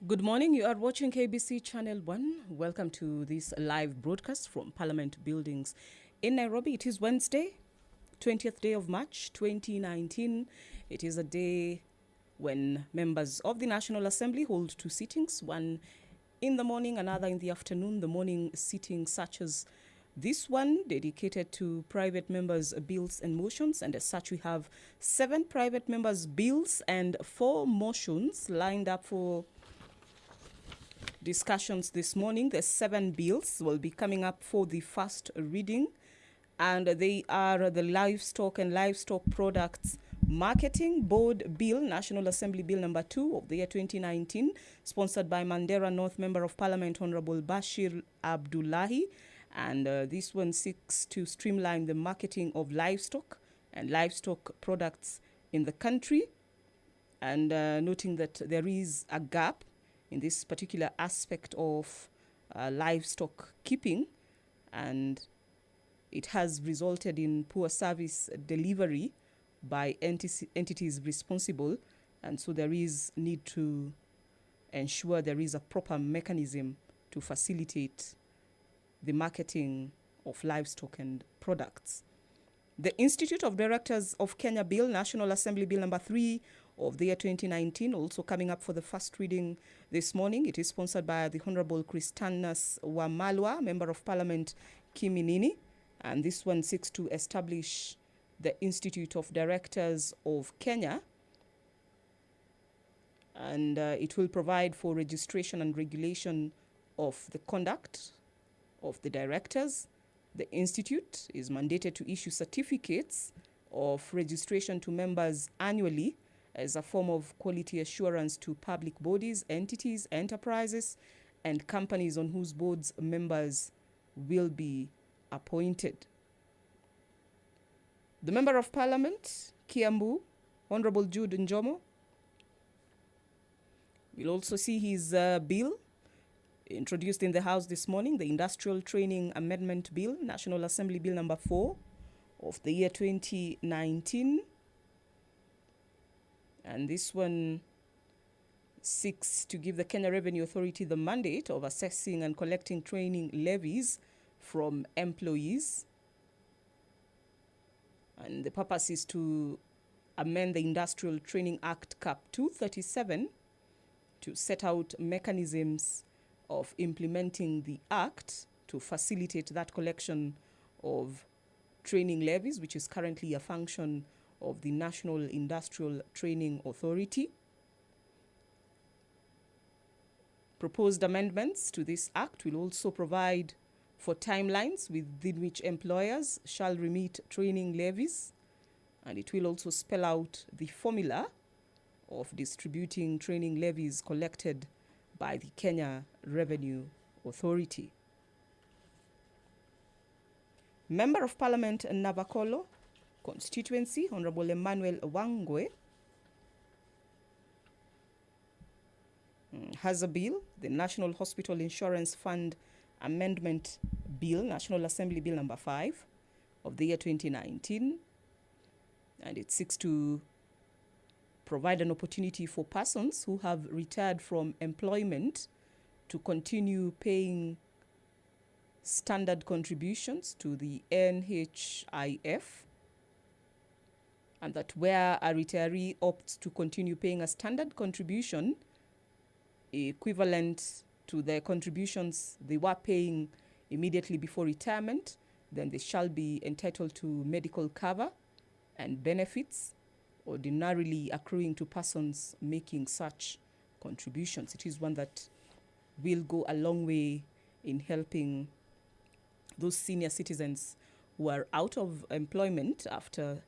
Good morning. You are watching KBC Channel 1. Welcome to this live broadcast from Parliament Buildings in Nairobi. It is Wednesday, 20th day of March, 2019. It is a day when members of the National Assembly hold two sittings, one in the morning, another in the afternoon. The morning sitting such as this one dedicated to private members' bills and motions, and as such we have 7 private members' bills and 4 motions lined up for discussions this morning. The 7 bills will be coming up for the first reading, and they are the Livestock and Livestock Products Marketing Board Bill, National Assembly Bill number 2 of the year 2019, sponsored by Mandera North Member of Parliament Honorable Bashir Abdullahi. And this one seeks to streamline the marketing of livestock and livestock products in the country, and noting that there is a gap in this particular aspect of livestock keeping, and it has resulted in poor service delivery by entities responsible, and so there is need to ensure there is a proper mechanism to facilitate the marketing of livestock and products. The Institute of Directors of Kenya Bill, National Assembly Bill number 3 of the year 2019, also coming up for the first reading this morning. It is sponsored by the Honorable Christinas Wamalwa, Member of Parliament Kiminini, and this one seeks to establish the Institute of Directors of Kenya, and it will provide for registration and regulation of the conduct of the directors. The Institute is mandated to issue certificates of registration to members annually as a form of quality assurance to public bodies, entities, enterprises, and companies on whose boards members will be appointed. The Member of Parliament, Kiambu, Honorable Jude Njomo, will also see his bill introduced in the House this morning, the Industrial Training Amendment Bill, National Assembly Bill number 4 of the year 2019. And this one seeks to give the Kenya Revenue Authority the mandate of assessing and collecting training levies from employees. And the purpose is to amend the Industrial Training Act Cap 237 to set out mechanisms of implementing the Act to facilitate that collection of training levies, which is currently a function of the National Industrial Training Authority. Proposed amendments to this Act will also provide for timelines within which employers shall remit training levies, and it will also spell out the formula of distributing training levies collected by the Kenya Revenue Authority. Member of Parliament Navakolo constituency, Honorable Emmanuel Wangwe, has a bill, the National Hospital Insurance Fund Amendment Bill, National Assembly Bill number 5 of the year 2019, and it seeks to provide an opportunity for persons who have retired from employment to continue paying standard contributions to the NHIF, and that where a retiree opts to continue paying a standard contribution equivalent to the contributions they were paying immediately before retirement, then they shall be entitled to medical cover and benefits ordinarily accruing to persons making such contributions. It is one that will go a long way in helping those senior citizens who are out of employment after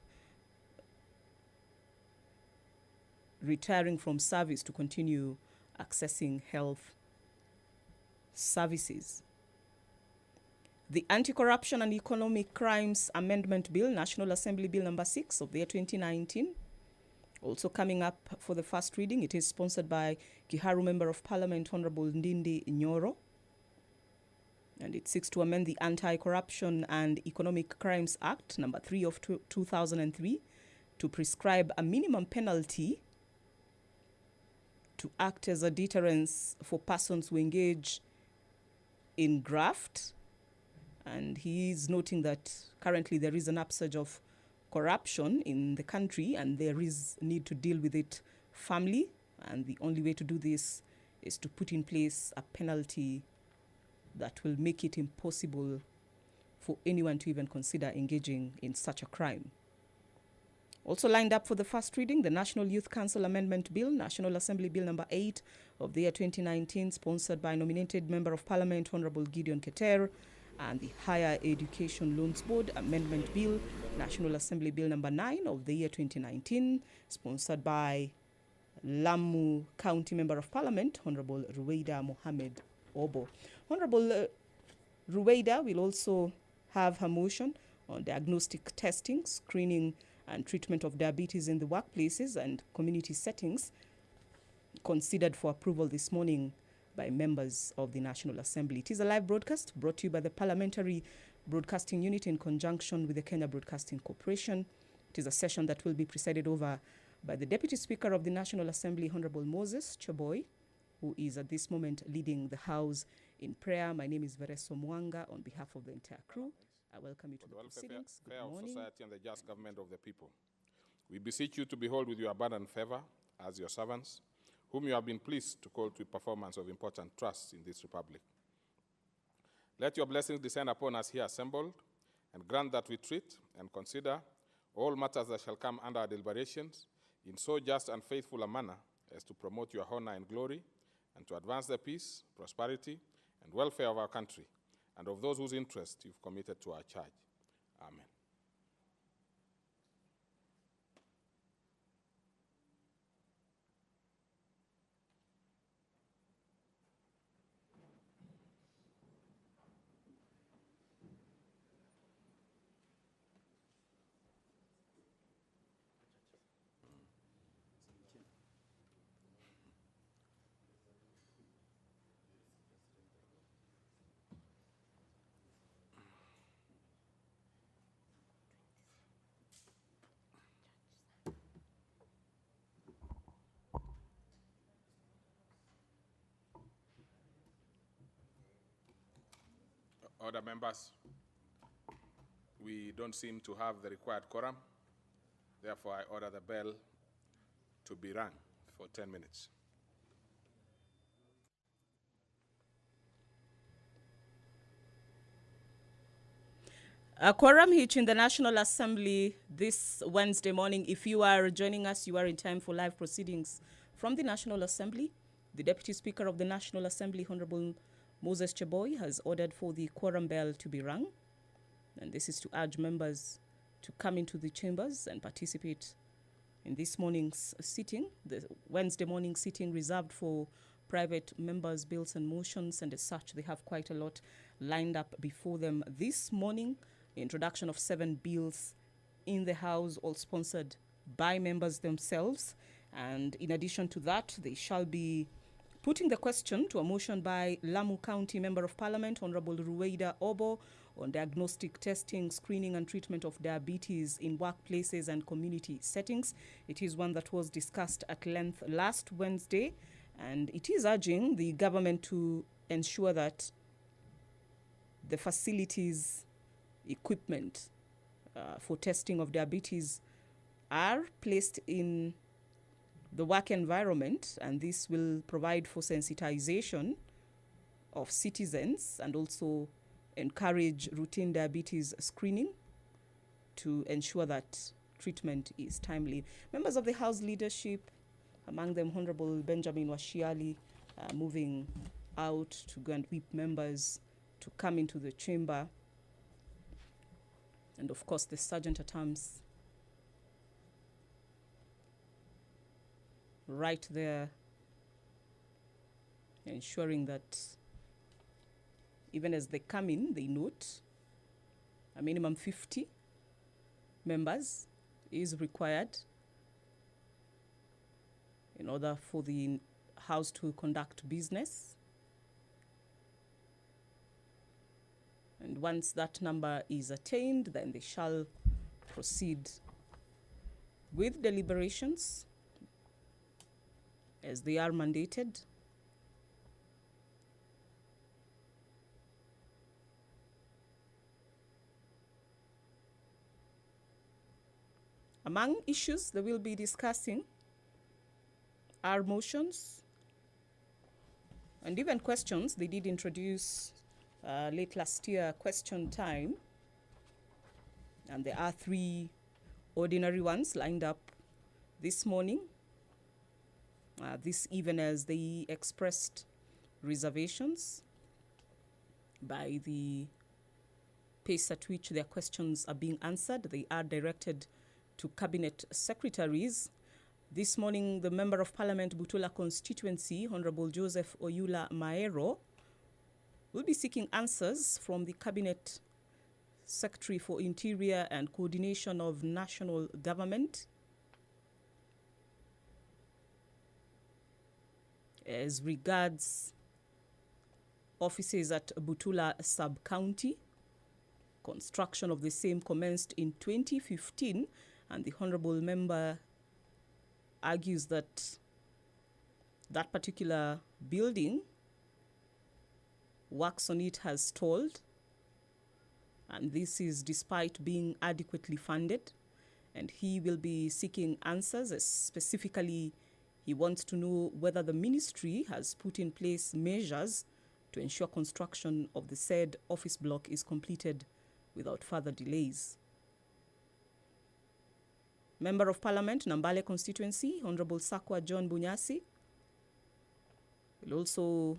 retiring from service to continue accessing health services. The Anti-Corruption and Economic Crimes Amendment Bill, National Assembly Bill number 6 of the year 2019, also coming up for the first reading. It is sponsored by Kiharu Member of Parliament Honorable Ndindi Nyoro, and it seeks to amend the Anti-Corruption and Economic Crimes Act number 3 of 2003 to prescribe a minimum penalty to act as a deterrence for persons who engage in graft. And he is noting that currently there is an upsurge of corruption in the country and there is need to deal with it firmly. And the only way to do this is to put in place a penalty that will make it impossible for anyone to even consider engaging in such a crime. Also lined up for the first reading, the National Youth Council Amendment Bill, National Assembly Bill number 8 of the year 2019, sponsored by nominated Member of Parliament Honorable Gideon Keter, and the Higher Education Loans Board Amendment Bill, National Assembly Bill number 9 of the year 2019, sponsored by Lamu County Member of Parliament Honorable Ruweida Mohamed Obo. Honorable Ruweida will also have her motion on diagnostic testing, screening and treatment of diabetes in the workplaces and community settings considered for approval this morning by members of the National Assembly. It is a live broadcast brought to you by the Parliamentary Broadcasting Unit in conjunction with the Kenya Broadcasting Corporation. It is a session that will be presided over by the Deputy Speaker of the National Assembly, Honorable Moses Cheboy, who is at this moment leading the House in prayer. My name is Vereso Mwanga. On behalf of the entire crew, I welcome you to the proceedings. Good morning. Of society and the just government of the people. We beseech you to behold with your abundant favor as your servants, whom you have been pleased to call to performance of important trusts in this republic. Let your blessings descend upon us here assembled, and grant that we treat and consider all matters that shall come under our deliberations in so just and faithful a manner as to promote your honor and glory, and to advance the peace, prosperity, and welfare of our country, and of those whose interest you've committed to our charge. Amen. Other members, we don't seem to have the required quorum. Therefore, I order the bell to be rung for 10 minutes. A quorum hitch in the National Assembly this Wednesday morning. If you are joining us, you are in time for live proceedings from the National Assembly. The Deputy Speaker of the National Assembly, Honorable Moses Cheboy, has ordered for the quorum bell to be rung. And this is to urge members to come into the chambers and participate in this morning's sitting, the Wednesday morning sitting reserved for private members' bills and motions. And as such, they have quite a lot lined up before them this morning. Introduction of 7 bills in the House, all sponsored by members themselves. And in addition to that, they shall be putting the question to a motion by Lamu County Member of Parliament, Honorable Ruweida Obo, on diagnostic testing, screening and treatment of diabetes in workplaces and community settings. It is one that was discussed at length last Wednesday, and it is urging the government to ensure that the facilities, equipment for testing of diabetes are placed in the work environment, and this will provide for sensitization of citizens and also encourage routine diabetes screening to ensure that treatment is timely. Members of the House leadership, among them Honorable Benjamin Washiali, moving out to go and whip members to come into the chamber. And of course, the Sergeant-at-Arms right there, ensuring that even as they come in, they note a minimum 50 members is required in order for the House to conduct business. And once that number is attained, then they shall proceed with deliberations, as they are mandated. Among issues they will be discussing are motions and even questions. They did introduce late last year question time, and there are 3 ordinary ones lined up this morning. This even as they expressed reservations by the pace at which their questions are being answered. They are directed to cabinet secretaries. This morning, the Member of Parliament, Butula constituency, Honorable Joseph Oyula Maero, will be seeking answers from the Cabinet Secretary for Interior and Coordination of National Government as regards offices at Butula Sub-County. Construction of the same commenced in 2015, and the Honorable Member argues that that particular building, works on it has stalled, and this is despite being adequately funded, and he will be seeking answers. Specifically, he wants to know whether the ministry has put in place measures to ensure construction of the said office block is completed without further delays. Member of Parliament, Nambale constituency, Honorable Sakwa John Bunyasi, will also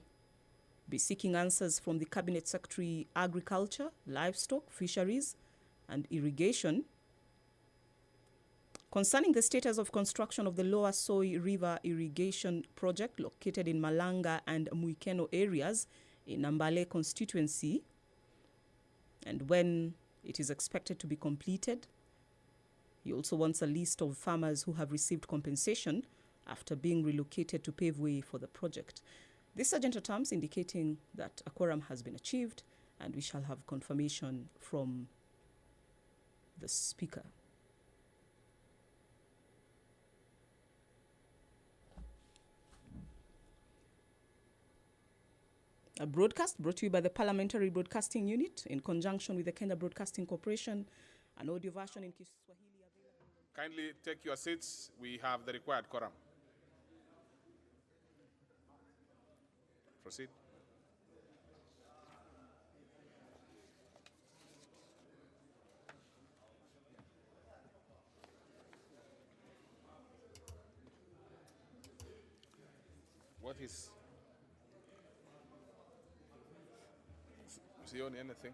be seeking answers from the Cabinet Secretary, Agriculture, Livestock, Fisheries, and Irrigation concerning the status of construction of the Lower Soy River Irrigation Project located in Malanga and Muikeno areas in Nambale constituency, and when it is expected to be completed. He also wants a list of farmers who have received compensation after being relocated to pave way for the project. This urgent at terms indicating that a quorum has been achieved, and we shall have confirmation from the Speaker. A broadcast brought to you by the Parliamentary Broadcasting Unit in conjunction with the Kenya Broadcasting Corporation. An audio version in Kiswahili available. Kindly take your seats. We have the required quorum. Proceed. What is... See on anything?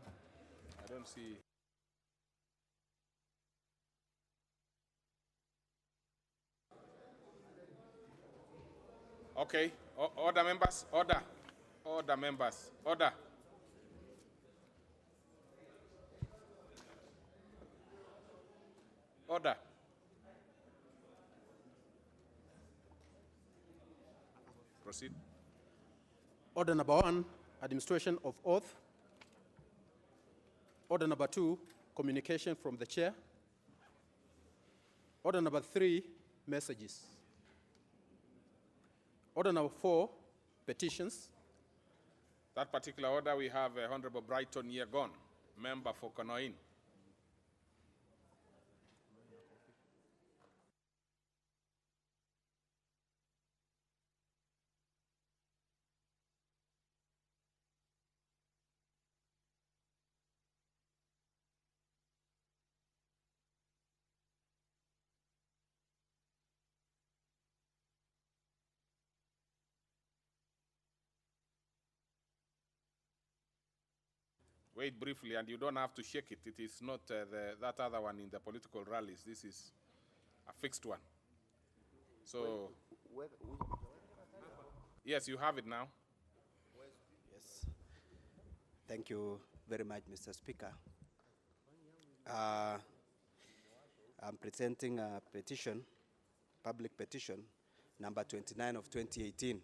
I don't see... Okay, order members, order. Order members, order. Order. Proceed. Order number 1, administration of oath. Order number 2, communication from the chair. Order number 3, messages. Order number 4, petitions. That particular order, we have Honorable Brighton Yegon, member for Konoin. Wait briefly, and you don't have to shake it. It is not that other one in the political rallies. This is a fixed one. So, yes, you have it now. Yes. Thank you very much, Mr. Speaker. I'm presenting a petition, public petition, number 29 of 2018.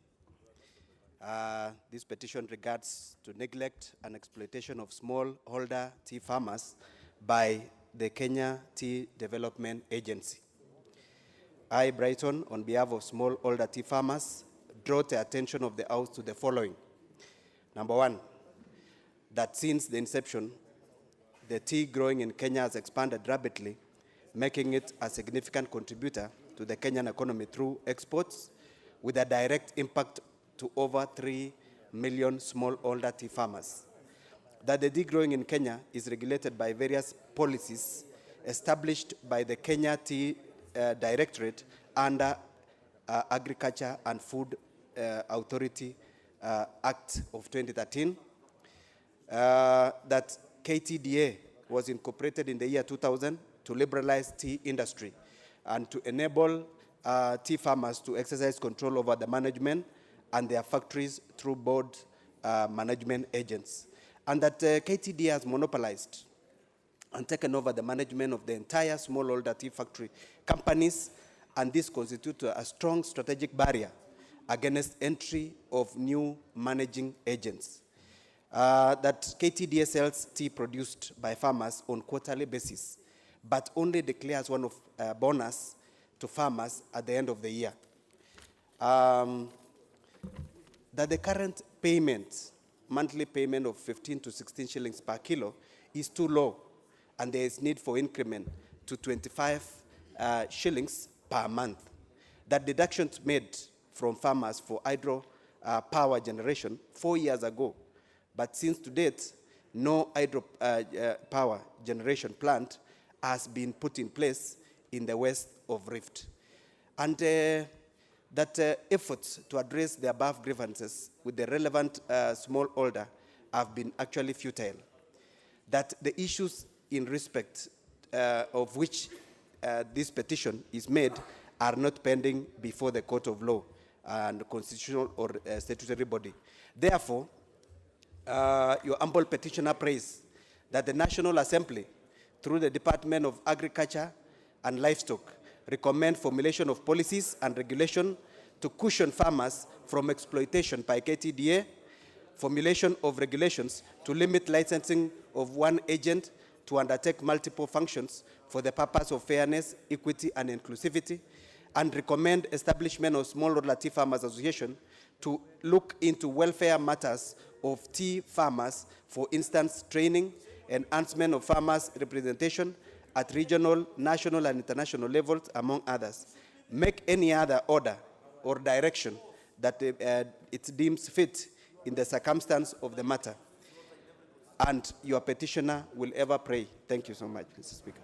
This petition regards to neglect and exploitation of smallholder tea farmers by the Kenya Tea Development Agency. I, Brighton, on behalf of smallholder tea farmers, draw the attention of the House to the following. Number one, that since the inception, the tea growing in Kenya has expanded rapidly, making it a significant contributor to the Kenyan economy through exports, with a direct impact to over 3 million smallholder tea farmers. That the tea growing in Kenya is regulated by various policies established by the Kenya Tea Directorate under Agriculture and Food Authority Act of 2013. That KTDA was incorporated in the year 2000 to liberalize tea industry and to enable tea farmers to exercise control over the management and their factories through board management agents. And that KTDA has monopolized and taken over the management of the entire smallholder tea factory companies, and this constitutes a strong strategic barrier against entry of new managing agents. That KTDA sells tea produced by farmers on quarterly basis, but only declares one of bonus to farmers at the end of the year. That the current payment, monthly payment of 15 to 16 shillings per kilo is too low, and there is need for increment to 25 shillings per month. That deductions made from farmers for hydro power generation 4 years ago, but since to date, no hydro power generation plant has been put in place in the west of Rift. And that efforts to address the above grievances with the relevant smallholder have been actually futile. That the issues in respect of which this petition is made are not pending before the court of law and constitutional or statutory body. Therefore, your humble petitioner prays that the National Assembly, through the Department of Agriculture and Livestock, recommend formulation of policies and regulation to cushion farmers from exploitation by KTDA, formulation of regulations to limit licensing of one agent to undertake multiple functions for the purpose of fairness, equity, and inclusivity, and recommend establishment of smallholder tea farmers association to look into welfare matters of tea farmers, for instance, training, enhancement of farmers' representation at regional, national, and international levels, among others. Make any other order or direction that it deems fit in the circumstance of the matter. And your petitioner will ever pray. Thank you so much, Mr. Speaker.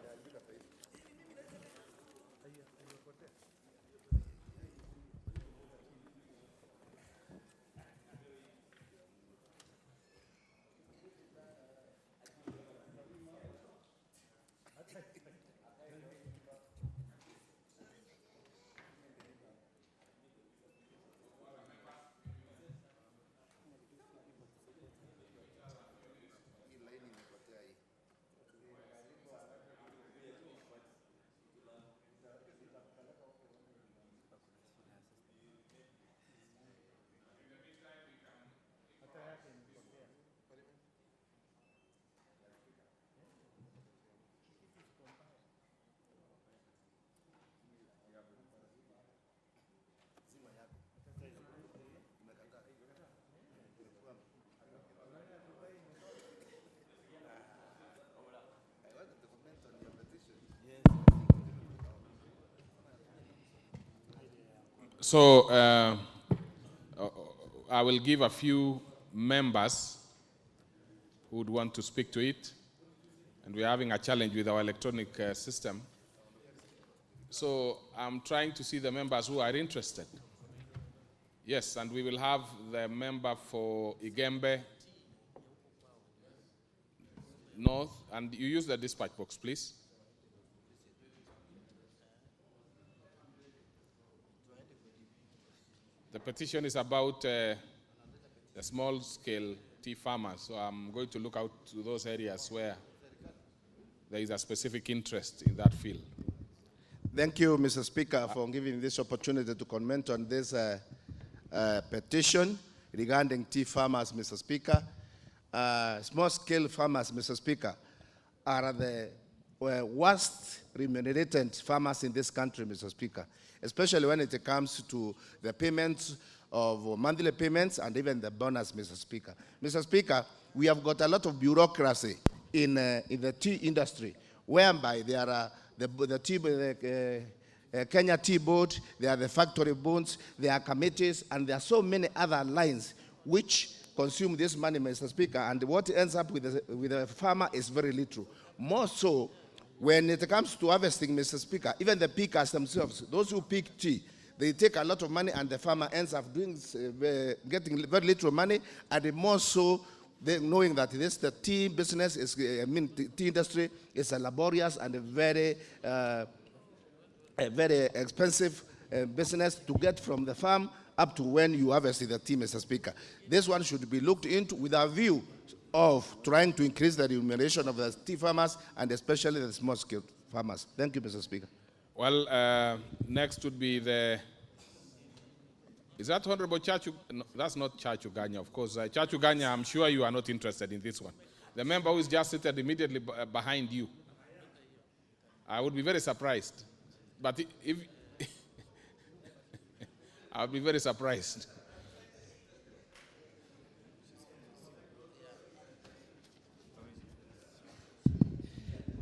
So I will give a few members who would want to speak to it. And we're having a challenge with our electronic system. So I'm trying to see the members who are interested. Yes, and we will have the member for Igembe North. And you use the dispatch box, please. The petition is about the small-scale tea farmers, so I'm going to look out to those areas where there is a specific interest in that field. Thank you, Mr. Speaker, for giving this opportunity to comment on this petition regarding tea farmers, Mr. Speaker. Small-scale farmers, Mr. Speaker, are the worst remunerated farmers in this country, Mr. Speaker, especially when it comes to the payments of monthly payments and even the bonus, Mr. Speaker. Mr. Speaker, we have got a lot of bureaucracy in the tea industry, whereby there are the Kenya Tea Board, there are the factory boards, there are committees, and there are so many other lines which consume this money, Mr. Speaker, and what ends up with the farmer is very little. More so, when it comes to harvesting, Mr. Speaker, even the pickers themselves, those who pick tea, they take a lot of money and the farmer ends up getting very little money, and more so, knowing that the tea business is, tea industry is a laborious and a very expensive business to get from the farm up to when you harvest the tea, Mr. Speaker. This one should be looked into with a view of trying to increase the remuneration of the tea farmers and especially the small-scale farmers. Thank you, Mr. Speaker. Well, next would be is that Honorable Chachu? No, that's not Chachu Ganya, of course. Chachu Ganya, I'm sure you are not interested in this one. The member who is just seated immediately behind you. I would be very surprised. But if I'll be very surprised.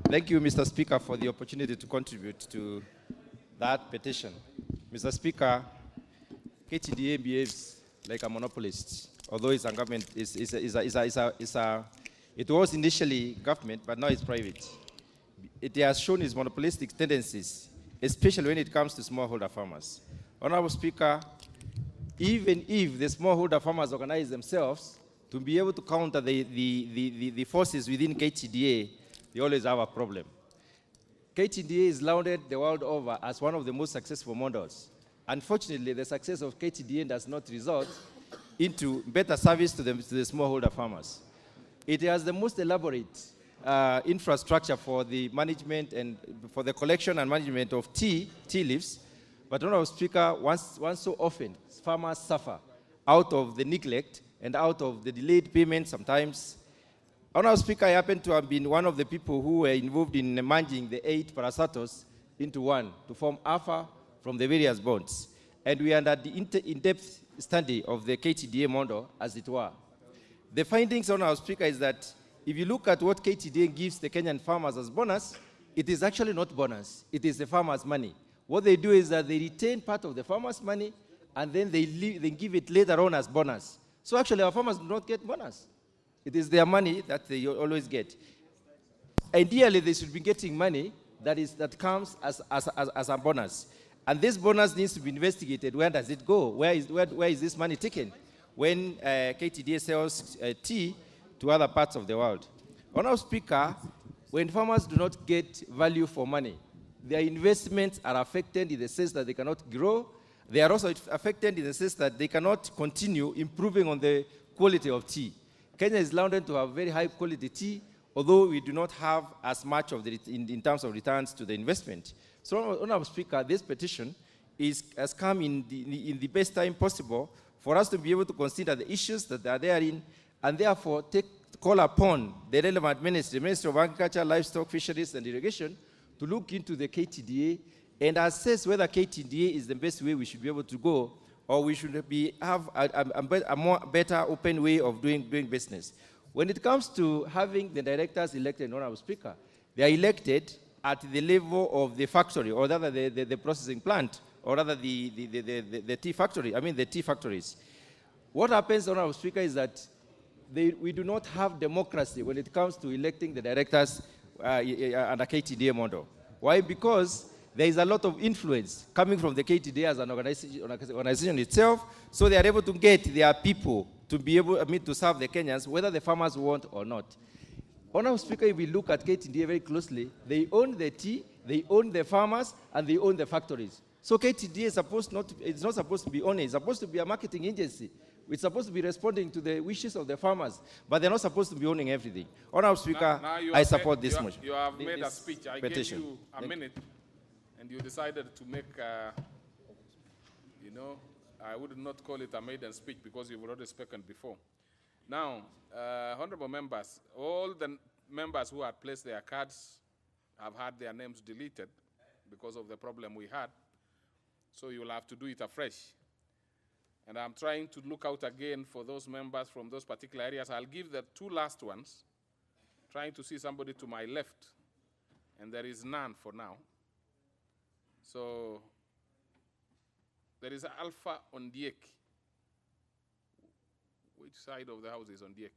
Thank you, Mr. Speaker, for the opportunity to contribute to that petition. Mr. Speaker, KTDA behaves like a monopolist, although it's a government, it was initially government, but now it's private. It has shown its monopolistic tendencies, especially when it comes to smallholder farmers. Honorable Speaker, even if the smallholder farmers organize themselves to be able to counter the forces within KTDA, they always have a problem. KTDA is lauded the world over as one of the most successful models. Unfortunately, the success of KTDA does not result into better service to the smallholder farmers. It has the most elaborate infrastructure for the management and for the collection and management of tea leaves. But Honorable Speaker, once so often, farmers suffer out of the neglect and out of the delayed payment sometimes. Honorable Speaker, I happen to have been one of the people who were involved in merging the 8 parastatos into one to form AFA from the various bonds. And we are under the in-depth study of the KTDA model, as it were. The findings, Honorable Speaker, is that if you look at what KTDA gives the Kenyan farmers as bonus, it is actually not bonus. It is the farmers' money. What they do is that they retain part of the farmers' money, and then they give it later on as bonus. So actually, our farmers do not get bonus. It is their money that they always get. Ideally, they should be getting money that comes as a bonus. And this bonus needs to be investigated. Where does it go? Where is this money taken when KTDA sells tea to other parts of the world? Honorable Speaker, when farmers do not get value for money, their investments are affected in the sense that they cannot grow. They are also affected in the sense that they cannot continue improving on the quality of tea. Kenya is lauded to have very high quality tea, although we do not have as much of in terms of returns to the investment. So, Honorable Speaker, this petition has come in the best time possible for us to be able to consider the issues that are therein, and therefore call upon the relevant ministry, Ministry of Agriculture, Livestock, Fisheries, and Irrigation, to look into the KTDA and assess whether KTDA is the best way we should be able to go, or we should have a better open way of doing business. When it comes to having the directors elected, Honorable Speaker, they are elected at the level of the factory, or rather the processing plant, or rather the tea factory, the tea factories. What happens, Honorable Speaker, is that we do not have democracy when it comes to electing the directors under KTDA model. Why? Because there is a lot of influence coming from the KTDA as an organization itself, so they are able to get their people to be able to serve the Kenyans, whether the farmers want or not. Honorable Speaker, if we look at KTDA very closely, they own the tea, they own the farmers, and they own the factories. So KTDA is not supposed to be owning, it's supposed to be a marketing agency. It's supposed to be responding to the wishes of the farmers, but they're not supposed to be owning everything. Honorable Speaker, I support this motion. You have made a speech. I gave you a minute, and you decided to make, I would not call it a maiden speech because you've already spoken before. Now, honorable members, all the members who had placed their cards have had their names deleted because of the problem we had. So you'll have to do it afresh. And I'm trying to look out again for those members from those particular areas. I'll give the two last ones, trying to see somebody to my left, and there is none for now. So there is Alpha Ondiek. Which side of the house is Ondiek?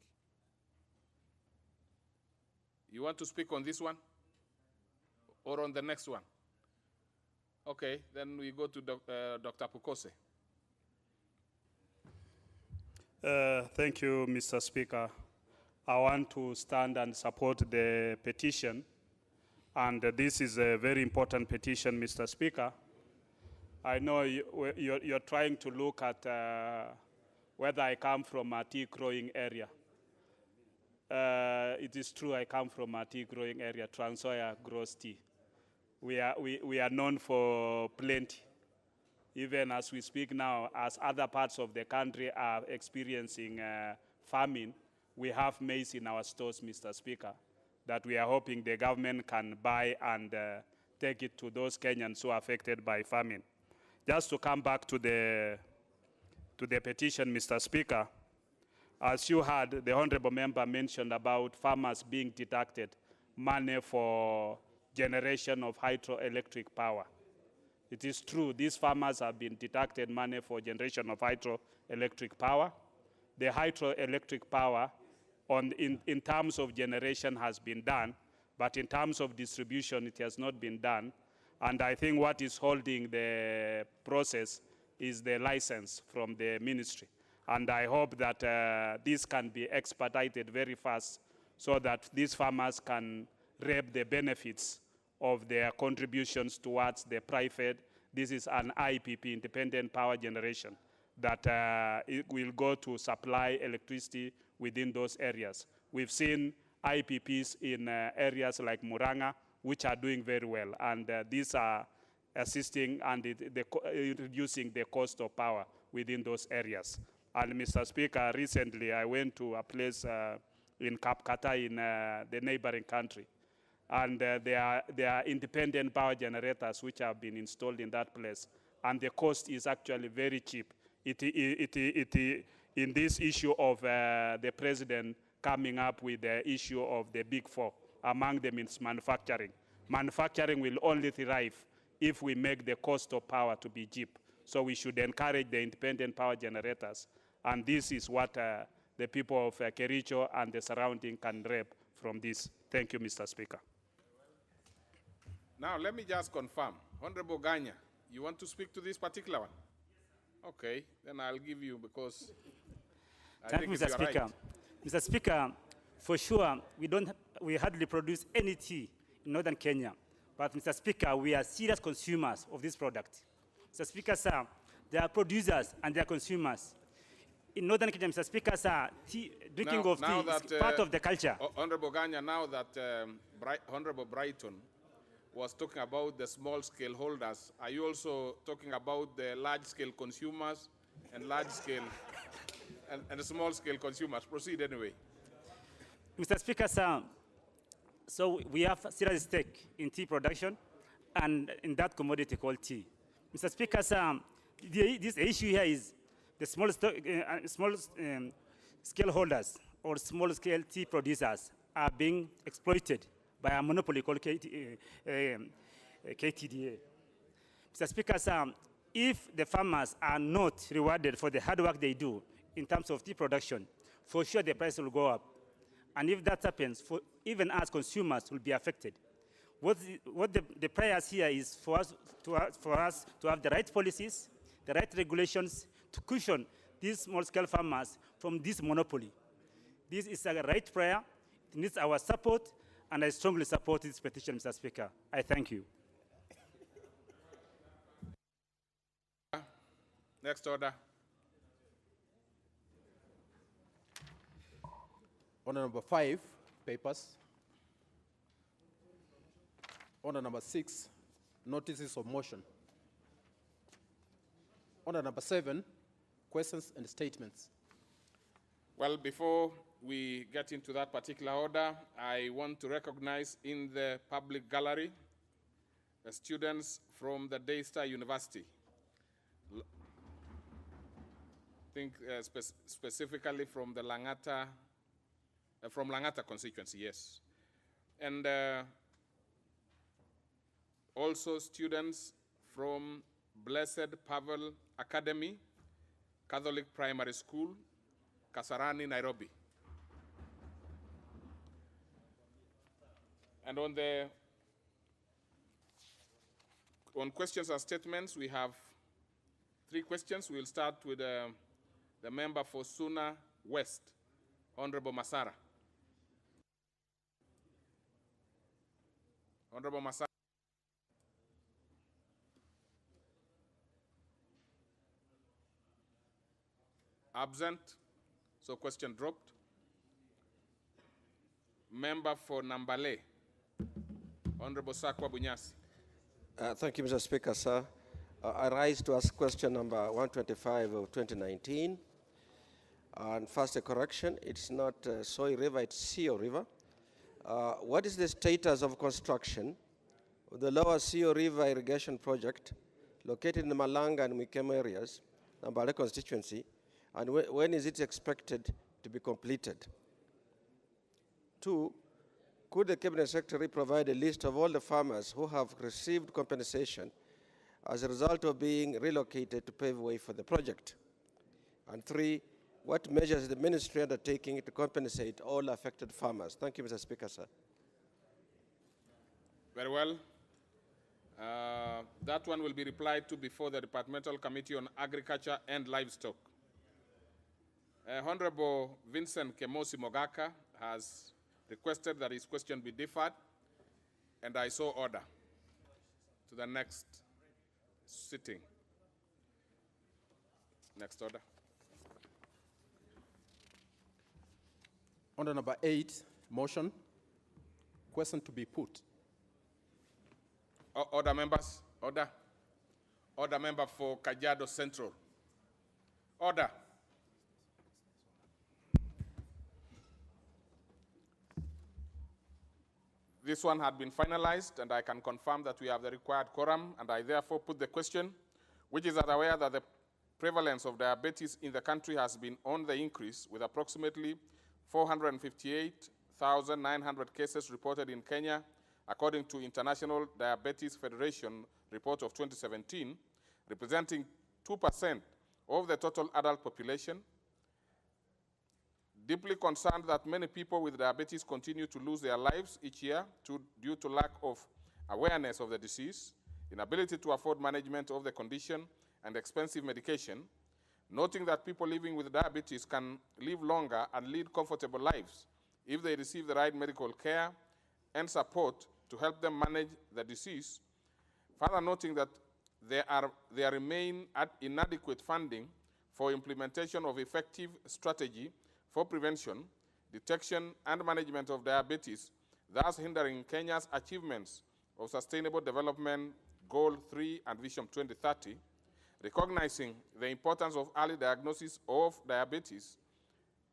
You want to speak on this one or on the next one? Okay, then we go to Dr. Pukose. Thank you, Mr. Speaker. I want to stand and support the petition. And this is a very important petition, Mr. Speaker. I know you're trying to look at whether I come from a tea growing area. It is true I come from a tea growing area. Trans Nzoia grows tea. We are known for plenty. Even as we speak now, as other parts of the country are experiencing famine, we have maize in our stores, Mr. Speaker, that we are hoping the government can buy and take it to those Kenyans who are affected by famine. Just to come back to the petition, Mr. Speaker, as you heard, the Honorable Member mentioned about farmers being deducted money for generation of hydroelectric power. It is true, these farmers have been deducted money for generation of hydroelectric power. The hydroelectric power in terms of generation has been done, but in terms of distribution, it has not been done. And I think what is holding the process is the license from the ministry. And I hope that this can be expedited very fast so that these farmers can reap the benefits of their contributions towards the private. This is an IPP, independent power generation, that it will go to supply electricity within those areas. We've seen IPPs in areas like Muranga, which are doing very well, and these are assisting and reducing the cost of power within those areas. And Mr. Speaker, recently I went to a place in Kapkata in the neighboring country, and there are independent power generators which have been installed in that place, and the cost is actually very cheap. In this issue of the president coming up with the issue of the big four, among them is manufacturing. Manufacturing will only thrive if we make the cost of power to be cheap. So we should encourage the independent power generators. And this is what the people of Kericho and the surrounding can reap from this. Thank you, Mr. Speaker. Now, let me just confirm. Honorable Ganya, you want to speak to this particular one? Okay, then I'll give you because I think Mr. Speaker. Right. Mr. Speaker, for sure, we hardly produce any tea in northern Kenya. But Mr. Speaker, we are serious consumers of this product. Mr. Speaker, sir, there are producers and there are consumers. In northern Kenya, Mr. Speaker, sir, drinking of tea is part of the culture. Honorable Ganya, now that Honorable Brighton was talking about the small-scale holders, are you also talking about the large-scale consumers and large-scale and small-scale consumers? Proceed anyway. Mr. Speaker, sir, so we have a serious stake in tea production and in that commodity called tea. Mr. Speaker, sir, this issue here is the small-scale holders or small-scale tea producers are being exploited by a monopoly called KTDA. Mr. Speaker, sir, if the farmers are not rewarded for the hard work they do in terms of tea production, for sure the price will go up. And if that happens, even as consumers will be affected. What the prayers here is for us to have the right policies, the right regulations to cushion these small-scale farmers from this monopoly. This is a right prayer. It needs our support, and I strongly support this petition, Mr. Speaker. I thank you. Next order. Order number 5, papers. Order number 6, notices of motion. Order number 7, questions and statements. Well, before we get into that particular order, I want to recognize in the public gallery the students from the Daystar University. I think specifically from the Langata constituency, yes. And also students from Blessed Pavel Academy, Catholic Primary School, Kasarani, Nairobi. And on questions and statements, we have 3 questions. We'll start with the member for Suna West, Honorable Masara. Honorable Masara. Absent, so question dropped. Member for Nambale, Honorable Sakwa Bunyasi. Thank you, Mr. Speaker, sir. I rise to ask question number 125 of 2019. And first, a correction. It's not Soy River, it's Sio River. What is the status of construction of the lower Sio River irrigation project located in the Malanga and Mikemo areas, Nambale constituency, and when is it expected to be completed? 2, could the Cabinet Secretary provide a list of all the farmers who have received compensation as a result of being relocated to pave way for the project? And 3, what measures is the ministry undertaking to compensate all affected farmers? Thank you, Mr. Speaker, sir. Very well. That one will be replied to before the Departmental Committee on Agriculture and Livestock. Honorable Vincent Kemosi Mogaka has requested that his question be deferred, and I so order to the next sitting. Next order. Order number 8, motion. Question to be put. Order, members. Order. Order, member for Kajiado Central. Order. This one had been finalized, and I can confirm that we have the required quorum, and I therefore put the question, which is aware that the prevalence of diabetes in the country has been on the increase, with approximately 458,900 cases reported in Kenya, according to International Diabetes Federation report of 2017, representing 2% of the total adult population. Deeply concerned that many people with diabetes continue to lose their lives each year due to lack of awareness of the disease, inability to afford management of the condition, and expensive medication, noting that people living with diabetes can live longer and lead comfortable lives if they receive the right medical care and support to help them manage the disease. Further noting that there remain inadequate funding for implementation of effective strategy for prevention, detection, and management of diabetes, thus hindering Kenya's achievements of Sustainable Development Goal 3 and Vision 2030, recognizing the importance of early diagnosis of diabetes,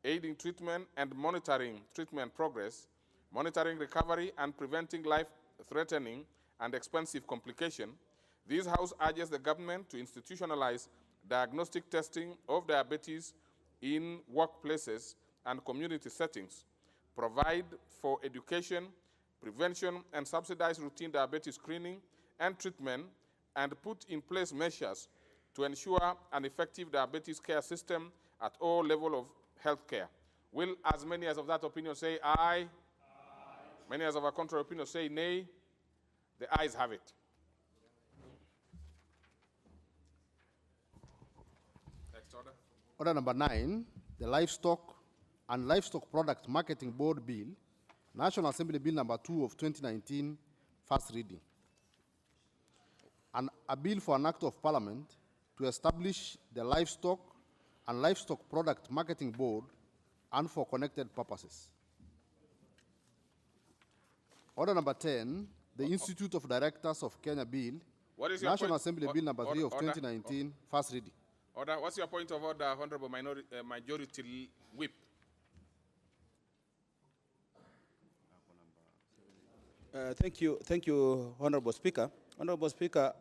aiding treatment and monitoring treatment progress, monitoring recovery and preventing life-threatening and expensive complication, this House urges the government to institutionalize diagnostic testing of diabetes in workplaces and community settings, provide for education, prevention, and subsidize routine diabetes screening and treatment, and put in place measures to ensure an effective diabetes care system at all levels of health care. Will as many as of that opinion say aye? Aye. Many as of a contrary opinion say nay? The ayes have it. Next order. Order number 9, the Livestock and Livestock Product Marketing Board Bill, National Assembly Bill number 2 of 2019, first reading. And a bill for an act of parliament to establish the Livestock and Livestock Product Marketing Board and for connected purposes. Order number 10, the Institute of Directors of Kenya Bill, National Assembly Bill number 3 of 2019, first reading. Order. What's your point of order, Honorable Majority Whip? Thank you, Honorable Speaker. Honorable Speaker,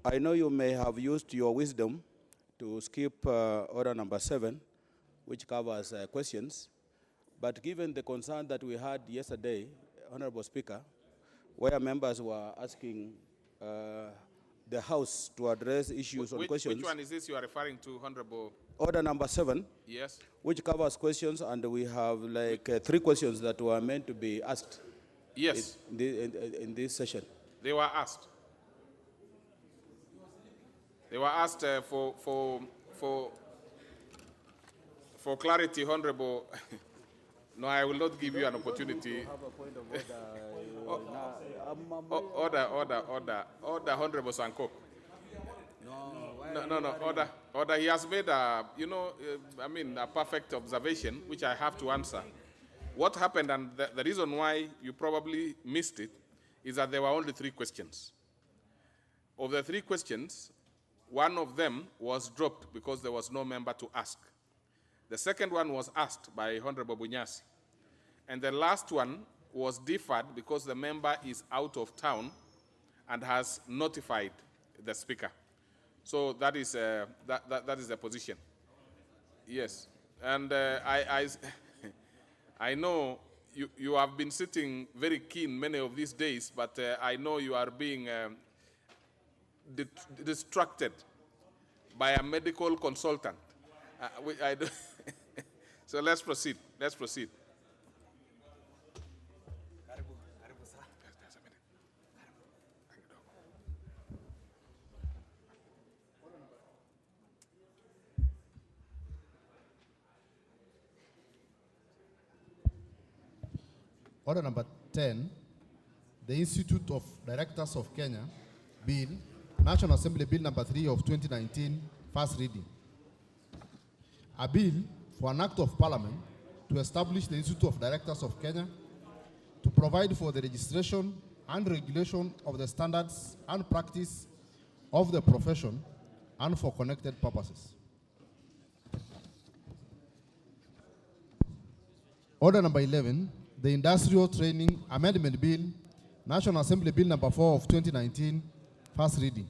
I know you may have used your wisdom to skip order number 7, which covers questions, but given the concern that we had yesterday, Honorable Speaker, where members were asking the House to address issues on questions. Which one is this you are referring to, Honorable? Order number 7. Yes. Which covers questions, and we have like 3 questions that were meant to be asked. Yes. In this session. They were asked. They were asked for clarity, Honorable. No, I will not give you an opportunity. Order, Honorable Sanko. No, order. He has made a perfect observation, which I have to answer. What happened, and the reason why you probably missed it, is that there were only 3 questions. Of the 3 questions, one of them was dropped because there was no member to ask. The second one was asked by Honorable Bunyasi. And the last one was deferred because the member is out of town and has notified the Speaker. So that is that is the position. Yes. And I know you have been sitting very keen many of these days, but I know you are being distracted by a medical consultant. So let's proceed. Let's proceed. Order number 10, the Institute of Directors of Kenya, Bill, National Assembly Bill number 3 of 2019, first reading. A bill for an act of parliament to establish the Institute of Directors of Kenya, to provide for the registration and regulation of the standards and practice of the profession and for connected purposes. Order number 11, the Industrial Training Amendment Bill, National Assembly Bill number 4 of 2019, first reading.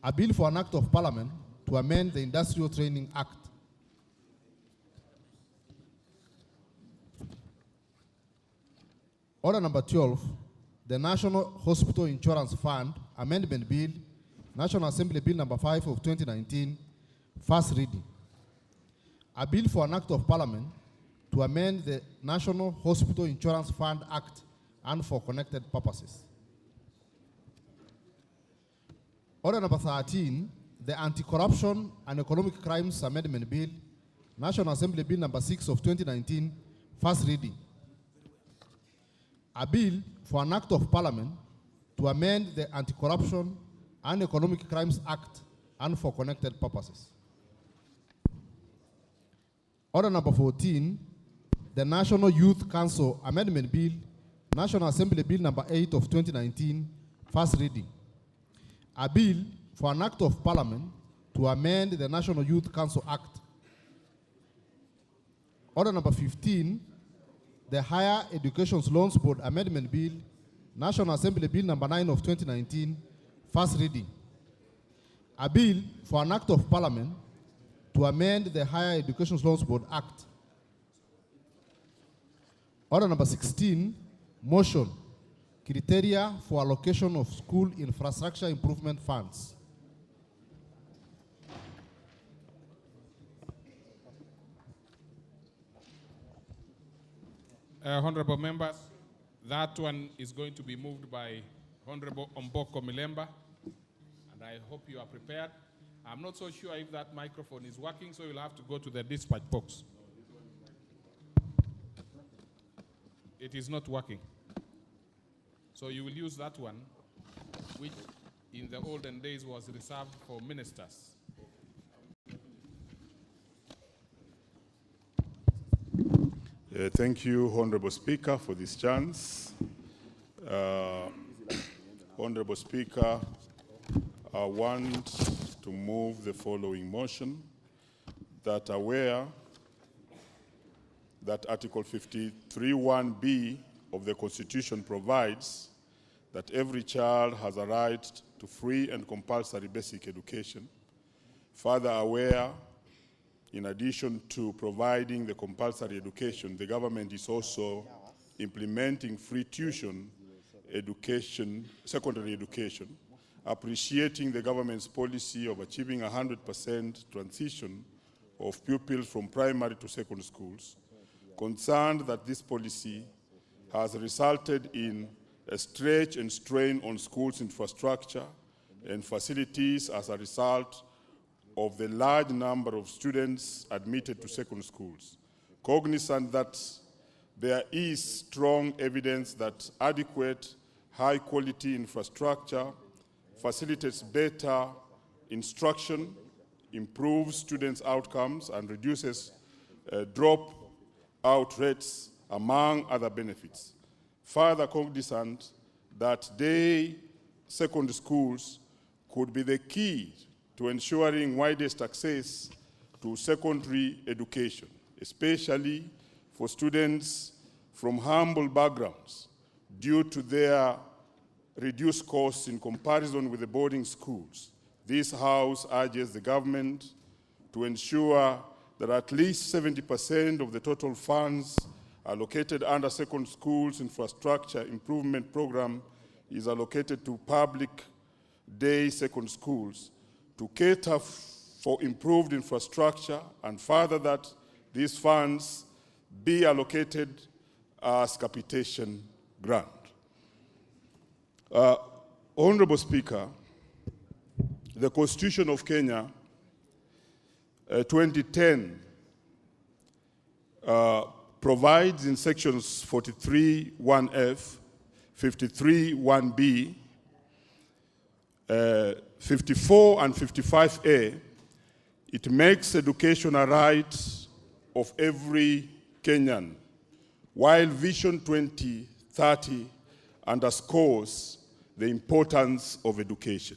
A bill for an act of parliament to amend the Industrial Training Act. Order number 12, the National Hospital Insurance Fund Amendment Bill, National Assembly Bill number 5 of 2019, first reading. A bill for an act of parliament to amend the National Hospital Insurance Fund Act and for connected purposes. Order number 13, the Anti-Corruption and Economic Crimes Amendment Bill, National Assembly Bill number 6 of 2019, first reading. A bill for an act of parliament to amend the Anti-Corruption and Economic Crimes Act and for connected purposes. Order number 14, the National Youth Council Amendment Bill, National Assembly Bill number 8 of 2019, first reading. A bill for an act of parliament to amend the National Youth Council Act. Order number 15, the Higher Education Loans Board Amendment Bill, National Assembly Bill number 9 of 2019, first reading. A bill for an act of parliament to amend the Higher Education Loans Board Act. Order number 16, motion, criteria for allocation of school infrastructure improvement funds. Honorable members, that one is going to be moved by Honorable Omboko Milemba, and I hope you are prepared. I'm not so sure if that microphone is working, so you'll have to go to the dispatch box. It is not working. So you will use that one, which in the olden days was reserved for ministers. Thank you, Honorable Speaker, for this chance. Honorable Speaker, I want to move the following motion, that Article 53(1)(b) of the Constitution provides that every child has a right to free and compulsory basic education. Further aware, in addition to providing the compulsory education, the government is also implementing free tuition education, secondary education, appreciating the government's policy of achieving 100% transition of pupils from primary to secondary schools, concerned that this policy has resulted in a stretch and strain on schools' infrastructure and facilities as a result of the large number of students admitted to secondary schools. Cognizant that there is strong evidence that adequate, high-quality infrastructure facilitates better instruction, improves students' outcomes, and reduces drop-out rates, among other benefits. Further cognizant that day secondary schools could be the key to ensuring widest access to secondary education, especially for students from humble backgrounds due to their reduced costs in comparison with the boarding schools. This House urges the government to ensure that at least 70% of the total funds allocated under secondary schools infrastructure improvement program is allocated to public day secondary schools to cater for improved infrastructure, and further that these funds be allocated as capitation grant. Honorable Speaker, the Constitution of Kenya 2010 provides in sections 43(1)(f), 53(1)(b), 54 and 55A, it makes education a right of every Kenyan, while Vision 2030 underscores the importance of education.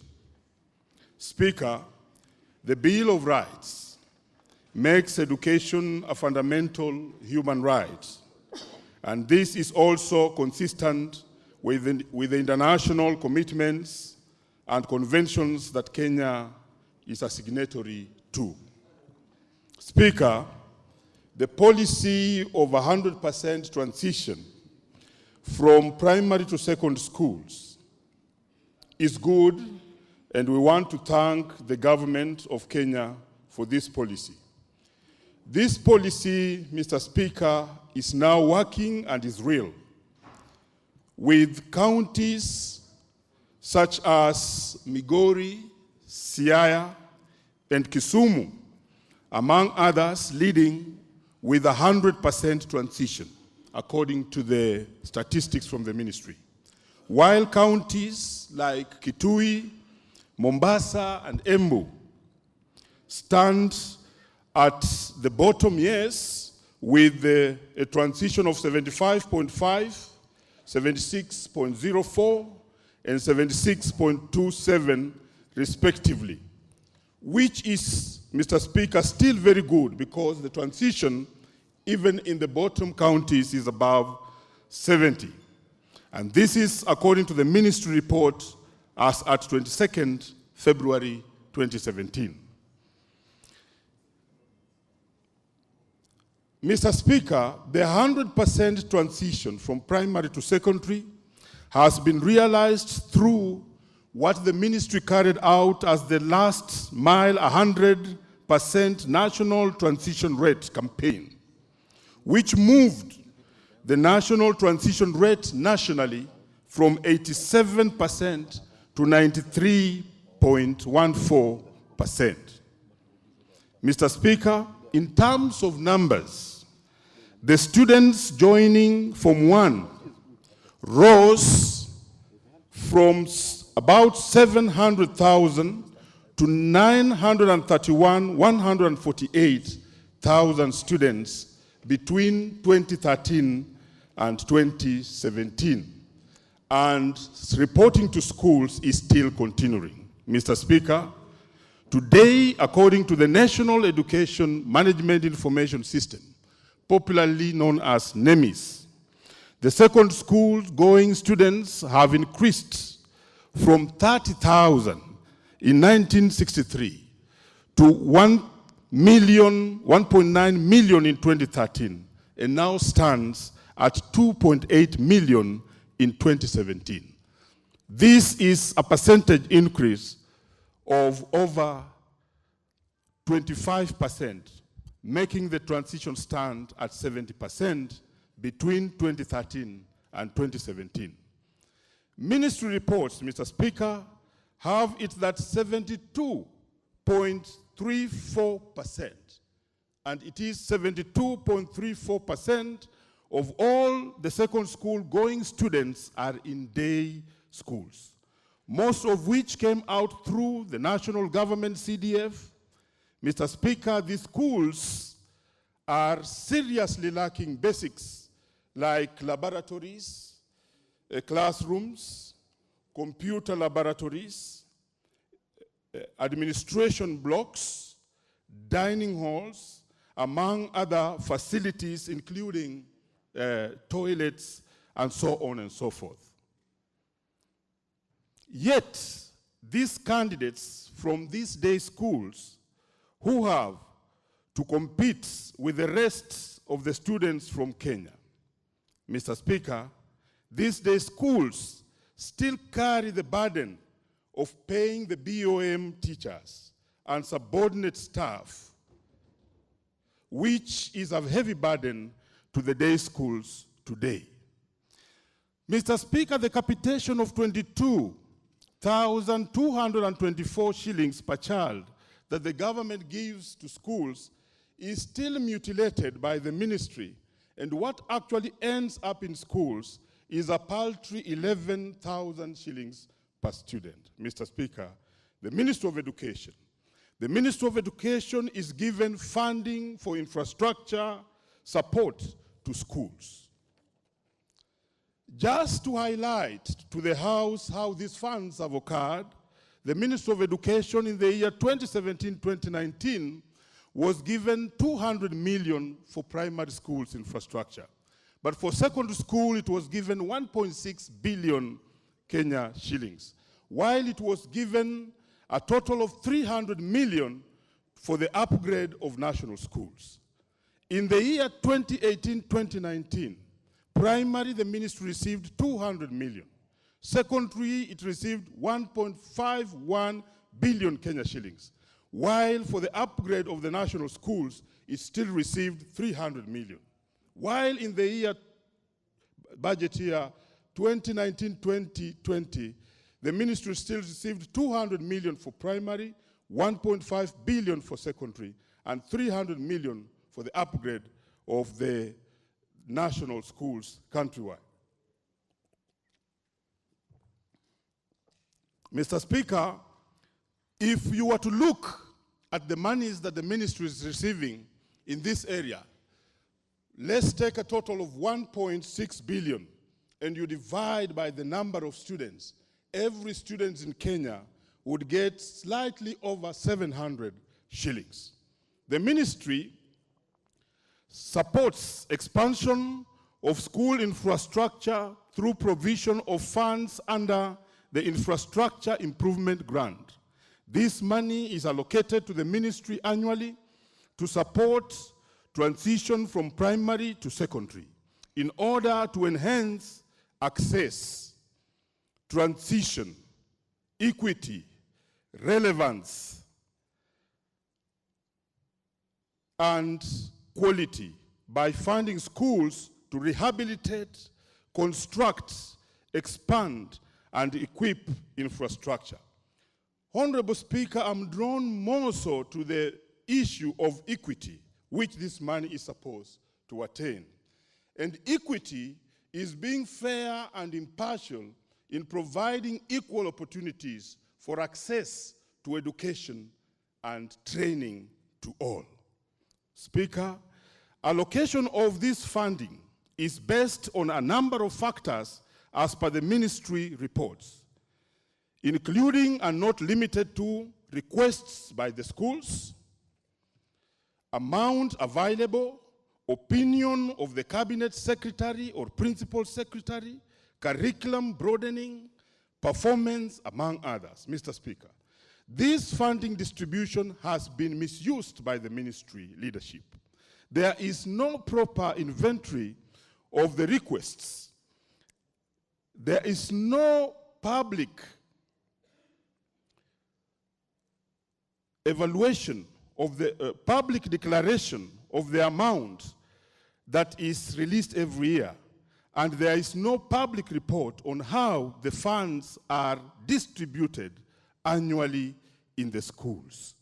Speaker, the Bill of Rights makes education a fundamental human right, and this is also consistent with the international commitments and conventions that Kenya is a signatory to. Speaker, the policy of 100% transition from primary to secondary schools is good, and we want to thank the government of Kenya for this policy. This policy, Mr. Speaker, is now working and is real, with counties such as Migori, Siaya, and Kisumu, among others, leading with 100% transition, according to the statistics from the ministry. While counties like Kitui, Mombasa, and Embu stand at the bottom, yes, with a transition of 75.5, 76.04, and 76.27 respectively, which is, Mr. Speaker, still very good because the transition, even in the bottom counties, is above 70. And this is according to the ministry report as at 22nd February 2017. Mr. Speaker, the 100% transition from primary to secondary has been realized through what the ministry carried out as the last mile 100% national transition rate campaign, which moved the national transition rate nationally from 87% to 93.14%. Mr. Speaker, in terms of numbers, the students joining Form 1 rose from about 700,000 to 148,000 students between 2013 and 2017. And reporting to schools is still continuing. Mr. Speaker, today, according to the National Education Management Information System, popularly known as NEMIS, the second school going students have increased from 30,000 in 1963 to 1.9 million in 2013, and now stands at 2.8 million in 2017. This is a percentage increase of over 25%, making the transition stand at 70% between 2013 and 2017. Ministry reports, Mr. Speaker, have it that 72.34%, and it is 72.34% of all the second school going students are in day schools, most of which came out through the national government CDF. Mr. Speaker, these schools are seriously lacking basics like laboratories, classrooms, computer laboratories, administration blocks, dining halls, among other facilities, including toilets, and so on and so forth. Yet, these candidates from these day schools who have to compete with the rest of the students from Kenya, Mr. Speaker, these day schools still carry the burden of paying the BOM teachers and subordinate staff, which is a heavy burden to the day schools today. Mr. Speaker, the capitation of 22,224 shillings per child that the government gives to schools is still mutilated by the ministry, and what actually ends up in schools is a paltry 11,000 shillings per student. Mr. Speaker, the Ministry of Education is given funding for infrastructure support to schools. Just to highlight to the House how these funds have occurred, the Ministry of Education in the year 2017-2019 was given 200 million for primary schools infrastructure. But for secondary school, it was given 1.6 billion Kenya shillings, while it was given a total of 300 million for the upgrade of national schools. In the year 2018-2019, primary, the ministry received 200 million. Secondary, it received 1.51 billion Kenya shillings, while for the upgrade of the national schools, it still received 300 million. While in the year, budget year 2019-2020, the ministry still received 200 million for primary, 1.5 billion for secondary, and 300 million for the upgrade of the national schools countrywide. Mr. Speaker, if you were to look at the monies that the ministry is receiving in this area, let's take a total of 1.6 billion and you divide by the number of students. Every student in Kenya would get slightly over 700 shillings. The ministry supports expansion of school infrastructure through provision of funds under the Infrastructure Improvement Grant. This money is allocated to the ministry annually to support transition from primary to secondary in order to enhance access, transition, equity, relevance, and quality by funding schools to rehabilitate, construct, expand, and equip infrastructure. Honorable Speaker, I'm drawn more so to the issue of equity, which this money is supposed to attain. And equity is being fair and impartial in providing equal opportunities for access to education and training to all. Speaker, allocation of this funding is based on a number of factors as per the ministry reports, including and not limited to requests by the schools, amount available opinion of the cabinet secretary or principal secretary, curriculum broadening, performance, among others. Mr. Speaker, this funding distribution has been misused by the ministry leadership. There is no proper inventory of the requests. There is no public evaluation of the public declaration of the amount that is released every year. And there is no public report on how the funds are distributed annually in the schools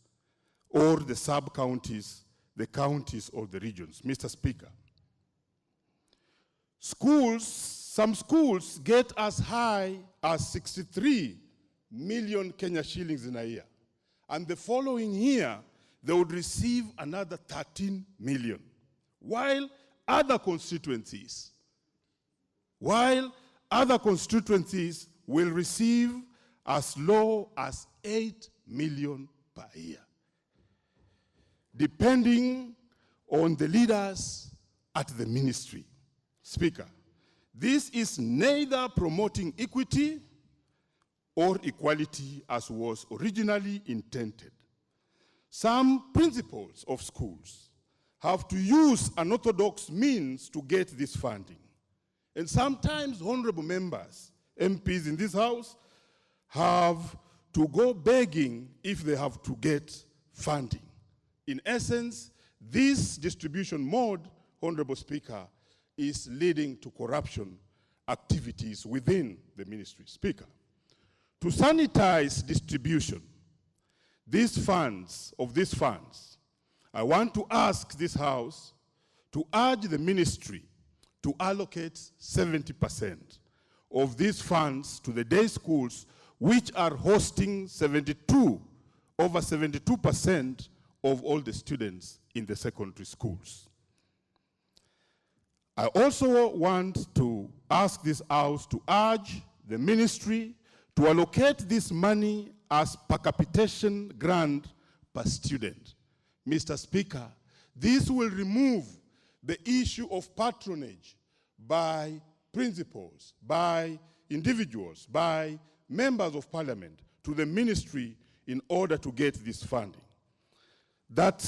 or the sub-counties, the counties or the regions. Mr. Speaker, some schools get as high as 63 million Kenya shillings in a year. And the following year, they would receive another 13 million. While other constituencies will receive as low as 8 million per year, depending on the leaders at the ministry. Speaker, this is neither promoting equity or equality as was originally intended. Some principals of schools have to use unorthodox means to get this funding. And sometimes honorable members, MPs in this house, have to go begging if they have to get funding. In essence, this distribution mode, Honorable Speaker, is leading to corruption activities within the ministry. Speaker, to sanitize distribution these funds, I want to ask this House to urge the ministry to allocate 70% of these funds to the day schools, which are hosting over 72% of all the students in the secondary schools. I also want to ask this House to urge the ministry to allocate this money as per capitation grant per student. Mr. Speaker, this will remove the issue of patronage by principals, by individuals, by members of parliament to the ministry in order to get this funding. That,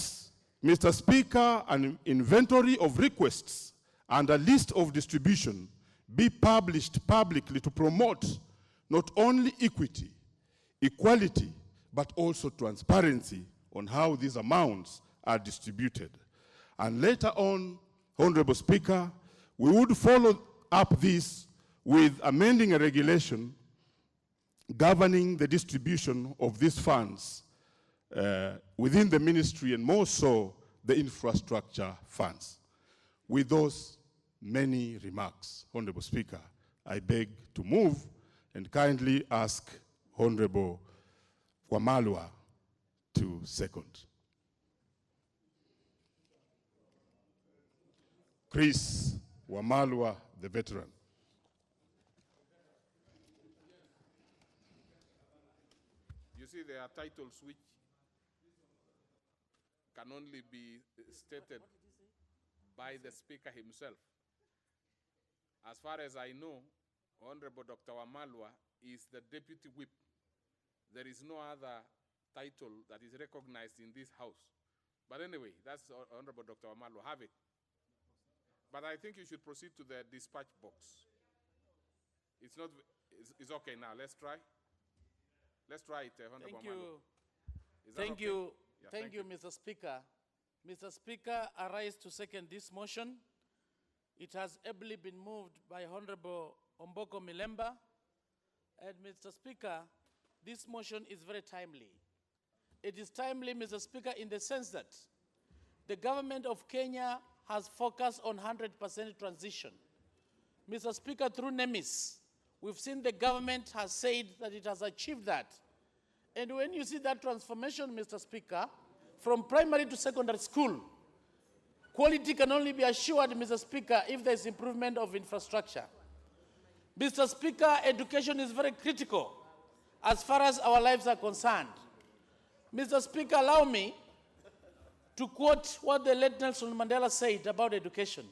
Mr. Speaker, an inventory of requests and a list of distribution be published publicly to promote not only equity, equality, but also transparency on how these amounts are distributed. And later on, Honorable Speaker, we would follow up this with amending a regulation governing the distribution of these funds within the ministry, and more so the infrastructure funds. With those many remarks, Honorable Speaker, I beg to move and kindly ask Honorable Wamalwa to second. Chris Wamalwa, the veteran. You see, there are titles which can only be stated by the Speaker himself. As far as I know, Honorable Dr. Wamalwa is the Deputy Whip. There is no other title that is recognized in this House. But anyway, that's Honorable Dr. Wamalwa. Have it. But I think you should proceed to the dispatch box. It's not, it's okay now. Let's try. Let's try it, Honorable Wamalwa. Thank okay? you. Yeah, thank you, Mr. Speaker. Mr. Speaker, I rise to second this motion. It has ably been moved by Honorable Omboko Milemba. And Mr. Speaker, this motion is very timely. It is timely, Mr. Speaker, in the sense that the government of Kenya has focused on 100% transition. Mr. Speaker, through NEMIS, we've seen the government has said that it has achieved that. And when you see that transformation, Mr. Speaker, from primary to secondary school, quality can only be assured, Mr. Speaker, if there is improvement of infrastructure. Mr. Speaker, education is very critical as far as our lives are concerned. Mr. Speaker, allow me to quote what the late Nelson Mandela said about education.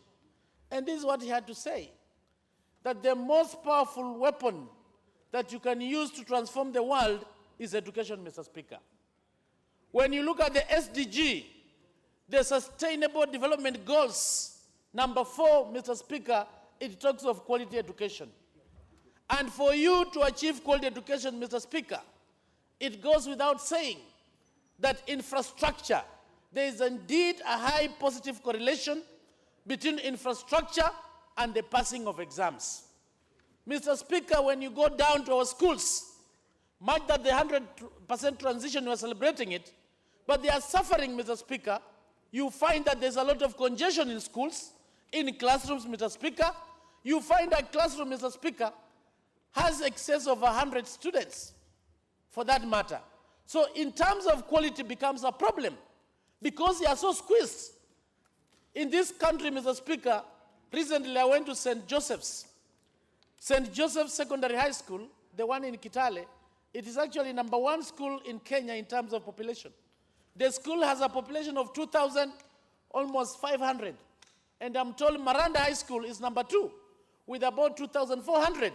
And this is what he had to say, that the most powerful weapon that you can use to transform the world is education, Mr. Speaker. When you look at the SDG, the Sustainable Development Goals, number 4, Mr. Speaker, it talks of quality education. And for you to achieve quality education, Mr. Speaker, it goes without saying that infrastructure, there is indeed a high positive correlation between infrastructure and the passing of exams. Mr. Speaker, when you go down to our schools, much that the 100% transition, we are celebrating it, but they are suffering, Mr. Speaker. You find that there's a lot of congestion in schools, in classrooms, Mr. Speaker. You find that classroom, Mr. Speaker, has excess of 100 students, for that matter. So in terms of quality becomes a problem, because they are so squeezed. In this country, Mr. Speaker, recently I went to St. Joseph's. St. Joseph's Secondary High School, the one in Kitale, it is actually #1 school in Kenya in terms of population. The school has a population of 2,000, almost 500. And I'm told Maranda High School is #2, with about 2,400.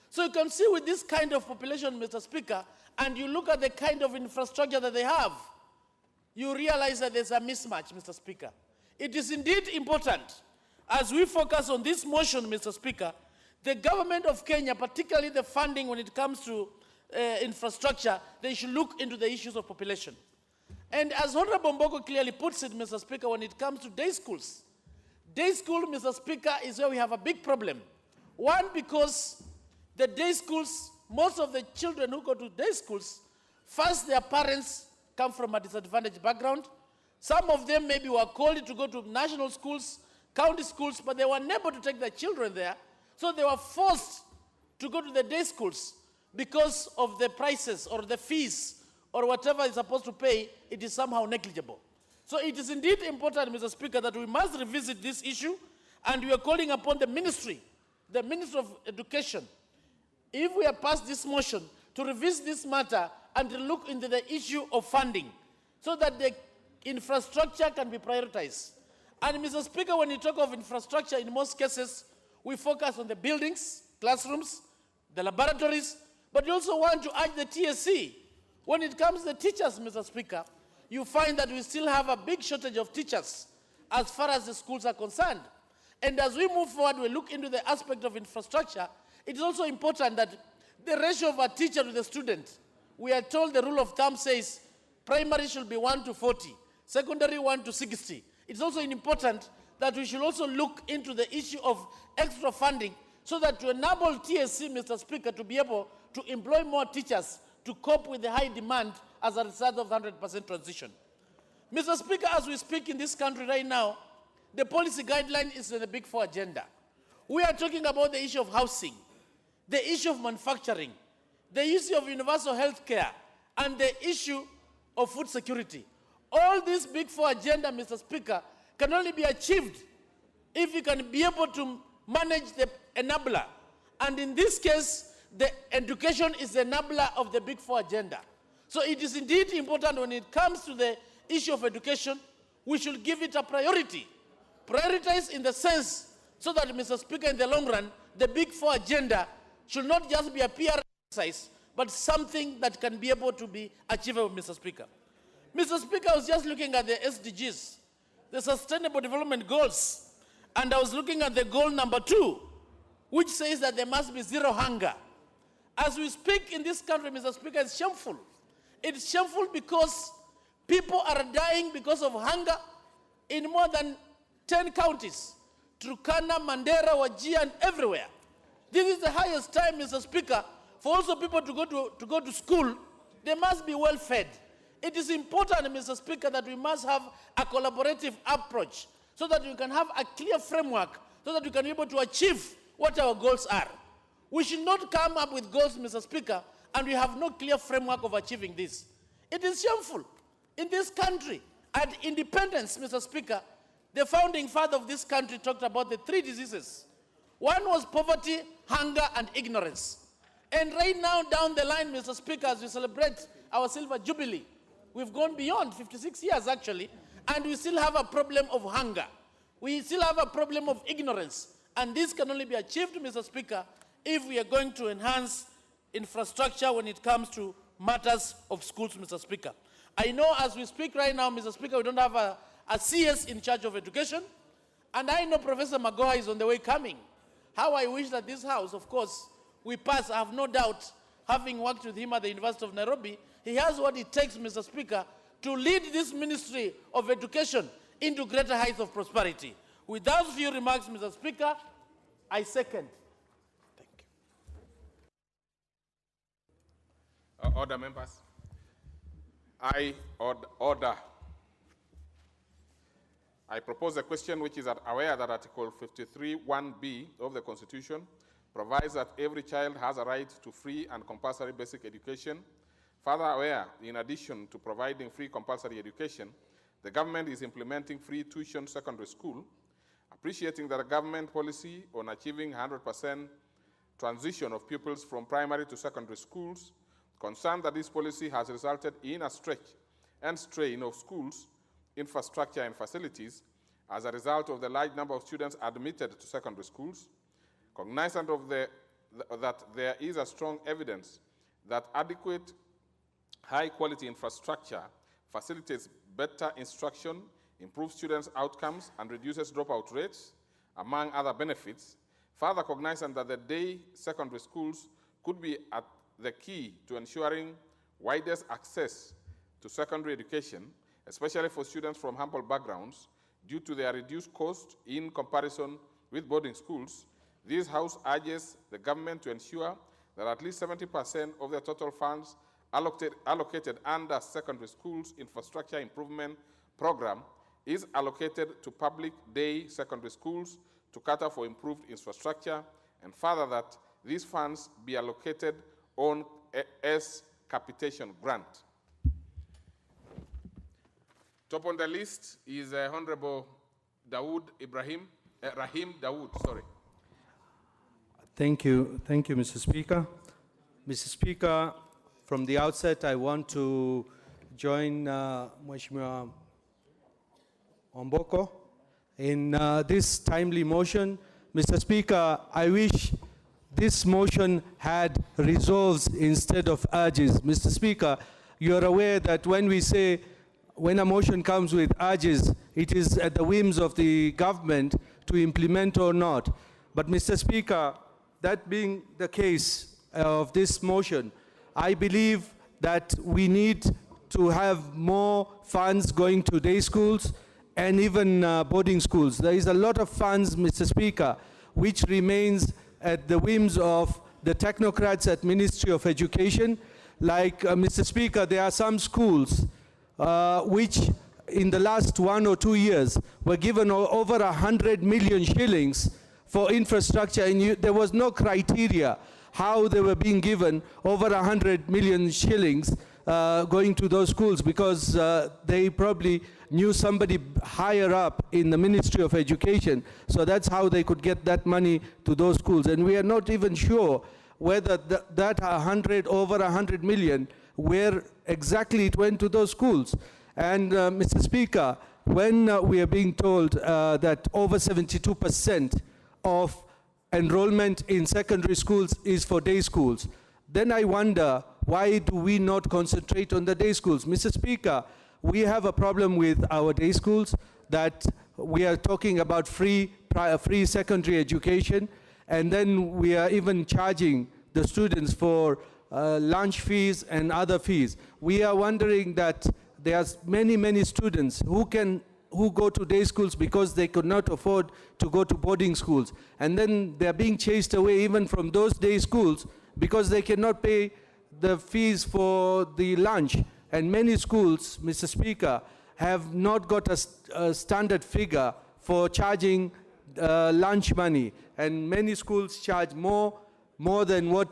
So you can see with this kind of population, Mr. Speaker, and you look at the kind of infrastructure that they have, you realize that there's a mismatch, Mr. Speaker. It is indeed important, as we focus on this motion, Mr. Speaker, the government of Kenya, particularly the funding when it comes to infrastructure, they should look into the issues of population. And as Honorable Mboko clearly puts it, Mr. Speaker, when it comes to day schools, day school, Mr. Speaker, is where we have a big problem. One, because the day schools, most of the children who go to day schools, first their parents come from a disadvantaged background. Some of them maybe were called to go to national schools, county schools, but they were unable to take their children there. So they were forced to go to the day schools because of the prices or the fees or whatever is supposed to pay, it is somehow negligible. So it is indeed important, Mr. Speaker, that we must revisit this issue, and we are calling upon the Ministry of Education, if we have passed this motion, to revisit this matter and to look into the issue of funding so that the infrastructure can be prioritized. And Mr. Speaker, when you talk of infrastructure, in most cases, we focus on the buildings, classrooms, the laboratories, but you also want to urge the TSC. When it comes to the teachers, Mr. Speaker, you find that we still have a big shortage of teachers as far as the schools are concerned. And as we move forward, we look into the aspect of infrastructure, it is also important that the ratio of a teacher to the student, we are told the rule of thumb says primary should be 1 to 40, secondary 1 to 60. It's also important that we should also look into the issue of extra funding so that to enable TSC, Mr. Speaker, to be able to employ more teachers to cope with the high demand as a result of 100% transition. Mr. Speaker, as we speak in this country right now, the policy guideline is in the Big Four agenda. We are talking about the issue of housing, the issue of manufacturing, the issue of universal health care, and the issue of food security. All this Big Four agenda, Mr. Speaker, can only be achieved if we can be able to manage the enabler. And in this case, the education is the enabler of the Big Four agenda. So it is indeed important when it comes to the issue of education, we should give it a priority. Prioritize in the sense so that, Mr. Speaker, in the long run, the Big Four agenda should not just be a PR exercise, but something that can be able to be achievable, Mr. Speaker. Mr. Speaker, I was just looking at the SDGs, the Sustainable Development Goals, and I was looking at the goal #2, which says that there must be zero hunger. As we speak in this country, Mr. Speaker, it's shameful. It's shameful because people are dying because of hunger in more than 10 counties, Turkana, Mandera, Wajir, and everywhere. This is the highest time, Mr. Speaker, for also people to go to school. They must be well fed. It is important, Mr. Speaker, that we must have a collaborative approach so that we can have a clear framework so that we can be able to achieve what our goals are. We should not come up with goals, Mr. Speaker, and we have no clear framework of achieving this. It is shameful. In this country, at independence, Mr. Speaker, the founding father of this country talked about the 3 diseases. One was poverty, hunger, and ignorance. And right now, down the line, Mr. Speaker, as we celebrate our silver jubilee, we've gone beyond 56 years, actually, And we still have a problem of hunger. We still have a problem of ignorance. And this can only be achieved, Mr. Speaker, if we are going to enhance infrastructure when it comes to matters of schools, Mr. Speaker. I know as we speak right now, Mr. Speaker, we don't have a CS in charge of education. And I know Professor Magoha is on the way coming. How I wish that this House, of course, we pass. I have no doubt, having worked with him at the University of Nairobi, he has what it takes, Mr. Speaker, to lead this Ministry of Education into greater heights of prosperity. With those few remarks, Mr. Speaker, I second. Thank you. Order, members. I order. I propose a question which is aware that Article 53(1)(b) of the Constitution provides that every child has a right to free and compulsory basic education. Further aware, in addition to providing free compulsory education, the government is implementing free tuition secondary school, appreciating that a government policy on achieving 100% transition of pupils from primary to secondary schools, concerned that this policy has resulted in a stretch and strain of schools, infrastructure and facilities as a result of the large number of students admitted to secondary schools, cognizant of that there is a strong evidence that adequate high-quality infrastructure facilitates better instruction, improves students' outcomes, and reduces dropout rates, among other benefits. Further cognizant that the day secondary schools could be at the key to ensuring widest access to secondary education, especially for students from humble backgrounds, due to their reduced cost in comparison with boarding schools, this House urges the government to ensure that at least 70% of the total funds allocated under secondary schools infrastructure improvement program is allocated to public day secondary schools to cater for improved infrastructure, and further that these funds be allocated on as capitation grant. Top on the list is Honorable Rahim Dawood. Sorry. Thank you, Mr. Speaker. Mr. Speaker, from the outset, I want to join Mheshimiwa Omboko in this timely motion. Mr. Speaker, I wish this motion had resolves instead of urges. Mr. Speaker, you're aware that when a motion comes with urges, it is at the whims of the government to implement or not. But Mr. Speaker, that being the case of this motion, I believe that we need to have more funds going to day schools and even boarding schools. There is a lot of funds, Mr. Speaker, which remains at the whims of the technocrats at Ministry of Education. Like, Mr. Speaker, there are some schools which in the last 1 or 2 years were given over 100 million shillings for infrastructure, and there was no criteria how they were being given over 100 million shillings going to those schools, because they probably knew somebody higher up in the Ministry of Education. So that's how they could get that money to those schools. And we are not even sure whether that over 100 million, where exactly it went to those schools. And Mr. Speaker, when we are being told that over 72% of enrollment in secondary schools is for day schools, then I wonder, why do we not concentrate on the day schools? Mr. Speaker, we have a problem with our day schools, that we are talking about free secondary education, and then we are even charging the students for lunch fees and other fees. We are wondering that there's many students who go to day schools because they could not afford to go to boarding schools. And then they're being chased away even from those day schools because they cannot pay the fees for the lunch. And many schools, Mr. Speaker, have not got a standard figure for charging lunch money. And many schools charge more than what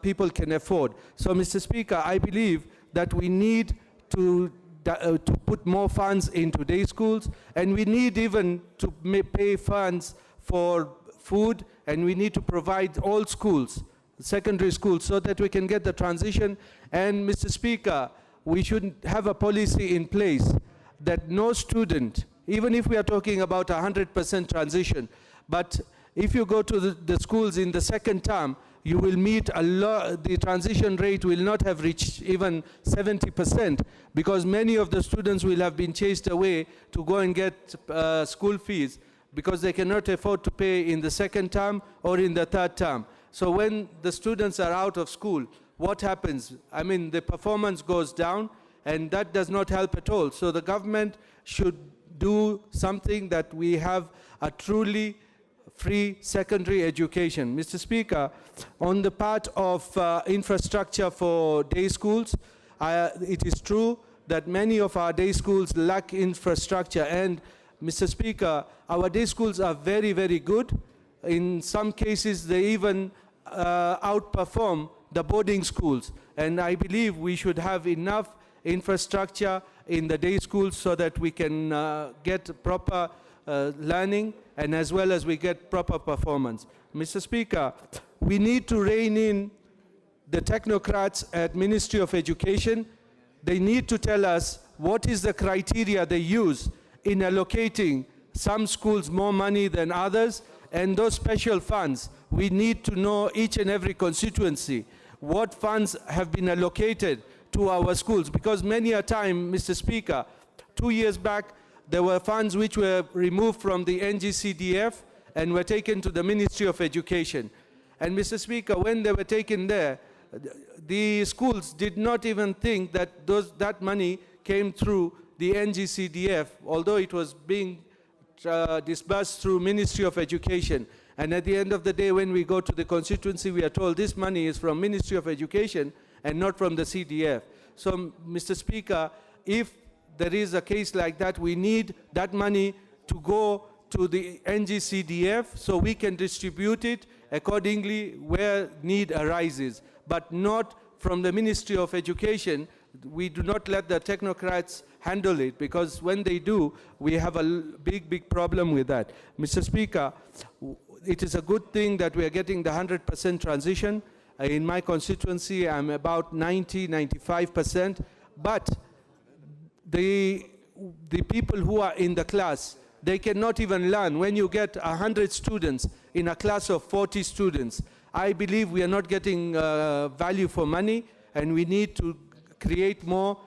people can afford. So, Mr. Speaker, I believe that we need to put more funds into day schools, and we need even to pay funds for food, and we need to provide all schools, secondary schools, so that we can get the transition. And Mr. Speaker, we should have a policy in place that no student, even if we are talking about 100% transition, but if you go to the schools in the second term, you will meet a lot, the transition rate will not have reached even 70%, because many of the students will have been chased away to go and get school fees because they cannot afford to pay in the second term or in the third term. So when the students are out of school, what happens? I mean, the performance goes down, and that does not help at all. So the government should do something that we have a truly free secondary education. Mr. Speaker, on the part of infrastructure for day schools, it is true that many of our day schools lack infrastructure, and Mr. Speaker, our day schools are very, very good. In some cases, they even outperform the boarding schools, and I believe we should have enough infrastructure in the day schools so that we can get proper learning, and as well as we get proper performance. Mr. Speaker, we need to rein in the technocrats at Ministry of Education. They need to tell us what is the criteria they use in allocating some schools more money than others, and those special funds. We need to know each and every constituency what funds have been allocated to our schools, because many a time, Mr. Speaker, 2 years back, there were funds which were removed from the NGCDF and were taken to the Ministry of Education. And Mr. Speaker, when they were taken there, the schools did not even think that that money came through the NGCDF, although it was being disbursed through Ministry of Education. And at the end of the day, when we go to the constituency, we are told this money is from Ministry of Education and not from the CDF. So, Mr. Speaker, if there is a case like that, we need that money to go to the NGCDF so we can distribute it accordingly where need arises, but not from the Ministry of Education. We do not let the technocrats handle it, because when they do, we have a big, big problem with that. Mr. Speaker, it is a good thing that we are getting the 100% transition. In my constituency, I'm about 90–95%, but the people who are in the class, they cannot even learn. When you get 100 students in a class of 40 students, I believe we are not getting value for money, and we need to create more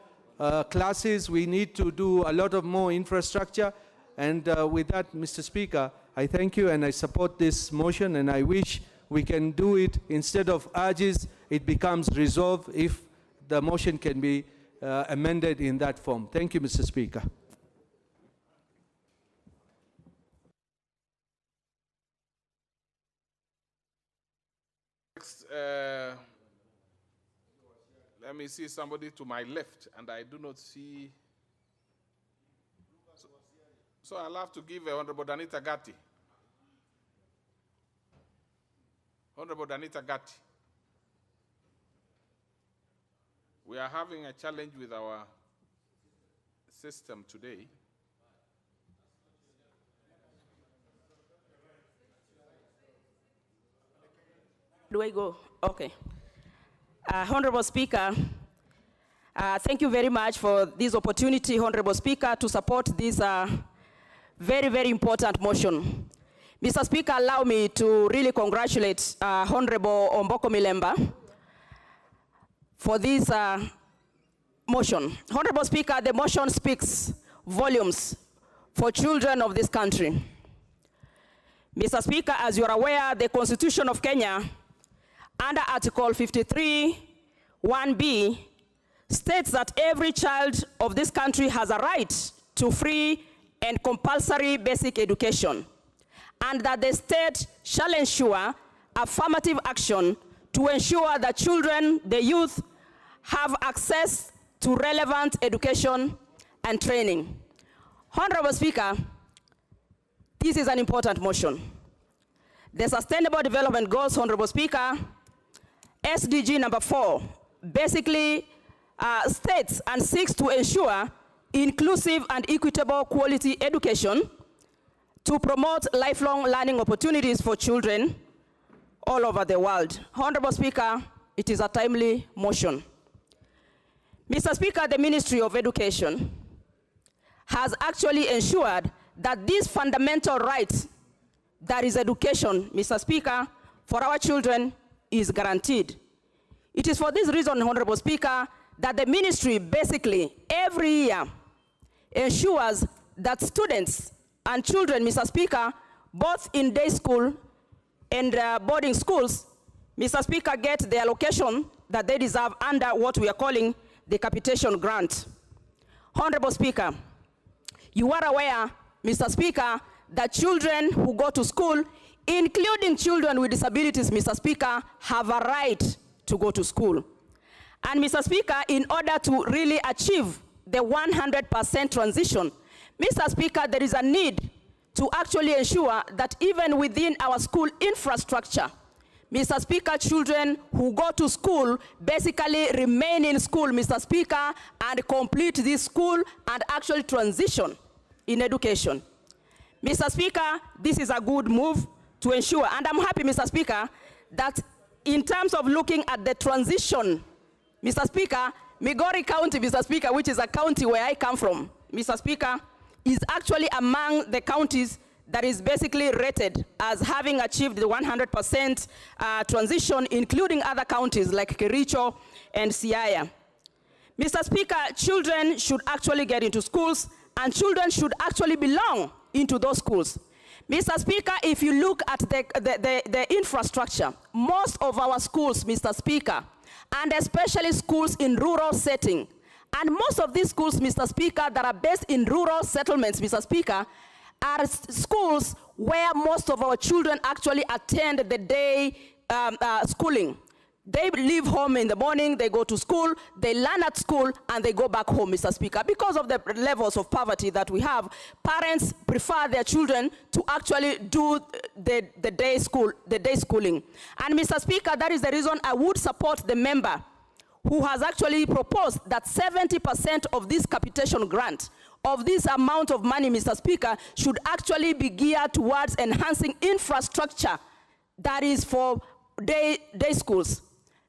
classes. We need to do a lot of more infrastructure. And with that, Mr. Speaker, I thank you and I support this motion, and I wish we can do it instead of urges, it becomes resolved if the motion can be amended in that form. Thank you, Mr. Speaker. Next, let me see somebody to my left, and I do not see. So I'll have to give Honorable Danita Gatti. Honorable Danita Gatti. We are having a challenge with our system today. Do I go? Okay. Honorable Speaker, thank you very much for this opportunity, Honorable Speaker, to support this very, very important motion. Mr. Speaker, allow me to really congratulate Honorable Omboko Milemba for this motion. Honorable Speaker, the motion speaks volumes for children of this country. Mr. Speaker, as you are aware, the Constitution of Kenya, under Article 53(1)(b), states that every child of this country has a right to free and compulsory basic education, and that the state shall ensure affirmative action to ensure that children, the youth, have access to relevant education and training. Honorable Speaker, this is an important motion. The Sustainable Development Goals, Honorable Speaker, SDG number 4, basically states and seeks to ensure inclusive and equitable quality education to promote lifelong learning opportunities for children all over the world. Honorable Speaker, it is a timely motion. Mr. Speaker, the Ministry of Education has actually ensured that this fundamental right, that is education, Mr. Speaker, for our children is guaranteed. It is for this reason, Honorable Speaker, that the ministry basically every year ensures that students and children, Mr. Speaker, both in day school and boarding schools, Mr. Speaker, get the allocation that they deserve under what we are calling the capitation grant. Honorable Speaker, you are aware, Mr. Speaker, that children who go to school, including children with disabilities, Mr. Speaker, have a right to go to school. And Mr. Speaker, in order to really achieve the 100% transition, Mr. Speaker, there is a need to actually ensure that even within our school infrastructure, Mr. Speaker, children who go to school basically remain in school, Mr. Speaker, and complete this school and actually transition in education. Mr. Speaker, this is a good move to ensure, and I'm happy, Mr. Speaker, that in terms of looking at the transition, Mr. Speaker, Migori County, Mr. Speaker, which is a county where I come from, Mr. Speaker, is actually among the counties that is basically rated as having achieved the 100% transition, including other counties like Kericho and Siaya. Mr. Speaker, children should actually get into schools, and children should actually belong into those schools. Mr. Speaker, if you look at the infrastructure, most of our schools, Mr. Speaker, and especially schools in rural setting, and most of these schools, Mr. Speaker, that are based in rural settlements, Mr. Speaker, are schools where most of our children actually attend the day schooling. They leave home in the morning, they go to school, they learn at school, and they go back home, Mr. Speaker. Because of the levels of poverty that we have, parents prefer their children to actually do the day schooling. And Mr. Speaker, that is the reason I would support the member who has actually proposed that 70% of this capitation grant, of this amount of money, Mr. Speaker, should actually be geared towards enhancing infrastructure that is for day schools.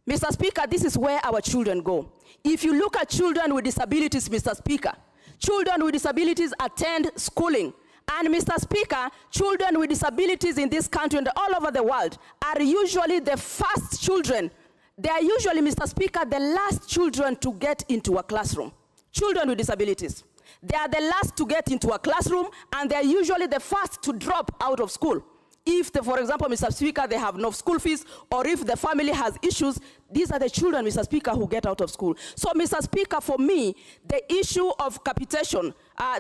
Mr. Speaker, this is where our children go. If you look at children with disabilities, Mr. Speaker, children with disabilities attend schooling. And Mr. Speaker, children with disabilities in this country and all over the world are usually the first children. They are usually, Mr. Speaker, the last children to get into a classroom. Children with disabilities. They are the last to get into a classroom, and they are usually the first to drop out of school. If, for example, Mr. Speaker, they have no school fees, or if the family has issues, these are the children, Mr. Speaker, who get out of school. So, Mr. Speaker, for me, the issue of capitation,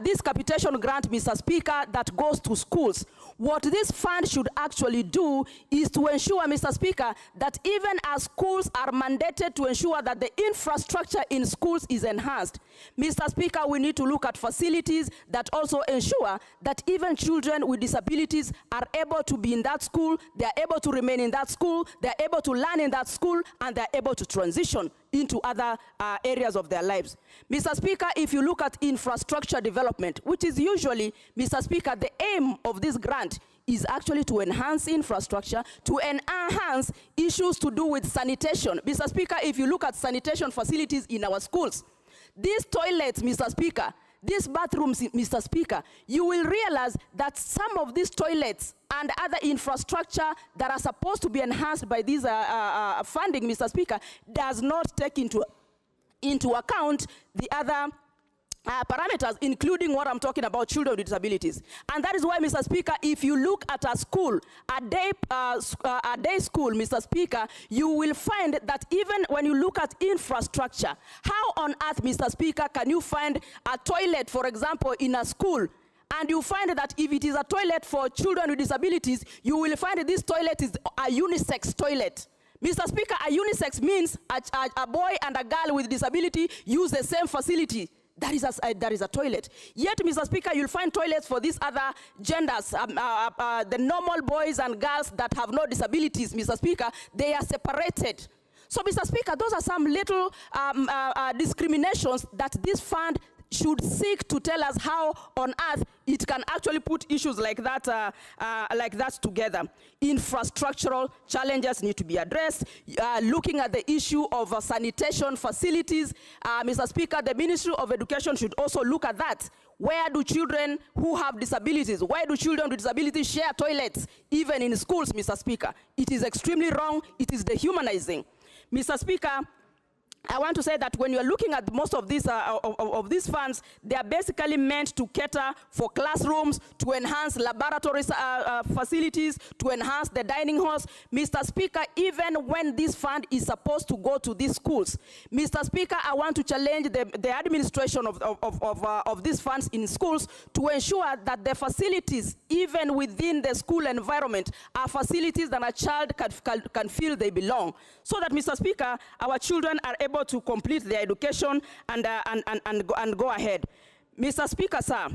this capitation grant, Mr. Speaker, that goes to schools, what this fund should actually do is to ensure, Mr. Speaker, that even as schools are mandated to ensure that the infrastructure in schools is enhanced, Mr. Speaker, we need to look at facilities that also ensure that even children with disabilities are able to be in that school, they are able to remain in that school, they are able to learn in that school, and they are able to transition into other areas of their lives. Mr. Speaker, if you look at infrastructure development, which is usually, Mr. Speaker, the aim of this grant is actually to enhance infrastructure, to enhance issues to do with sanitation. Mr. Speaker, if you look at sanitation facilities in our schools, these toilets, Mr. Speaker, these bathrooms, Mr. Speaker, you will realize that some of these toilets and other infrastructure that are supposed to be enhanced by this funding, Mr. Speaker, does not take into account the other parameters, including what I'm talking about, children with disabilities. And that is why, Mr. Speaker, if you look at a school, a day school, Mr. Speaker, you will find that even when you look at infrastructure, how on earth, Mr. Speaker, can you find a toilet, for example, in a school, and you find that if it is a toilet for children with disabilities, you will find that this toilet is a unisex toilet. Mr. Speaker, a unisex means a boy and a girl with disability use the same facility. That is a toilet. Yet, Mr. Speaker, you'll find toilets for these other genders, the normal boys and girls that have no disabilities, Mr. Speaker, they are separated. So, Mr. Speaker, those are some little discriminations that this fund should seek to tell us how on earth it can actually put issues like that together. Infrastructural challenges need to be addressed. Looking at the issue of sanitation facilities, Mr. Speaker, the Ministry of Education should also look at that. Where do children who have disabilities, why do children with disabilities share toilets, even in schools, Mr. Speaker? It is extremely wrong. It is dehumanizing. Mr. Speaker, I want to say that when you're looking at most of these funds, they are basically meant to cater for classrooms, to enhance laboratory facilities, to enhance the dining halls. Mr. Speaker, even when this fund is supposed to go to these schools, Mr. Speaker, I want to challenge the administration of these funds in schools to ensure that the facilities, even within the school environment, are facilities that a child can feel they belong. So that, Mr. Speaker, our children are able to complete their education and go ahead. Mr. Speaker, sir,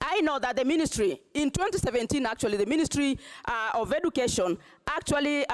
I know that the ministry, in 2017, actually, the Ministry of Education actually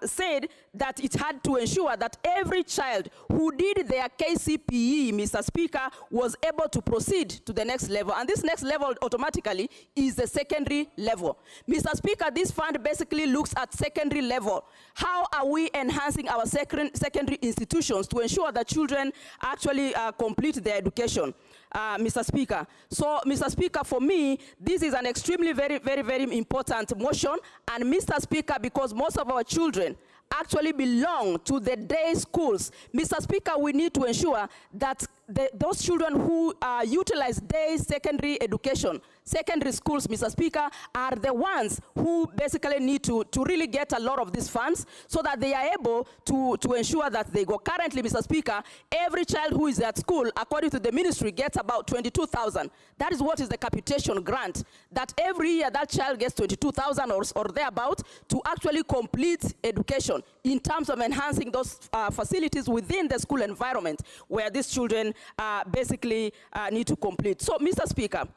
said that it had to ensure that every child who did their KCPE, Mr. Speaker, was able to proceed to the next level. And this next level automatically is the secondary level. Mr. Speaker, this fund basically looks at secondary level. How are we enhancing our secondary institutions to ensure that children actually complete their education? Mr. Speaker. So, Mr. Speaker, for me, this is an extremely very important motion. And Mr. Speaker, because most of our children actually belong to the day schools, Mr. Speaker, we need to ensure that those children who utilize day secondary education, secondary schools, Mr. Speaker, are the ones who basically need to really get a lot of these funds so that they are able to ensure that they go. Currently, Mr. Speaker, every child who is at school, according to the ministry, gets about 22,000. That is what is the capitation grant, that every year that child gets 22,000 or thereabout to actually complete education in terms of enhancing those facilities within the school environment where these children basically need to complete. So, Mr. Speaker,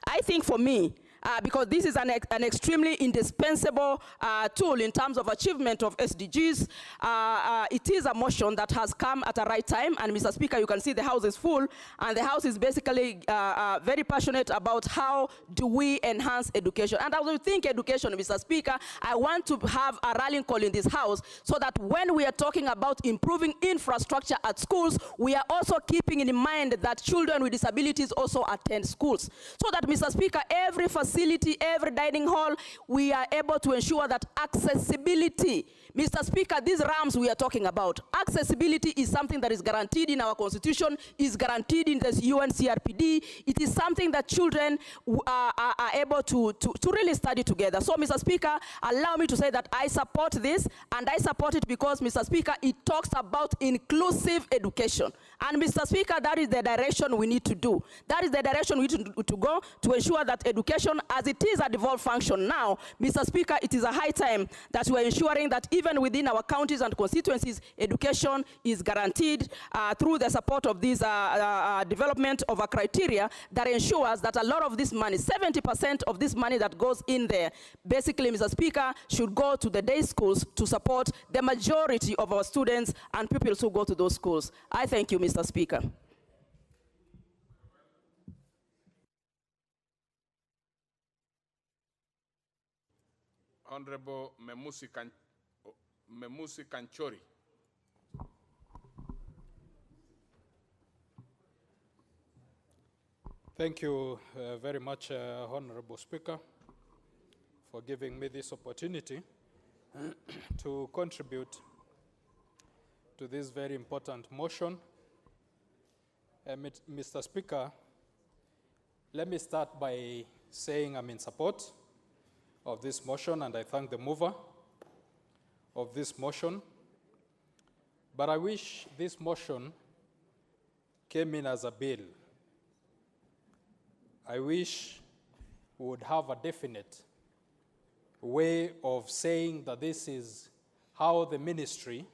I think for me, because this is an extremely indispensable tool in terms of achievement of SDGs. It is a motion that has come at the right time, and Mr. Speaker, you can see the House is full, and the House is basically very passionate about how do we enhance education. And as we think education, Mr. Speaker, I want to have a rallying call in this House so that when we are talking about improving infrastructure at schools, we are also keeping in mind that children with disabilities also attend schools. So that, Mr. Speaker, every facility, every dining hall, we are able to ensure that accessibility. Mr. Speaker, these ramps we are talking about, accessibility is something that is guaranteed in our Constitution, is guaranteed in the UNCRPD. It is something that children are able to really study together. So, Mr. Speaker, allow me to say that I support this, and I support it because, Mr. Speaker, it talks about inclusive education. And, Mr. Speaker, that is the direction we need to do. That is the direction we need to go to ensure that education, as it is a devolved function now, Mr. Speaker, it is a high time that we are ensuring that even within our counties and constituencies, education is guaranteed through the support of this development of a criteria that ensures that a lot of this money, 70% of this money that goes in there, basically, Mr. Speaker, should go to the day schools to support the majority of our students and pupils who go to those schools. I thank you, Mr. Speaker. Honorable Memusi Kanchori. Thank you very much, Honorable Speaker, for giving me this opportunity to contribute to this very important motion. Mr. Speaker, let me start by saying I'm in support of this motion, and I thank the mover of this motion. But I wish this motion came in as a bill. I wish we would have a definite way of saying that this is how the ministry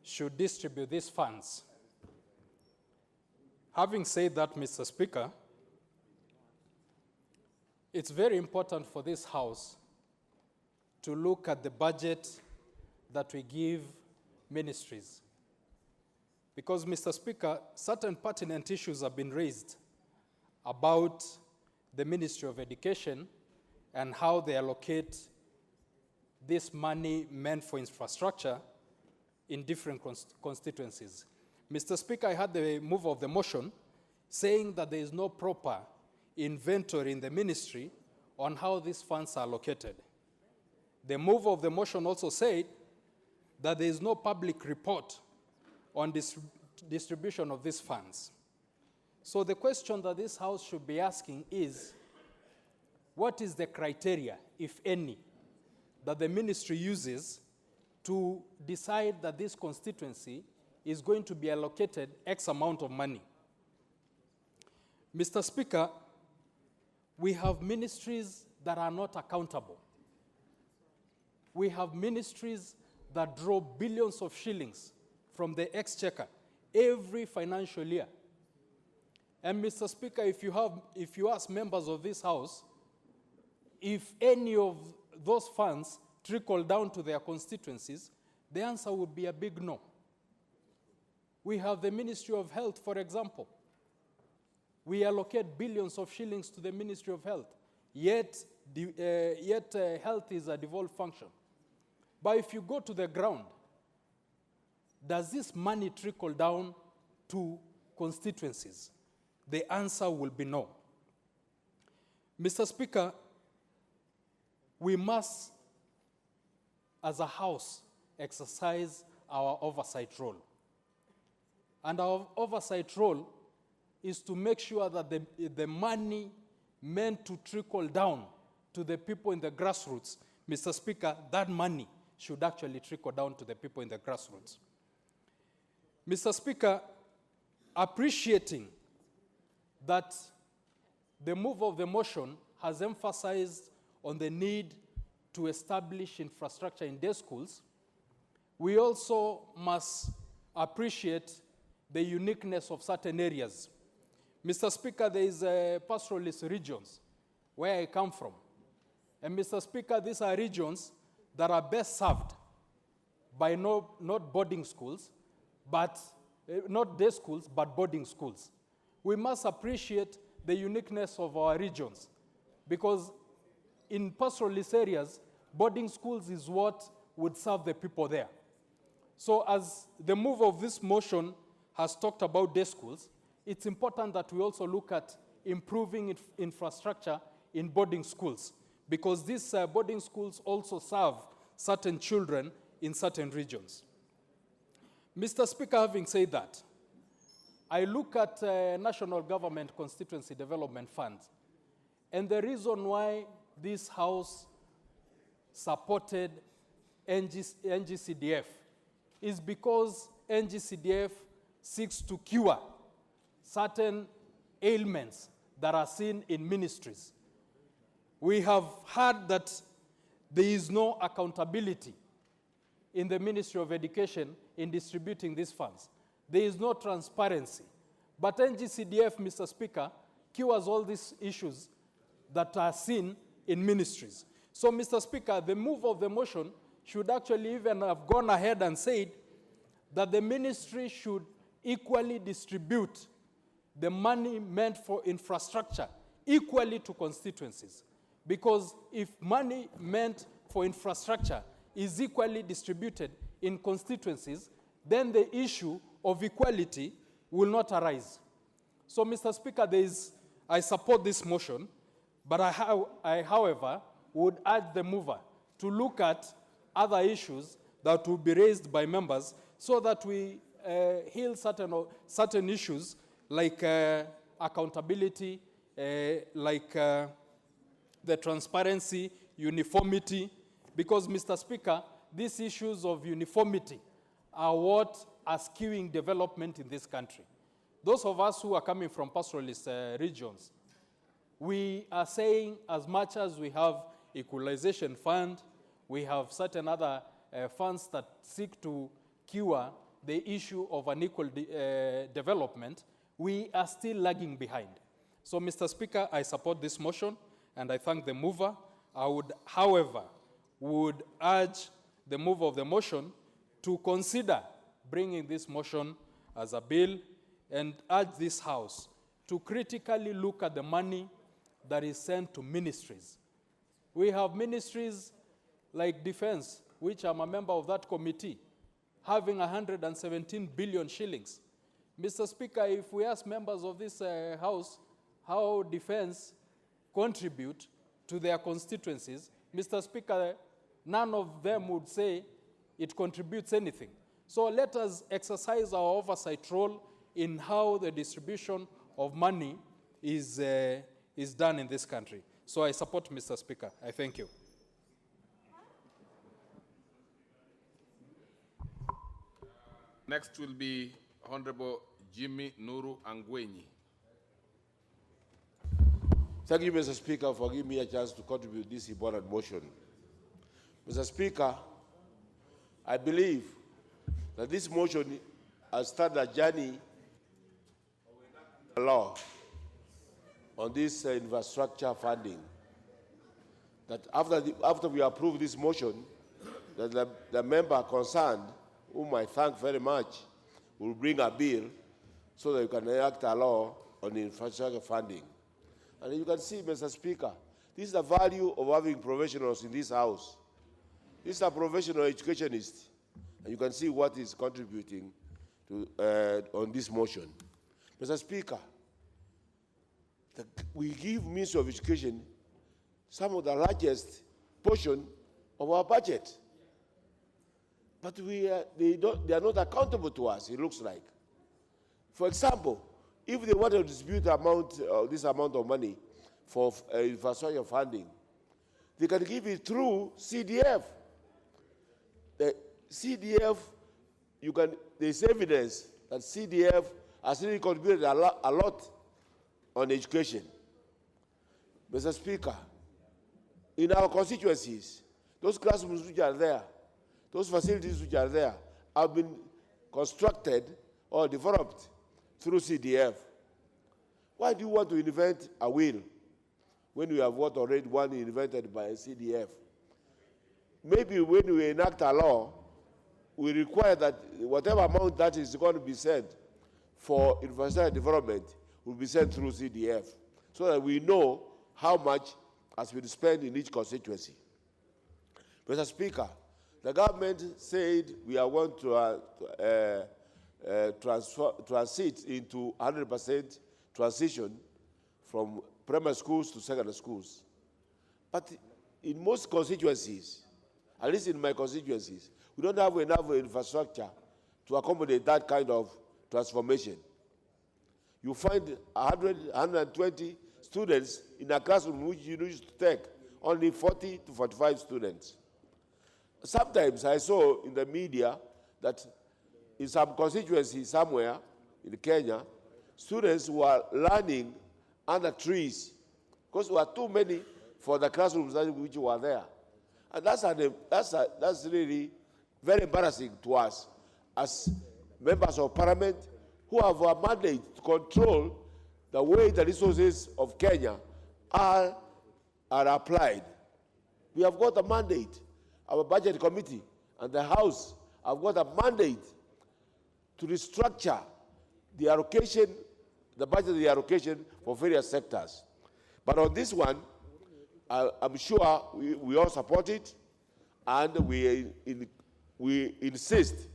should distribute these funds. Having said that, Mr. Speaker, it's very important for this House to look at the budget that we give ministries. Because, Mr. Speaker, certain pertinent issues have been raised about the Ministry of Education and how they allocate this money meant for infrastructure in different constituencies. Mr. Speaker, I had the move of the motion saying that there is no proper inventory in the ministry on how these funds are allocated. The move of the motion also said that there is no public report on distribution of these funds. So the question that this House should be asking is, what is the criteria, if any, that the ministry uses to decide that this constituency is going to be allocated X amount of money? Mr. Speaker, we have ministries that are not accountable. We have ministries that draw billions of shillings from the exchequer every financial year. And Mr. Speaker, if you ask members of this House, if any of those funds trickle down to their constituencies, the answer would be a big no. We have the Ministry of Health, for example. We allocate billions of shillings to the Ministry of Health, yet health is a devolved function. But if you go to the ground, does this money trickle down to constituencies? The answer will be no. Mr. Speaker, we must, as a House, exercise our oversight role. And our oversight role is to make sure that the money meant to trickle down to the people in the grassroots, Mr. Speaker, that money should actually trickle down to the people in the grassroots. Mr. Speaker, appreciating that the move of the motion has emphasized on the need to establish infrastructure in day schools, we also must appreciate the uniqueness of certain areas. Mr. Speaker, there is pastoralist regions where I come from. And Mr. Speaker, these are regions that are best served by not boarding schools, but not day schools, but boarding schools. We must appreciate the uniqueness of our regions, because in pastoralist areas, boarding schools is what would serve the people there. So as the move of this motion has talked about day schools, it's important that we also look at improving infrastructure in boarding schools, because these boarding schools also serve certain children in certain regions. Mr. Speaker, having said that, I look at national government constituency development funds, and the reason why this House supported NGCDF is because NGCDF seeks to cure certain ailments that are seen in ministries. We have heard that there is no accountability in the Ministry of Education in distributing these funds. There is no transparency. But NGCDF, Mr. Speaker, cures all these issues that are seen in ministries. So, Mr. Speaker, the move of the motion should actually even have gone ahead and said that the ministry should equally distribute the money meant for infrastructure equally to constituencies. Because if money meant for infrastructure is equally distributed in constituencies, then the issue of equality will not arise. So, Mr. Speaker, I support this motion, but I, however, would urge the mover to look at other issues that will be raised by members so that we heal certain issues like accountability, like the transparency, uniformity, because, Mr. Speaker, these issues of uniformity are what are skewing development in this country. Those of us who are coming from pastoralist regions, we are saying as much as we have equalization fund, we have certain other funds that seek to cure the issue of unequal development, we are still lagging behind. So, Mr. Speaker, I support this motion, and I thank the mover. I would, however, urge the mover of the motion to consider bringing this motion as a bill and urge this House to critically look at the money that is sent to ministries. We have ministries like Defense, which I'm a member of that committee, having 117 billion shillings. Mr. Speaker, if we ask members of this House how defense contribute to their constituencies, Mr. Speaker, none of them would say it contributes anything. So let us exercise our oversight role in how the distribution of money is done in this country. So I support Mr. Speaker. I thank you. Next will be Honorable Jimmy Nuru Angwenyi. Thank you, Mr. Speaker, for giving me a chance to contribute this important motion. Mr. Speaker, I believe that this motion has started a journey of law on this infrastructure funding. That after we approve this motion, that the member concerned, whom I thank very much, will bring a bill so that you can enact a law on infrastructure funding. And you can see, Mr. Speaker, this is the value of having professionals in this House. This is a professional educationist, and you can see what is contributing to, on this motion. Mr. Speaker, we give Ministry of Education some of the largest portion of our budget. But they are not accountable to us, it looks like. For example, if they want to distribute this amount of money for infrastructure funding, they can give it through CDF. The CDF, there's evidence that CDF has really contributed a lot on education. Mr. Speaker, in our constituencies, those classrooms which are there, those facilities which are there have been constructed or developed through CDF. Why do you want to invent a wheel when we have already one invented by CDF? Maybe when we enact a law, we require that whatever amount that is going to be sent for infrastructure development will be sent through CDF, so that we know how much has been spent in each constituency. Mr. Speaker, the government said we are going to transit into 100% transition from primary schools to secondary schools. But in most constituencies, at least in my constituencies, we don't have enough infrastructure to accommodate that kind of transformation. You find 120 students in a classroom which you used to take only 40 to 45 students. Sometimes I saw in the media that in some constituency somewhere in Kenya, students were learning under trees because there were too many for the classrooms which were there. And that's really very embarrassing to us as members of parliament who have a mandate to control the way the resources of Kenya are applied. We have got a mandate. Our budget committee and the House have got a mandate to restructure the allocation, the budgetary allocation for various sectors. But on this one, I'm sure we all support it, and we insist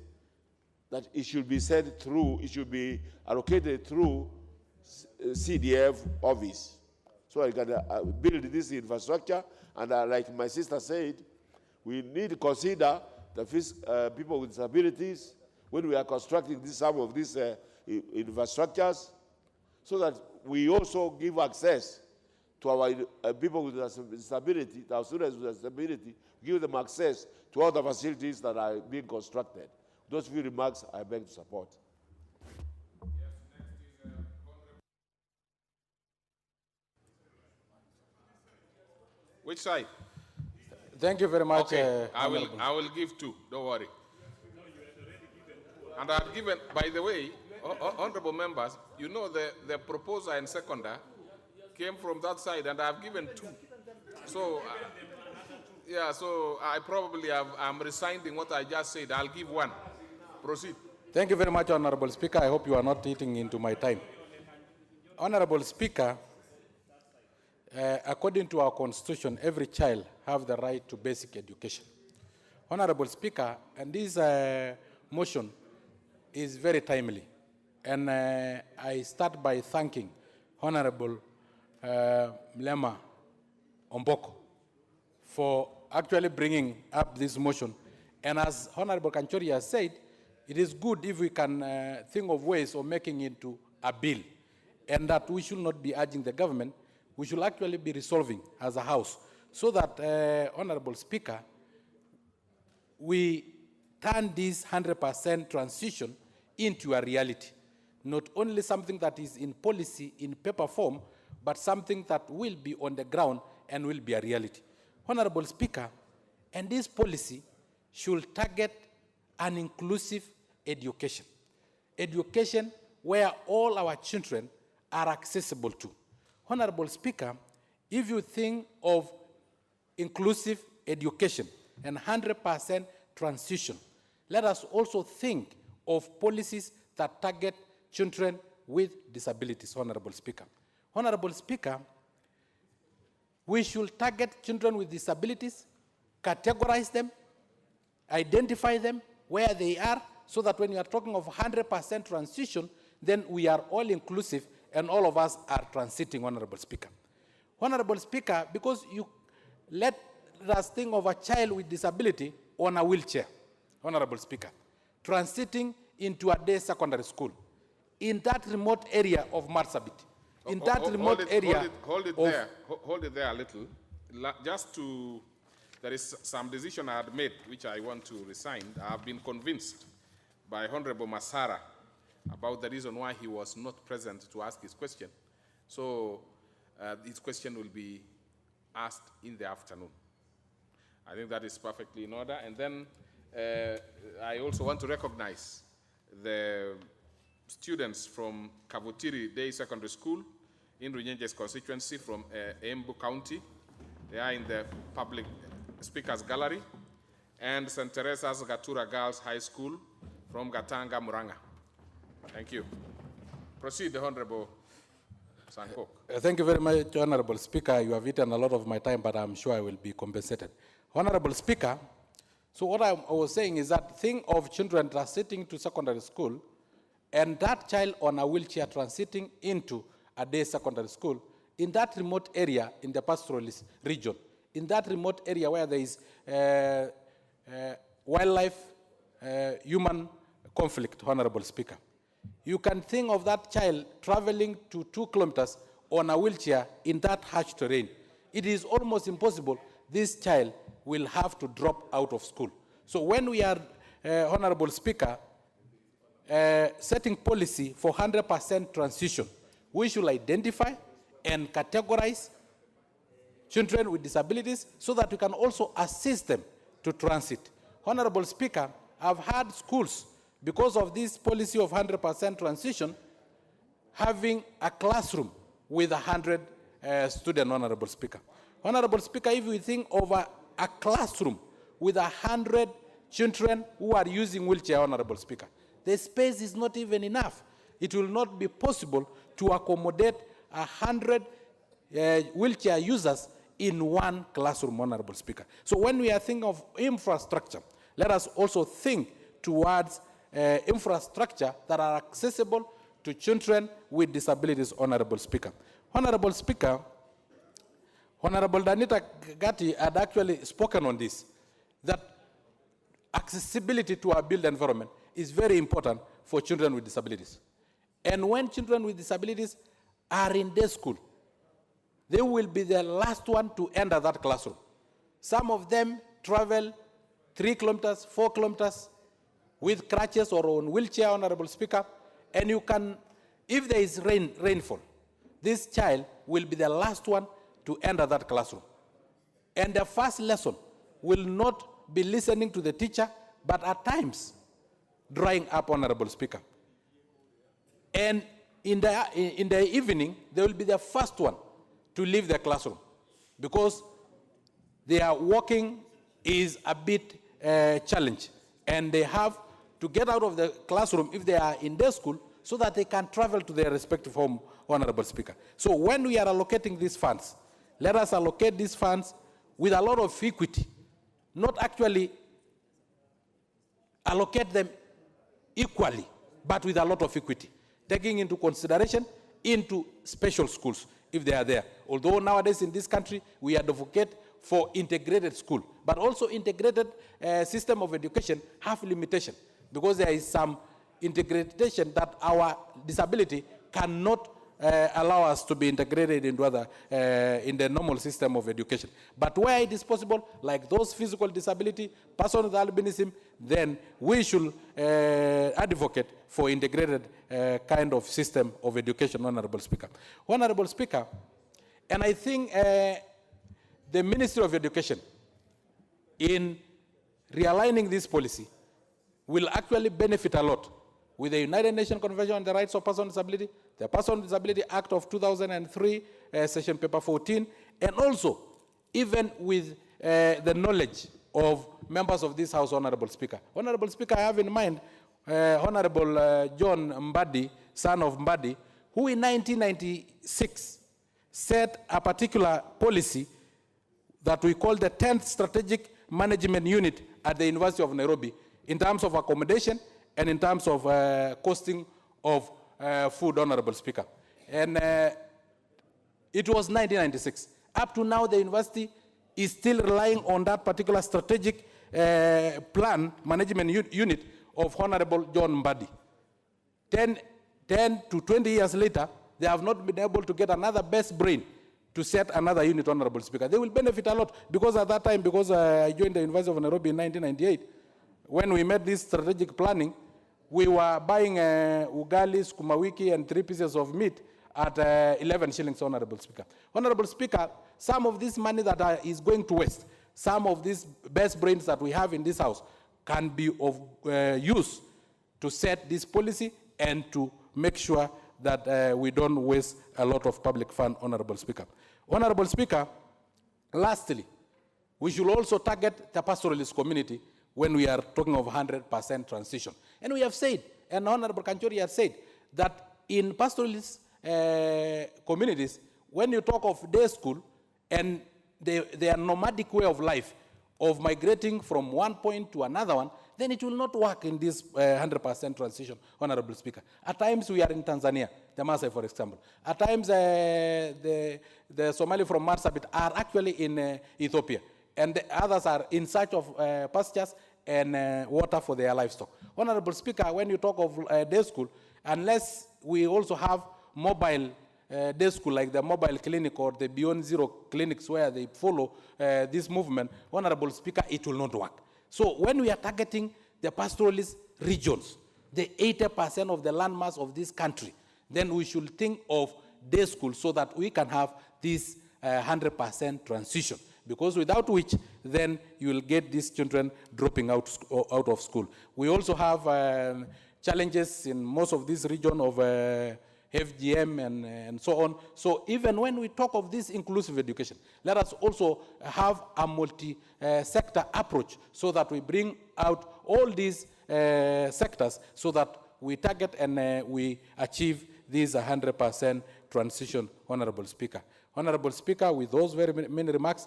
that it should be sent through, it should be allocated through CDF office. So I can build this infrastructure, and like my sister said, we need to consider the people with disabilities when we are constructing some of these infrastructures, so that we also give access to our people with disability, our students with disability, give them access to all the facilities that are being constructed. Those few remarks I beg to support. Which side? Thank you very much. Okay, I will give two, don't worry. And I've given, by the way, honorable members, you know the proposer and seconder came from that side, and I've given two. So, yeah, so I probably I'm resigning what I just said. I'll give one. Proceed. Thank you very much, Honorable Speaker. I hope you are not eating into my time. Honorable Speaker, according to our Constitution, every child has the right to basic education. Honorable Speaker, and this motion is very timely And I start by thanking Honorable Mlema Omboko for actually bringing up this motion. And as Honorable Kanchori has said, it is good if we can think of ways of making it into a bill, and that we should not be urging the government, we should actually be resolving as a House, so that, Honorable Speaker, we turn this 100% transition into a reality. Not only something that is in policy, in paper form, but something that will be on the ground and will be a reality. Honorable Speaker, and this policy should target an inclusive education. Education where all our children are accessible to. Honorable Speaker, if you think of inclusive education and 100% transition, let us also think of policies that target children with disabilities, Honorable Speaker. Honorable Speaker, we should target children with disabilities, categorize them, identify them where they are, so that when you are talking of 100% transition, then we are all inclusive and all of us are transiting, Honorable Speaker. Honorable Speaker, because you let us think of a child with disability on a wheelchair, Honorable Speaker, transiting into a day secondary school in that remote area of Marsabit. In that remote area. Hold it there a little. Just to, there is some decision I had made which I want to resign. I have been convinced by Honorable Masara about the reason why he was not present to ask his question. So his question will be asked in the afternoon. I think that is perfectly in order. And then I also want to recognize the students from Kavutiri Day Secondary School in Runyenje's constituency from Embu County. They are in the public speakers gallery. And St. Teresa's Gatura Girls High School from Gatanga, Muranga. Thank you. Proceed, the Honorable Sankok. Thank you very much, Honorable Speaker. You have eaten a lot of my time, but I'm sure I will be compensated. Honorable Speaker, so what I was saying is that think of children transiting to secondary school and that child on a wheelchair transiting into a day secondary school in that remote area in the pastoralist region, in that remote area where there is wildlife, human conflict, Honorable Speaker. You can think of that child traveling to 2 kilometers on a wheelchair in that harsh terrain. It is almost impossible. This child will have to drop out of school. So when we are, Honorable Speaker, setting policy for 100% transition, we should identify and categorize children with disabilities so that we can also assist them to transit. Honorable Speaker, I've had schools, because of this policy of 100% transition, having a classroom with 100 students, Honorable Speaker. Honorable Speaker, if we think of a classroom with 100 children who are using wheelchair, Honorable Speaker, the space is not even enough. It will not be possible to accommodate 100 wheelchair users in one classroom, Honorable Speaker. So when we are thinking of infrastructure, let us also think towards infrastructure that are accessible to children with disabilities, Honorable Speaker. Honorable Speaker, Honorable Danita Gatti had actually spoken on this, that accessibility to our built environment is very important for children with disabilities. And when children with disabilities are in day school, they will be the last one to enter that classroom. Some of them travel 3 kilometers, 4 kilometers with crutches or on wheelchair, Honorable Speaker, and you can, if there is rainfall, this child will be the last one to enter that classroom. And the first lesson will not be listening to the teacher, but at times drying up, Honorable Speaker. And in the evening, they will be the first one to leave the classroom because their walking is a bit challenge, and they have to get out of the classroom if they are in their school so that they can travel to their respective home, Honorable Speaker. So when we are allocating these funds, let us allocate these funds with a lot of equity, not actually allocate them equally, but with a lot of equity. taking into consideration into special schools if they are there. Although nowadays in this country, we advocate for integrated school, but also integrated system of education have limitation because there is some integration that our disability cannot allow us to be integrated into other, in the normal system of education. But where it is possible, like those physical disability, person with albinism, then we should advocate for integrated kind of system of education, Honorable Speaker. Honorable Speaker, and I think the Ministry of Education, in realigning this policy, will actually benefit a lot with the United Nations Convention on the Rights of Persons with Disability, the Persons with Disability Act of 2003, Session Paper 14, and also even with the knowledge of members of this House, Honorable Speaker. Honorable Speaker, I have in mind Honorable John Mbadi, son of Mbadi, who in 1996 set a particular policy that we call the 10th Strategic Management Unit at the University of Nairobi in terms of accommodation and in terms of costing of food, Honorable Speaker. And it was 1996. Up to now, the university is still relying on that particular strategic plan, management unit of Honorable John Mbadi. 10 to 20 years later, they have not been able to get another best brain to set another unit, Honorable Speaker. They will benefit a lot because at that time, because I joined the University of Nairobi in 1998, when we made this strategic planning, we were buying ugali, sukuma wiki, and 3 pieces of meat at 11 shillings, Honorable Speaker. Honorable Speaker, some of this money that is going to waste, some of these best brains that we have in this house can be of use to set this policy and to make sure that we don't waste a lot of public fund, Honorable Speaker. Honorable Speaker, lastly, we should also target the pastoralist community when we are talking of 100% transition. And we have said, and Honorable Kanchori has said, that in pastoralist communities, when you talk of day school and their nomadic way of life, of migrating from one point to another one, then it will not work in this 100% transition, Honorable Speaker. At times we are in Tanzania, the Maasai, for example. At times the Somali from Marsabit are actually in Ethiopia, and the others are in search of pastures and water for their livestock. Honorable Speaker, when you talk of day school, unless we also have mobile day school, like the mobile clinic or the Beyond Zero clinics where they follow this movement, Honorable Speaker, it will not work. So when we are targeting the pastoralist regions, the 80% of the landmass of this country, then we should think of day school so that we can have this 100% transition. Because without which, then you will get these children dropping out of school. We also have challenges in most of this region of FGM and so on. So even when we talk of this inclusive education, let us also have a multi-sector approach so that we bring out all these sectors so that we target and we achieve this 100% transition, Honorable Speaker. Honorable Speaker, with those very many remarks,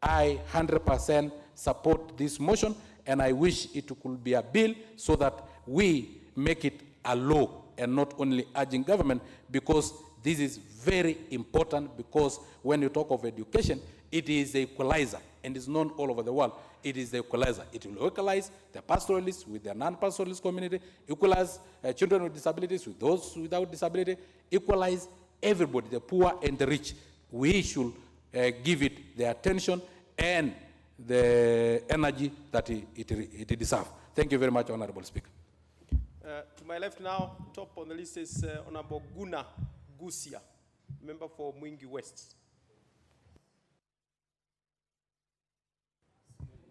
I 100% support this motion, and I wish it could be a bill so that we make it a law and not only urging government, because this is very important, because when you talk of education, it is the equalizer, and it's known all over the world. It is the equalizer. It will equalize the pastoralists with the non-pastoralist community, equalize children with disabilities with those without disability, equalize everybody, the poor and the rich. We should give it the attention and the energy that it deserves. Thank you very much, Honorable Speaker. To my left now, top on the list is Honorable Guna Gusia, member for Mwingi West.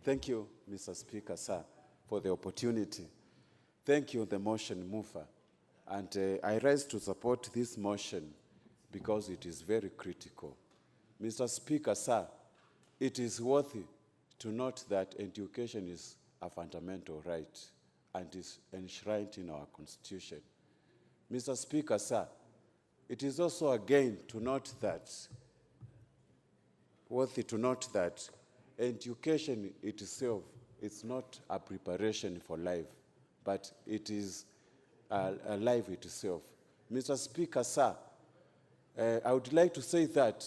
Thank you, Mr. Speaker, sir, for the opportunity. Thank you, the motion mover. And I rise to support this motion because it is very critical. Mr. Speaker, sir, it is worthy to note that education is a fundamental right and is enshrined in our Constitution. Mr. Speaker, sir, it is also again to note that, worthy to note that education itself is not a preparation for life, but it is a life itself. Mr. Speaker, sir, I would like to say that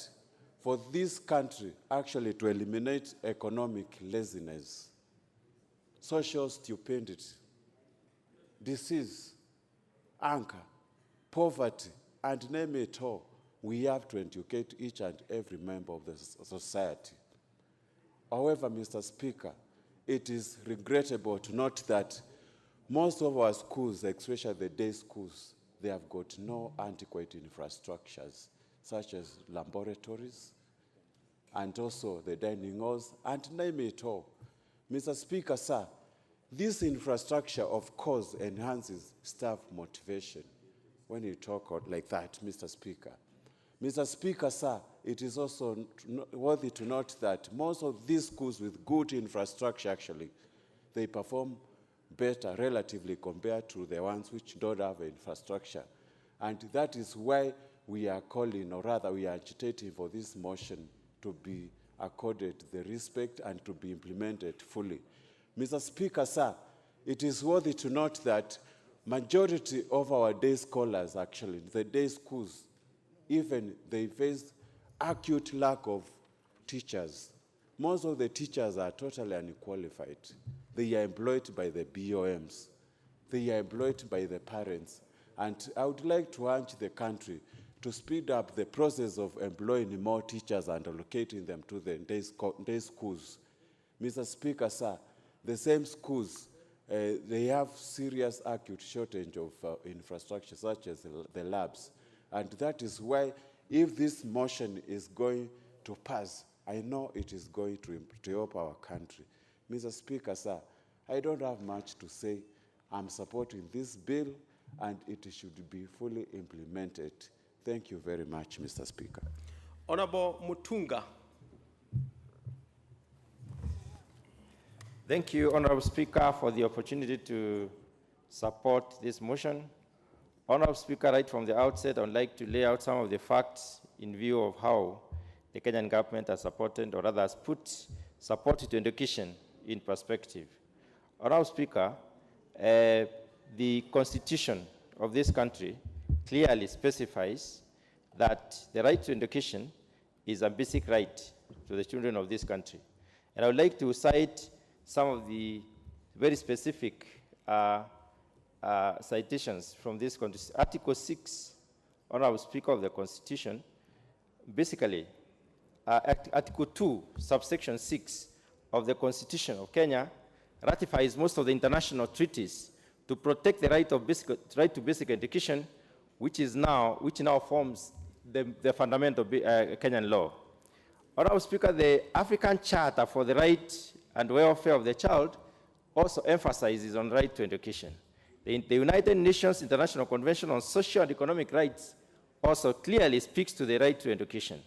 for this country actually to eliminate economic laziness, social stupidity, disease, anger, poverty, and name it all, we have to educate each and every member of the society. However, Mr. Speaker, it is regrettable to note that most of our schools, especially the day schools, they have got no adequate infrastructures, such as laboratories, and also the dining halls, and name it all. Mr. Speaker, sir, this infrastructure, of course, enhances staff motivation when you talk like that, Mr. Speaker. Mr. Speaker, sir, it is also worthy to note that most of these schools with good infrastructure, actually, they perform better relatively compared to the ones which don't have infrastructure. And that is why we are calling, or rather we are agitating for this motion to be accorded the respect and to be implemented fully. Mr. Speaker, sir, it is worthy to note that majority of our day scholars, actually, the day schools, even they face acute lack of teachers. Most of the teachers are totally unqualified. They are employed by the BOMs. They are employed by the parents. And I would like to urge the country to speed up the process of employing more teachers and allocating them to the day schools. Mr. Speaker, sir, the same schools, they have serious acute shortage of infrastructure, such as the labs. And that is why, if this motion is going to pass, I know it is going to help our country. Mr. Speaker, sir, I don't have much to say. I'm supporting this bill, and it should be fully implemented. Thank you very much, Mr. Speaker. Honorable Mutunga. Thank you, Honorable Speaker, for the opportunity to support this motion. Honorable Speaker, right from the outset, I would like to lay out some of the facts in view of how the Kenyan government has supported, or rather has put support to education in perspective. Honorable Speaker, the constitution of this country clearly specifies that the right to education is a basic right to the children of this country. And I would like to cite some of the very specific citations from this Constitution. Article 6, Honorable Speaker, of the Constitution, basically, Article 2, subsection 6 of the Constitution of Kenya ratifies most of the international treaties to protect the right to basic education, which now forms the fundamental Kenyan law. Honorable Speaker, the African Charter for the Right and Welfare of the Child also emphasizes on right to education. The United Nations International Convention on Social and Economic Rights also clearly speaks to the right to education.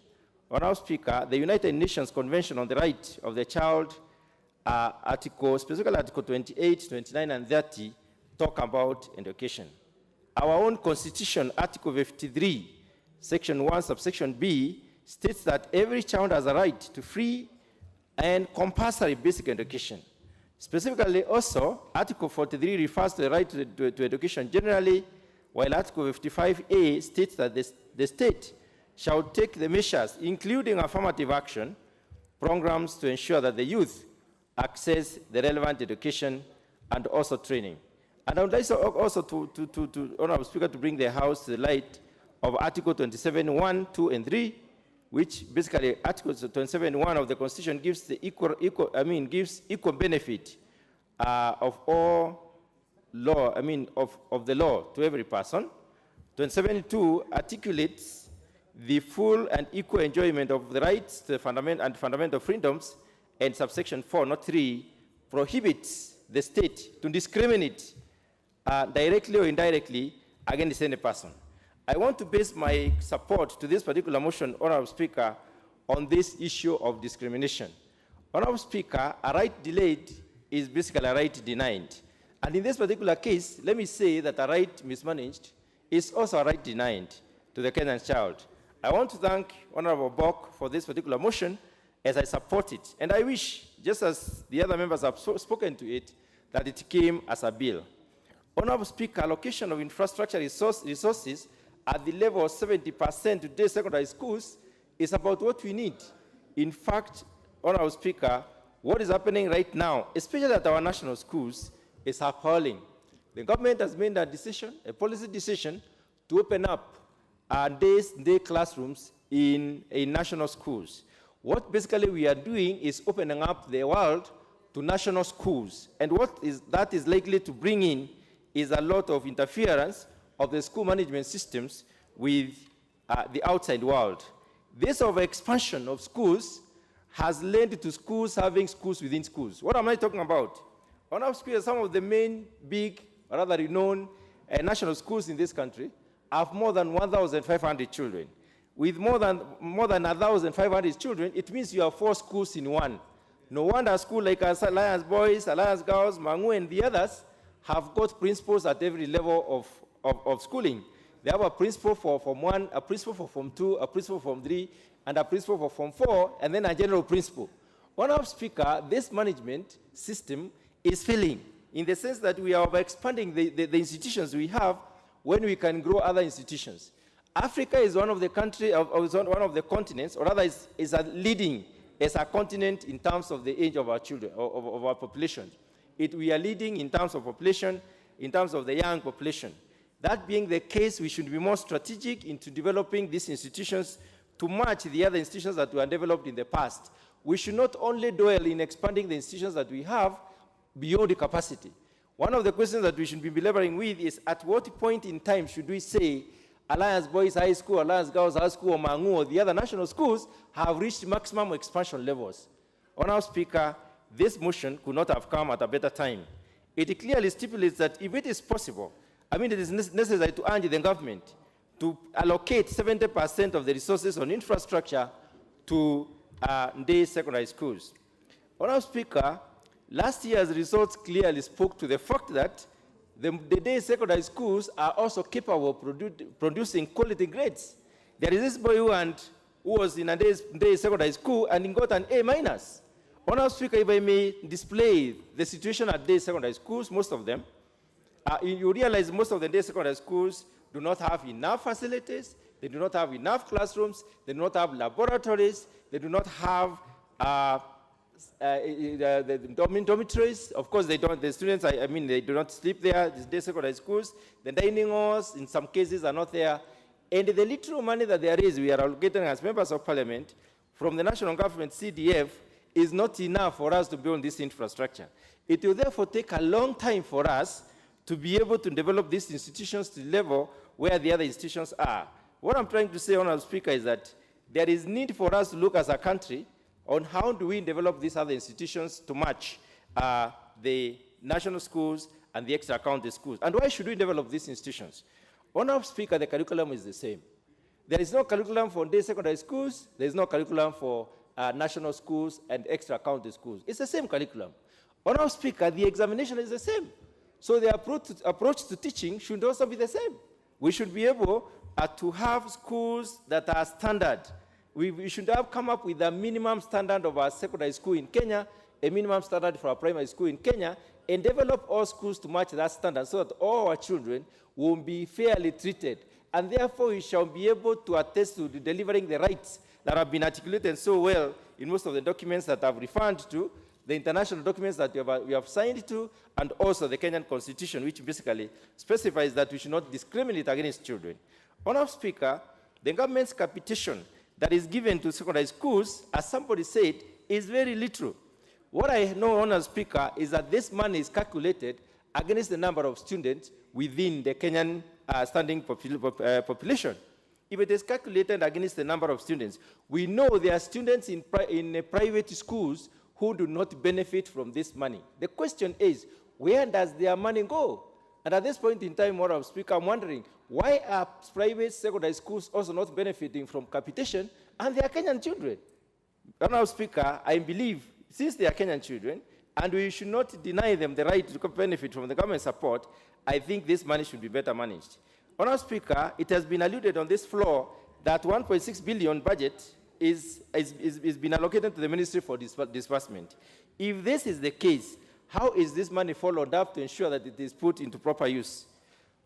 Honorable Speaker, the United Nations Convention on the Right of the Child, specifically Article 28, 29, and 30, talk about education. Our own Constitution, Article 53, Section 1, subsection B, states that every child has a right to free and compulsory basic education. Specifically also, Article 43 refers to the right to education generally, while Article 55A states that the state shall take the measures, including affirmative action, programs to ensure that the youth access the relevant education and also training. And I would like also to Honorable Speaker, to bring the House to the light of Article 27, 1, 2, and 3, which basically Article 27.1 of the Constitution gives the gives equal benefit of all law, of the law to every person. 27.2 articulates the full and equal enjoyment of the rights to the fundamental freedoms, and subsection 4, not 3, prohibits the state to discriminate directly or indirectly against any person. I want to base my support to this particular motion, Honorable Speaker, on this issue of discrimination. Honorable Speaker, a right delayed is basically a right denied. And in this particular case, let me say that a right mismanaged is also a right denied to the Kenyan child. I want to thank Honorable Bok for this particular motion, as I support it. And I wish, just as the other members have spoken to it, that it came as a bill. Honorable Speaker, allocation of infrastructure resources at the level of 70% to day secondary schools is about what we need. In fact, Honorable Speaker, what is happening right now, especially at our national schools, is appalling. The government has made a decision, a policy decision, to open up day classrooms in national schools. What basically we are doing is opening up the world to national schools. And that is likely to bring in is a lot of interference of the school management systems with the outside world. This expansion of schools has led to schools having schools within schools. What am I talking about? On our screen, some of the main big, rather renowned national schools in this country have more than 1,500 children. With more than 1,500 children, it means you have 4 schools in one. No wonder a school like Alliance Boys, Alliance Girls, Mangu, and the others have got principals at every level of schooling. They have a principal for Form 1, a principal for Form 2, a principal for Form 3, and a principal for Form 4, and then a general principal. Honorable Speaker, this management system is failing in the sense that we are expanding the institutions we have when we can grow other institutions. Africa is one of the one of the continents, or rather is leading as a continent in terms of the age of our children, of our population. We are leading in terms of population, in terms of the young population. That being the case, we should be more strategic into developing these institutions to match the other institutions that were developed in the past. We should not only dwell in expanding the institutions that we have beyond the capacity. One of the questions that we should be belaboring with is, at what point in time should we say Alliance Boys High School, Alliance Girls High School, or Mangu, or the other national schools have reached maximum expansion levels? Honorable Speaker, this motion could not have come at a better time. It clearly stipulates that if it is possible, it is necessary to urge the government to allocate 70% of the resources on infrastructure to day secondary schools. Honorable Speaker, last year's results clearly spoke to the fact that the day secondary schools are also capable of producing quality grades. There is this boy who was in a day secondary school and he got an A-. Honorable Speaker, if I may display the situation at day secondary schools, most of them, you realize most of the day secondary schools do not have enough facilities, they do not have enough classrooms, they do not have laboratories, they do not have the dormitories. Of course, they don't. The students, they do not sleep there. These day secondary schools, the dining halls, in some cases, are not there. And the little money that there is, we are allocating as members of parliament from the national government CDF, is not enough for us to build this infrastructure. It will therefore take a long time for us to be able to develop these institutions to the level where the other institutions are. What I'm trying to say, Honorable Speaker, is that there is need for us to look as a country on how do we develop these other institutions to match the national schools and the extra county schools. And why should we develop these institutions? Honorable Speaker, the curriculum is the same. There is no curriculum for day secondary schools. There is no curriculum for national schools and extra county schools. It's the same curriculum. Honorable Speaker, the examination is the same. So the approach to teaching should also be the same. We should be able to have schools that are standard. We should have come up with a minimum standard of our secondary school in Kenya, a minimum standard for our primary school in Kenya, and develop all schools to match that standard so that all our children will be fairly treated. And therefore, we shall be able to attest to delivering the rights that have been articulated so well in most of the documents that I've referred to, the international documents that we have signed to, and also the Kenyan Constitution, which basically specifies that we should not discriminate against children. Honorable Speaker, the government's petition that is given to secondary schools, as somebody said, is very little. What I know, Honorable Speaker, is that this money is calculated against the number of students within the Kenyan standing population. If it is calculated against the number of students, we know there are students in private schools who do not benefit from this money. The question is, where does their money go? And at this point in time, Honorable Speaker, I'm wondering, why are private secondary schools also not benefiting from capitation and they are Kenyan children? Honorable Speaker, I believe, since they are Kenyan children, and we should not deny them the right to benefit from the government support, I think this money should be better managed. Honorable Speaker, it has been alluded on this floor that 1.6 billion budget is been allocated to the Ministry for disbursement. If this is the case, how is this money followed up to ensure that it is put into proper use?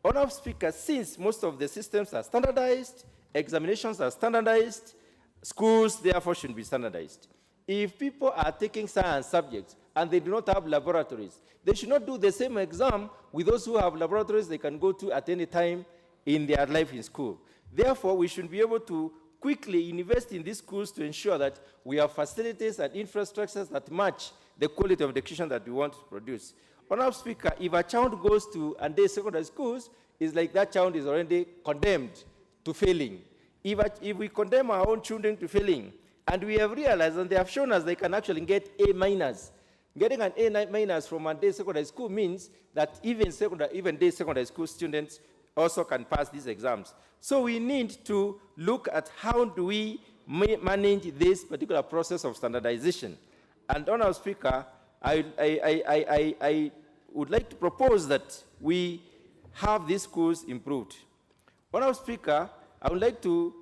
Honorable Speaker, since most of the systems are standardized, examinations are standardized, schools therefore should be standardized. If people are taking science subjects and they do not have laboratories, they should not do the same exam with those who have laboratories they can go to at any time in their life in school. Therefore, we should be able to quickly invest in these schools to ensure that we have facilities and infrastructures that match the quality of education that we want to produce. Honorable Speaker, if a child goes to Ande secondary schools, it's like that child is already condemned to failing. If we condemn our own children to failing, and we have realized, and they have shown us they can actually get A-. Getting an A- from Ande secondary school means that even day secondary school students also can pass these exams. So we need to look at how do we manage this particular process of standardization. And Honorable Speaker, I would like to propose that we have these schools improved. Honorable Speaker, I would like to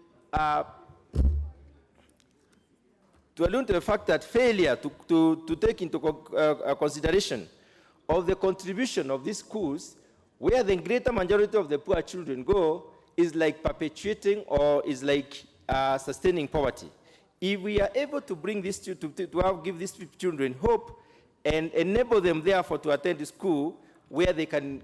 allude to the fact that failure to take into consideration of the contribution of these schools, where the greater majority of the poor children go, is like perpetuating or is like sustaining poverty. If we are able to bring this give these children hope and enable them therefore to attend school where they can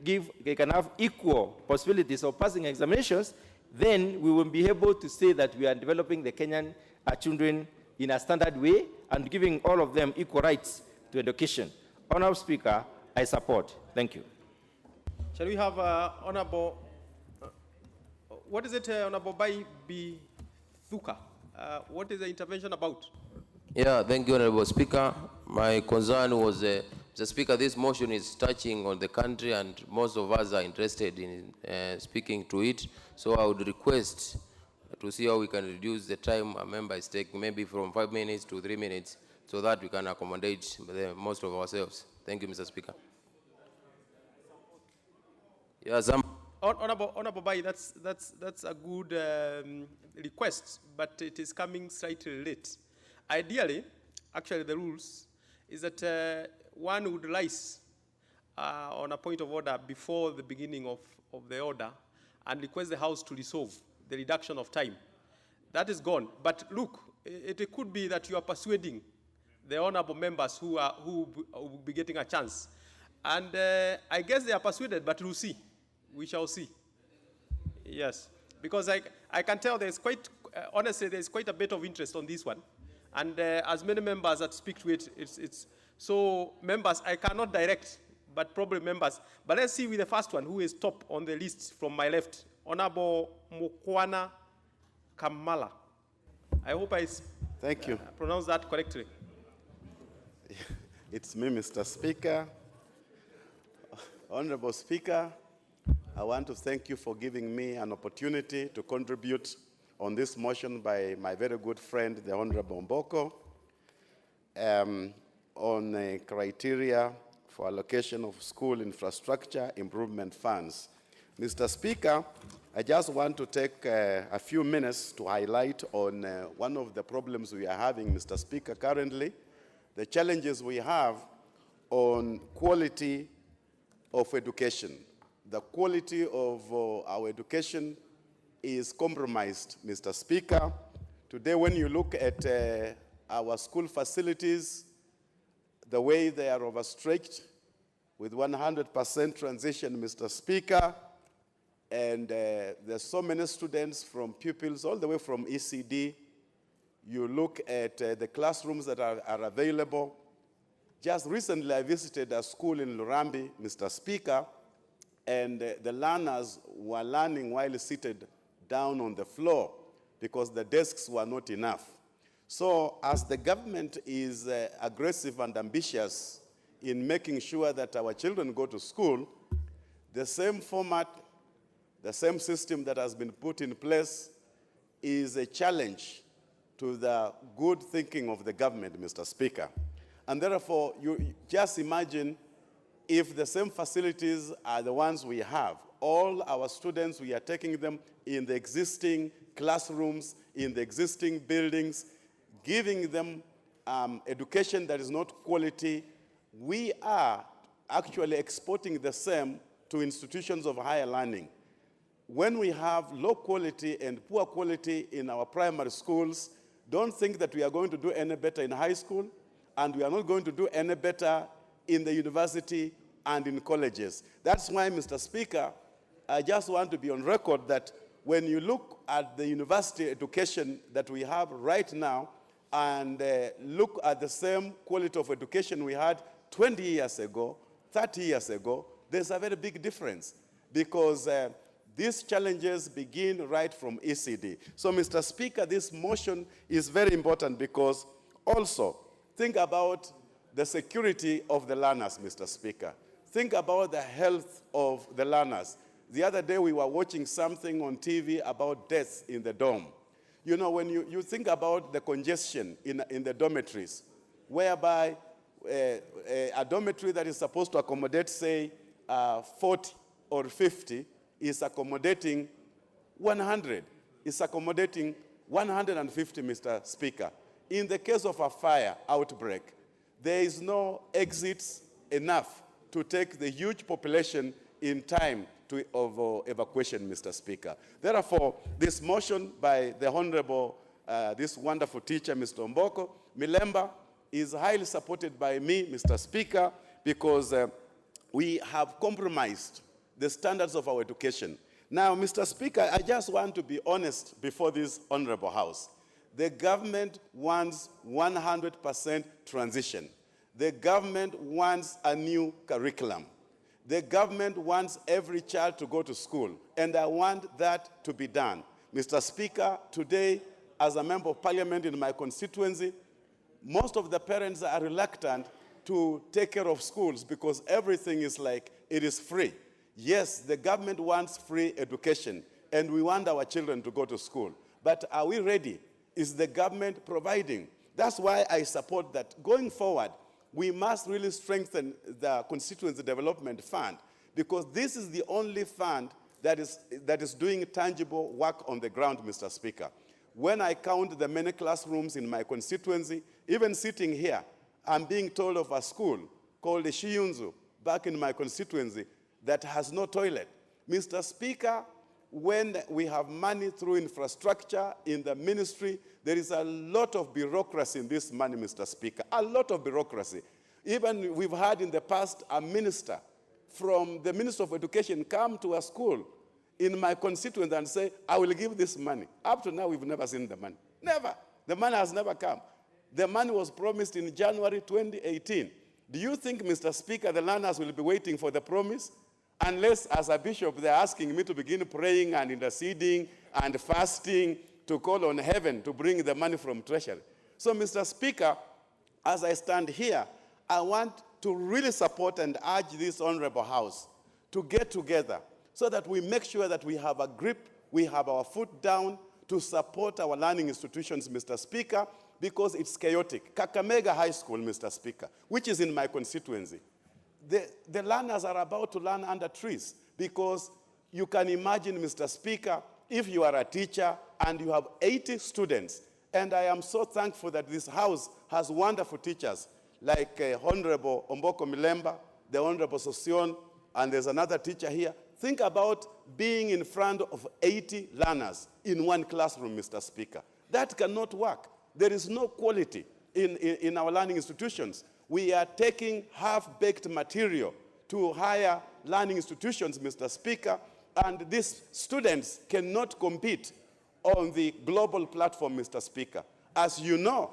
have equal possibilities of passing examinations, then we will be able to say that we are developing the Kenyan children in a standard way and giving all of them equal rights to education. Honorable Speaker, I support. Thank you. Shall we have Honorable, what is it, Honorable Bai Thuka? What is the intervention about? Yeah, thank you, Honorable Speaker. My concern was, Mr. Speaker, this motion is touching on the country and most of us are interested in speaking to it. So I would request to see how we can reduce the time a member is taking, maybe from 5 minutes to 3 minutes, so that we can accommodate most of ourselves. Thank you, Mr. Speaker. Yes, Honorable Bai, that's a good request, but it is coming slightly late. Ideally, actually the rules is that one would rise on a point of order before the beginning of the order and request the House to resolve the reduction of time. That is gone. But look, it could be that you are persuading the honorable members who will be getting a chance. And I guess they are persuaded, but we'll see. We shall see. Yes. Because I can tell there's quite, honestly, there's quite a bit of interest on this one. And as many members that speak to it, it's so members, I cannot direct, but probably members. But let's see with the first one, who is top on the list from my left, Honorable Mukwana Kamala. I hope I pronounced that correctly. It's me, Mr. Speaker. Honorable Speaker, I want to thank you for giving me an opportunity to contribute on this motion by my very good friend, the Honorable Mboko, on criteria for allocation of school infrastructure improvement funds. Mr. Speaker, I just want to take a few minutes to highlight on one of the problems we are having, Mr. Speaker, currently, the challenges we have on quality of education. The quality of our education is compromised, Mr. Speaker. Today, when you look at our school facilities, the way they are overstretched with 100% transition, Mr. Speaker, and there's so many students from pupils all the way from ECD. You look at the classrooms that are available. Just recently, I visited a school in Lurambi, Mr. Speaker, and the learners were learning while seated down on the floor because the desks were not enough. So as the government is aggressive and ambitious in making sure that our children go to school, the same format, the same system that has been put in place is a challenge to the good thinking of the government, Mr. Speaker. And therefore, you just imagine if the same facilities are the ones we have, all our students, we are taking them in the existing classrooms, in the existing buildings, giving them education that is not quality, we are actually exporting the same to institutions of higher learning. When we have low quality and poor quality in our primary schools, don't think that we are going to do any better in high school, and we are not going to do any better in the university and in colleges. That's why, Mr. Speaker, I just want to be on record that when you look at the university education that we have right now and look at the same quality of education we had 20 years ago, 30 years ago, there's a very big difference because these challenges begin right from ECD. So, Mr. Speaker, this motion is very important because also think about the security of the learners, Mr. Speaker. Think about the health of the learners. The other day we were watching something on TV about deaths in the dorm. You know, when you think about the congestion in the dormitories, whereby a dormitory that is supposed to accommodate, say, 40 or 50 is accommodating 100, is accommodating 150, Mr. Speaker. In the case of a fire outbreak, there is no exits enough to take the huge population in time of evacuation, Mr. Speaker. Therefore, this motion by the Honorable, this wonderful teacher, Mr. Omboko Milemba, is highly supported by me, Mr. Speaker, because we have compromised the standards of our education. Now, Mr. Speaker, I just want to be honest before this Honorable House. The government wants 100% transition. The government wants a new curriculum. The government wants every child to go to school, and I want that to be done. Mr. Speaker, today, as a member of parliament in my constituency, most of the parents are reluctant to take care of schools because everything is like it is free. Yes, the government wants free education, and we want our children to go to school. But are we ready? Is the government providing? That's why I support that. Going forward, we must really strengthen the Constituency Development Fund because this is the only fund that is doing tangible work on the ground, Mr. Speaker. When I count the many classrooms in my constituency, even sitting here, I'm being told of a school called the Shiyunzu back in my constituency that has no toilet. Mr. Speaker, when we have money through infrastructure in the ministry, there is a lot of bureaucracy in this money, Mr. Speaker, a lot of bureaucracy. Even we've had in the past a minister from the Minister of Education come to a school in my constituency and say, I will give this money. Up to now, we've never seen the money. Never. The money has never come. The money was promised in January 2018. Do you think, Mr. Speaker, the learners will be waiting for the promise? Unless, as a bishop, they're asking me to begin praying and interceding and fasting to call on heaven to bring the money from treasury. So, Mr. Speaker, as I stand here, I want to really support and urge this honorable House to get together so that we make sure that we have a grip, we have our foot down to support our learning institutions, Mr. Speaker, because it's chaotic. Kakamega High School, Mr. Speaker, which is in my constituency, the learners are about to learn under trees because you can imagine, Mr. Speaker, if you are a teacher and you have 80 students, and I am so thankful that this House has wonderful teachers like Honorable Omboko Milemba, the Honorable Sosion, and there's another teacher here. Think about being in front of 80 learners in one classroom, Mr. Speaker. That cannot work. There is no quality in our learning institutions. We are taking half-baked material to higher learning institutions, Mr. Speaker, and these students cannot compete on the global platform, Mr. Speaker. As you know,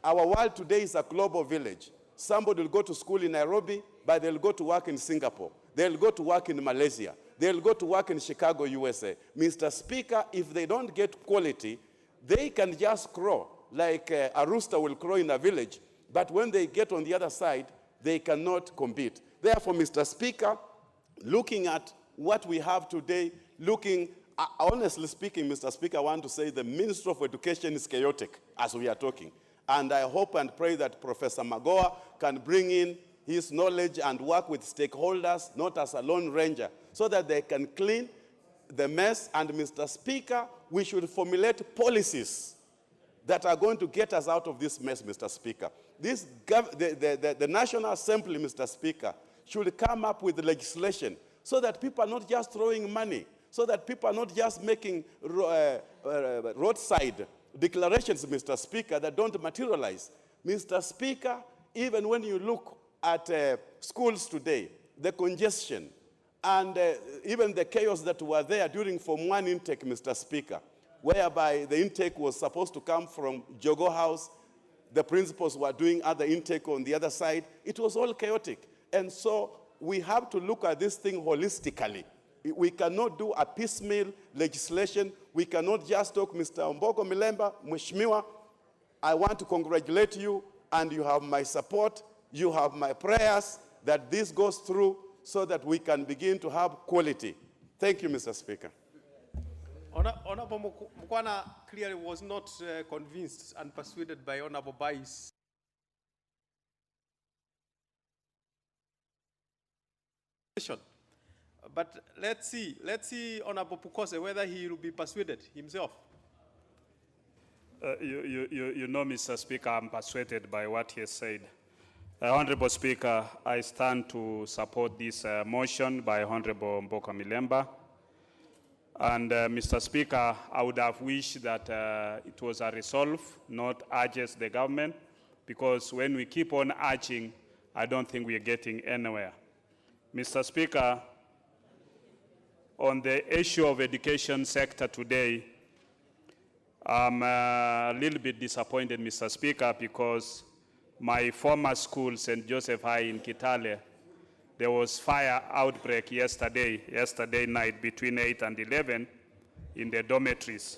our world today is a global village. Somebody will go to school in Nairobi, but they'll go to work in Singapore. They'll go to work in Malaysia. They'll go to work in Chicago, USA. Mr. Speaker, if they don't get quality, they can just crow like a rooster will crow in a village, but when they get on the other side, they cannot compete. Therefore, Mr. Speaker, looking at what we have today, honestly speaking, Mr. Speaker, I want to say the Ministry of Education is chaotic as we are talking. And I hope and pray that Professor Magoa can bring in his knowledge and work with stakeholders, not as a lone ranger, so that they can clean the mess. And Mr. Speaker, we should formulate policies that are going to get us out of this mess, Mr. Speaker. The National Assembly, Mr. Speaker, should come up with legislation so that people are not just throwing money, so that people are not just making roadside declarations, Mr. Speaker, that don't materialize. Mr. Speaker, even when you look at schools today, the congestion, and even the chaos that were there during Form 1 intake, Mr. Speaker, whereby the intake was supposed to come from Jogo House, the principals were doing other intake on the other side. It was all chaotic. And so we have to look at this thing holistically. We cannot do a piecemeal legislation. We cannot just talk, Mr. Omboko Milemba, Mheshimiwa, I want to congratulate you, and you have my support, you have my prayers that this goes through so that we can begin to have quality. Thank you, Mr. Speaker. Honorable Mukwana clearly was not convinced and persuaded by Honorable Bai's position. But let's see Honorable Pukose whether he will be persuaded himself. You know, Mr. Speaker, I'm persuaded by what he has said. Honorable Speaker, I stand to support this motion by Honorable Omboko Milemba. And Mr. Speaker, I would have wished that it was a resolve, not urges the government, because when we keep on urging, I don't think we're getting anywhere. Mr. Speaker, on the issue of education sector today, I'm a little bit disappointed, Mr. Speaker, because my former school, St. Joseph High in Kitale, there was fire outbreak yesterday night between 8 and 11 in the dormitories.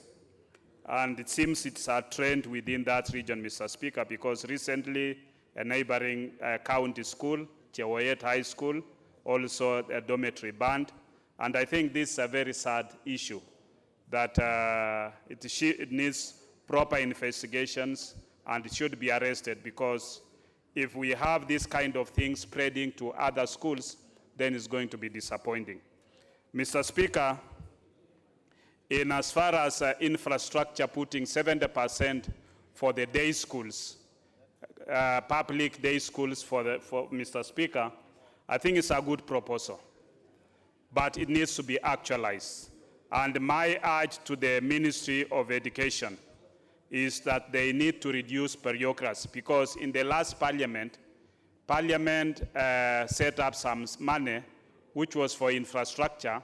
And it seems it's a trend within that region, Mr. Speaker, because recently a neighboring county school, Chewoyet High School, also a dormitory burned. And I think this is a very sad issue, that it needs proper investigations and it should be arrested, because if we have this kind of thing spreading to other schools, then it's going to be disappointing. Mr. Speaker, in as far as infrastructure, putting 70% for the day schools, public day schools for Mr. Speaker, I think it's a good proposal, but it needs to be actualized. And my urge to the Ministry of Education is that they need to reduce bureaucracy, because in the last Parliament set up some money which was for infrastructure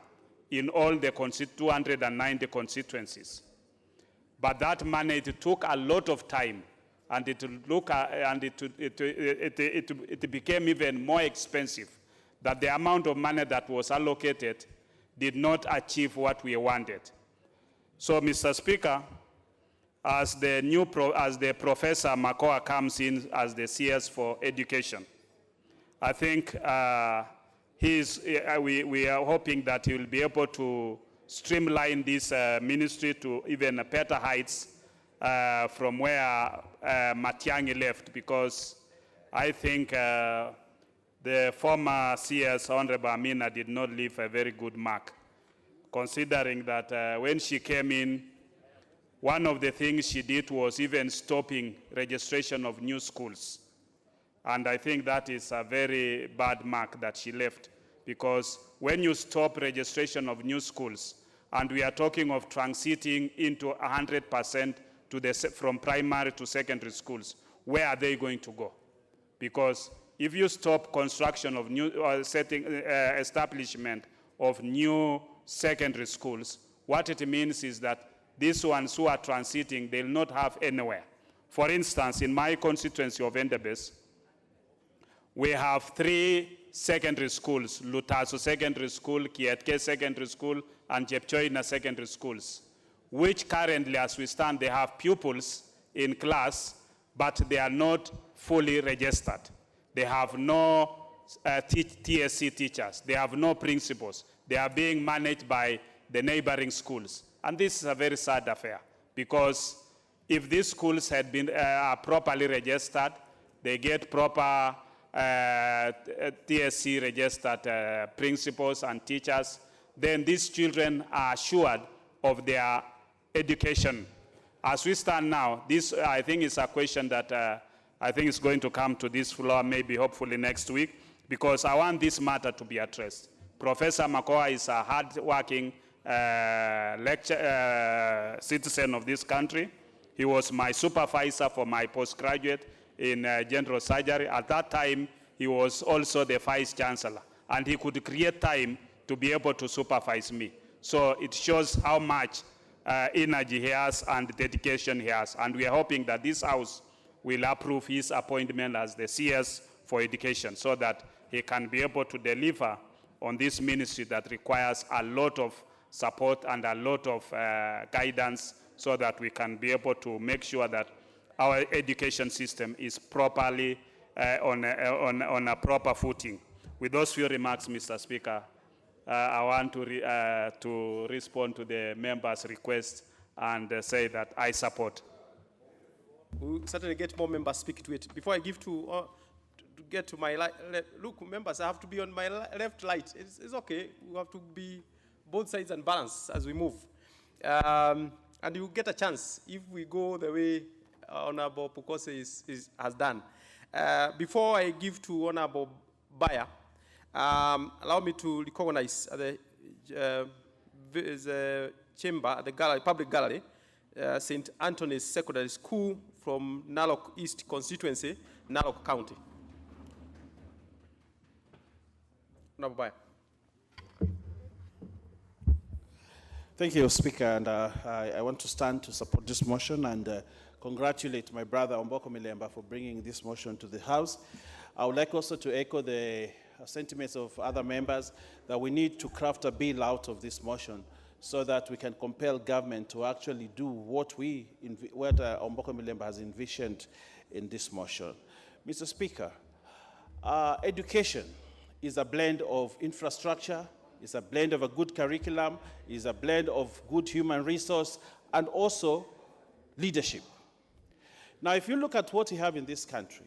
in all the 290 constituencies. But that money, it took a lot of time, and it became even more expensive, that the amount of money that was allocated did not achieve what we wanted. So, Mr. Speaker, as the Professor Makoa comes in as the CS for Education, I think we are hoping that he will be able to streamline this ministry to even better heights from where Matiang'i left, because I think the former CS, Honorable Amina, did not leave a very good mark, considering that when she came in, one of the things she did was even stopping registration of new schools. And I think that is a very bad mark that she left, because when you stop registration of new schools, and we are talking of transiting into 100% from primary to secondary schools, where are they going to go? Because if you stop construction of new establishment of new secondary schools, what it means is that these ones who are transiting, they'll not have anywhere. For instance, in my constituency of Endebess, we have 3 secondary schools: Lutaso Secondary School, Kietke Secondary School, and Jepchoina Secondary Schools, which currently, as we stand, they have pupils in class, but they are not fully registered. They have no TSC teachers. They have no principals. They are being managed by the neighboring schools. And this is a very sad affair, because if these schools had been properly registered, they get proper TSC registered principals and teachers, then these children are assured of their education. As we stand now, this I think is a question that I think is going to come to this floor maybe hopefully next week, because I want this matter to be addressed. Professor Makoa is a hard-working citizen of this country. He was my supervisor for my postgraduate in general surgery. At that time, he was also the vice chancellor, and he could create time to be able to supervise me. So it shows how much energy he has and dedication he has. And we are hoping that this House will approve his appointment as the CS for education so that he can be able to deliver on this ministry that requires a lot of support and a lot of guidance so that we can be able to make sure that our education system is properly on a proper footing. With those few remarks, Mr. Speaker, I want to respond to the member's request and say that I support. We'll certainly get more members speaking to it. Before I give to get to my look, members, I have to be on my left light. It's okay. We have to be both sides and balance as we move. And you get a chance if we go the way Honorable Pukose has done. Before I give to Honorable Bayer, allow me to recognize the chamber, the gallery, public gallery, St. Anthony's Secondary School from Narok East constituency, Narok County. Honorable Bayer. Thank you, Speaker, and I want to stand to support this motion and congratulate my brother Omboko Milemba for bringing this motion to the House. I would like also to echo the sentiments of other members that we need to craft a bill out of this motion so that we can compel government to actually do what Omboko Milemba has envisioned in this motion. Mr. Speaker, education is a blend of infrastructure, it's a blend of a good curriculum, it's a blend of good human resource, and also leadership. Now, if you look at what we have in this country,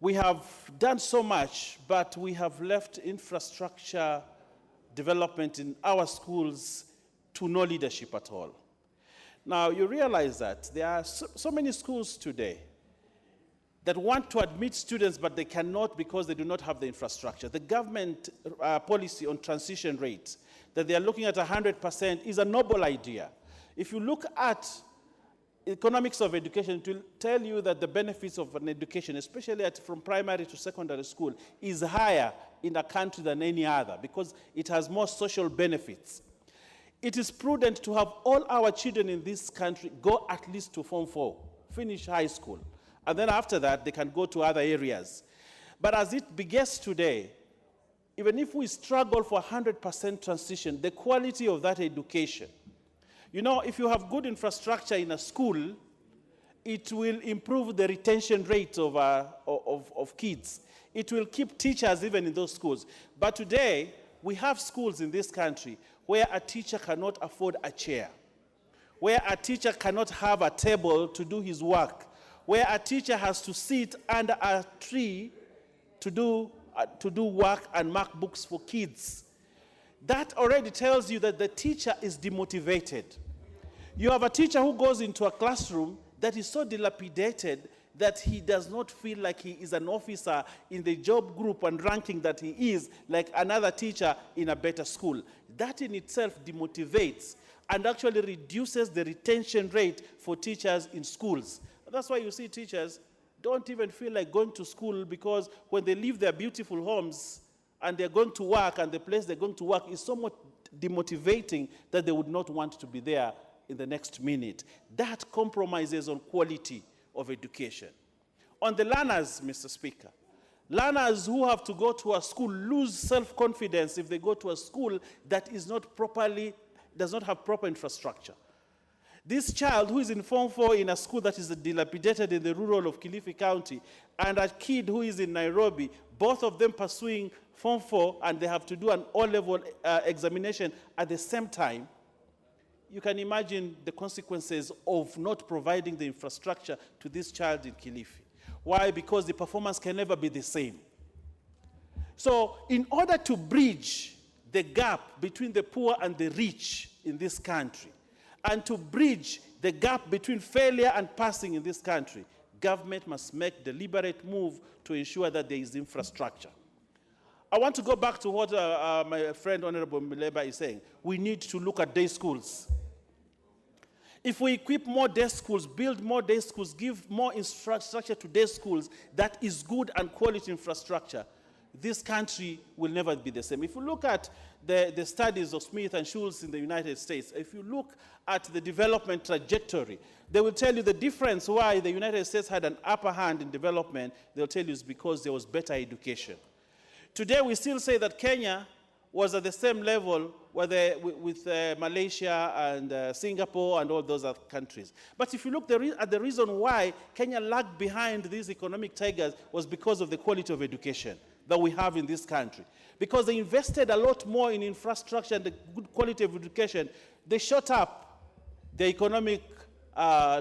we have done so much, but we have left infrastructure development in our schools to no leadership at all. Now, you realize that there are so many schools today that want to admit students, but they cannot because they do not have the infrastructure. The government policy on transition rates, that they are looking at 100%, is a noble idea. If you look at economics of education, it will tell you that the benefits of an education, especially from primary to secondary school, is higher in a country than any other because it has more social benefits. It is prudent to have all our children in this country go at least to Form 4, finish high school. And then after that, they can go to other areas. But as it begins today, even if we struggle for 100% transition, the quality of that education, you know, if you have good infrastructure in a school, it will improve the retention rate of kids. It will keep teachers even in those schools. But today, we have schools in this country where a teacher cannot afford a chair, where a teacher cannot have a table to do his work, where a teacher has to sit under a tree to do work and mark books for kids. That already tells you that the teacher is demotivated. You have a teacher who goes into a classroom that is so dilapidated that he does not feel like he is an officer in the job group and ranking that he is like another teacher in a better school. That in itself demotivates and actually reduces the retention rate for teachers in schools. That's why you see teachers don't even feel like going to school because when they leave their beautiful homes and they're going to work and the place they're going to work is so much demotivating that they would not want to be there in the next minute. That compromises on quality of education. On the learners, Mr. Speaker, learners who have to go to a school lose self-confidence if they go to a school that does not have proper infrastructure. This child who is in Form 4 in a school that is dilapidated in the rural of Kilifi County and a kid who is in Nairobi, both of them pursuing Form 4 and they have to do an O-level examination at the same time, you can imagine the consequences of not providing the infrastructure to this child in Kilifi. Why? Because the performance can never be the same. So in order to bridge the gap between the poor and the rich in this country, and to bridge the gap between failure and passing in this country, government must make deliberate move to ensure that there is infrastructure. I want to go back to what my friend Honorable Mileba is saying. We need to look at day schools. If we equip more day schools, build more day schools, give more infrastructure to day schools that is good and quality infrastructure, this country will never be the same. If you look at the studies of Smith and Schultz in the United States, if you look at the development trajectory, they will tell you the difference why the United States had an upper hand in development. They'll tell you it's because there was better education. Today, we still say that Kenya was at the same level with Malaysia and Singapore and all those other countries. But if you look at the reason why Kenya lagged behind these economic tigers was because of the quality of education that we have in this country. Because they invested a lot more in infrastructure and the good quality of education, they shot up the economic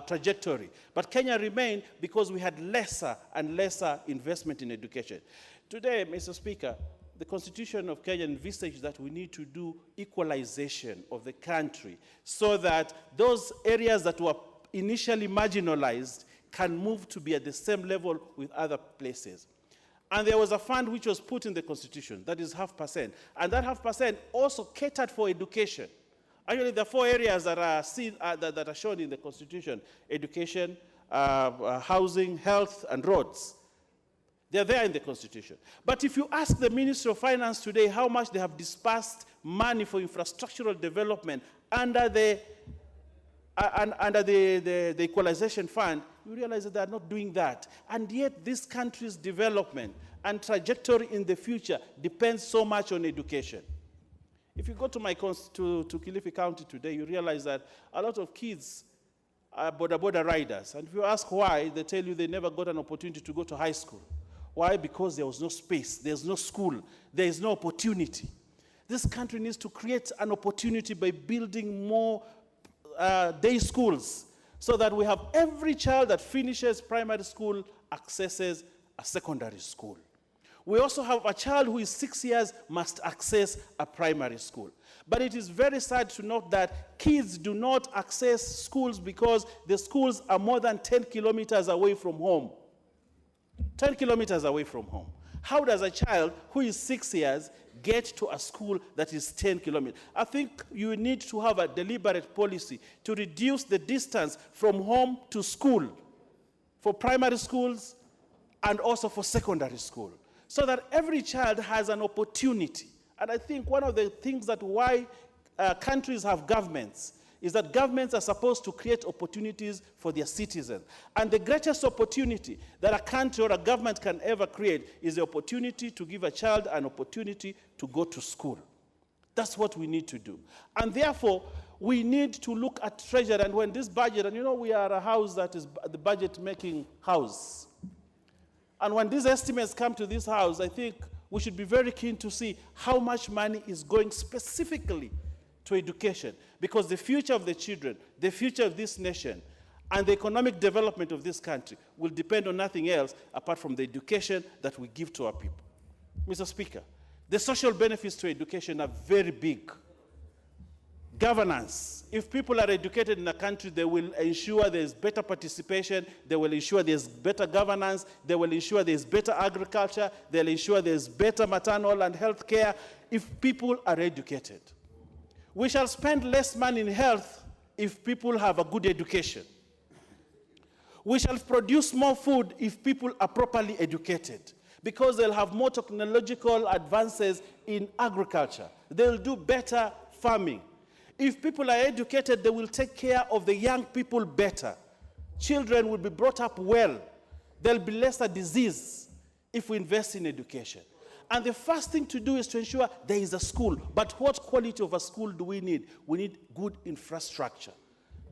trajectory. But Kenya remained because we had lesser and lesser investment in education. Today, Mr. Speaker, the Constitution of Kenya envisages that we need to do equalization of the country so that those areas that were initially marginalized can move to be at the same level with other places. And there was a fund which was put in the Constitution, that is 0.5%. And that 0.5% also catered for education. Actually, the 4 areas that are seen, that are shown in the Constitution: education, housing, health, and roads. They're there in the Constitution. But if you ask the Ministry of Finance today how much they have dispersed money for infrastructural development under the Equalization Fund, you realize that they are not doing that. And yet this country's development and trajectory in the future depends so much on education. If you go to Kilifi County today, you realize that a lot of kids are border riders. And if you ask why, they tell you they never got an opportunity to go to high school. Why? Because there was no space, there's no school, there is no opportunity. This country needs to create an opportunity by building more day schools so that we have every child that finishes primary school accesses a secondary school. We also have a child who is 6 years must access a primary school. But it is very sad to note that kids do not access schools because the schools are more than 10 kilometers away from home. 10 kilometers away from home. How does a child who is 6 years get to a school that is 10 kilometers? I think you need to have a deliberate policy to reduce the distance from home to school for primary schools and also for secondary school, so that every child has an opportunity. And I think one of the things that why countries have governments is that governments are supposed to create opportunities for their citizens. And the greatest opportunity that a country or a government can ever create is the opportunity to give a child an opportunity to go to school. That's what we need to do. And therefore, we need to look at treasury. And when this budget, and you know we are a house that is the budget-making house. And when these estimates come to this house, I think we should be very keen to see how much money is going specifically to education, because the future of the children, the future of this nation, and the economic development of this country will depend on nothing else apart from the education that we give to our people. Mr. Speaker, the social benefits to education are very big. Governance. If people are educated in a country, they will ensure there's better participation, they will ensure there's better governance, they will ensure there's better agriculture, they'll ensure there's better maternal and health care if people are educated. We shall spend less money in health if people have a good education. We shall produce more food if people are properly educated, because they'll have more technological advances in agriculture. They'll do better farming. If people are educated, they will take care of the young people better. Children will be brought up well. There'll be lesser disease if we invest in education. And the first thing to do is to ensure there is a school. But what quality of a school do we need? We need good infrastructure.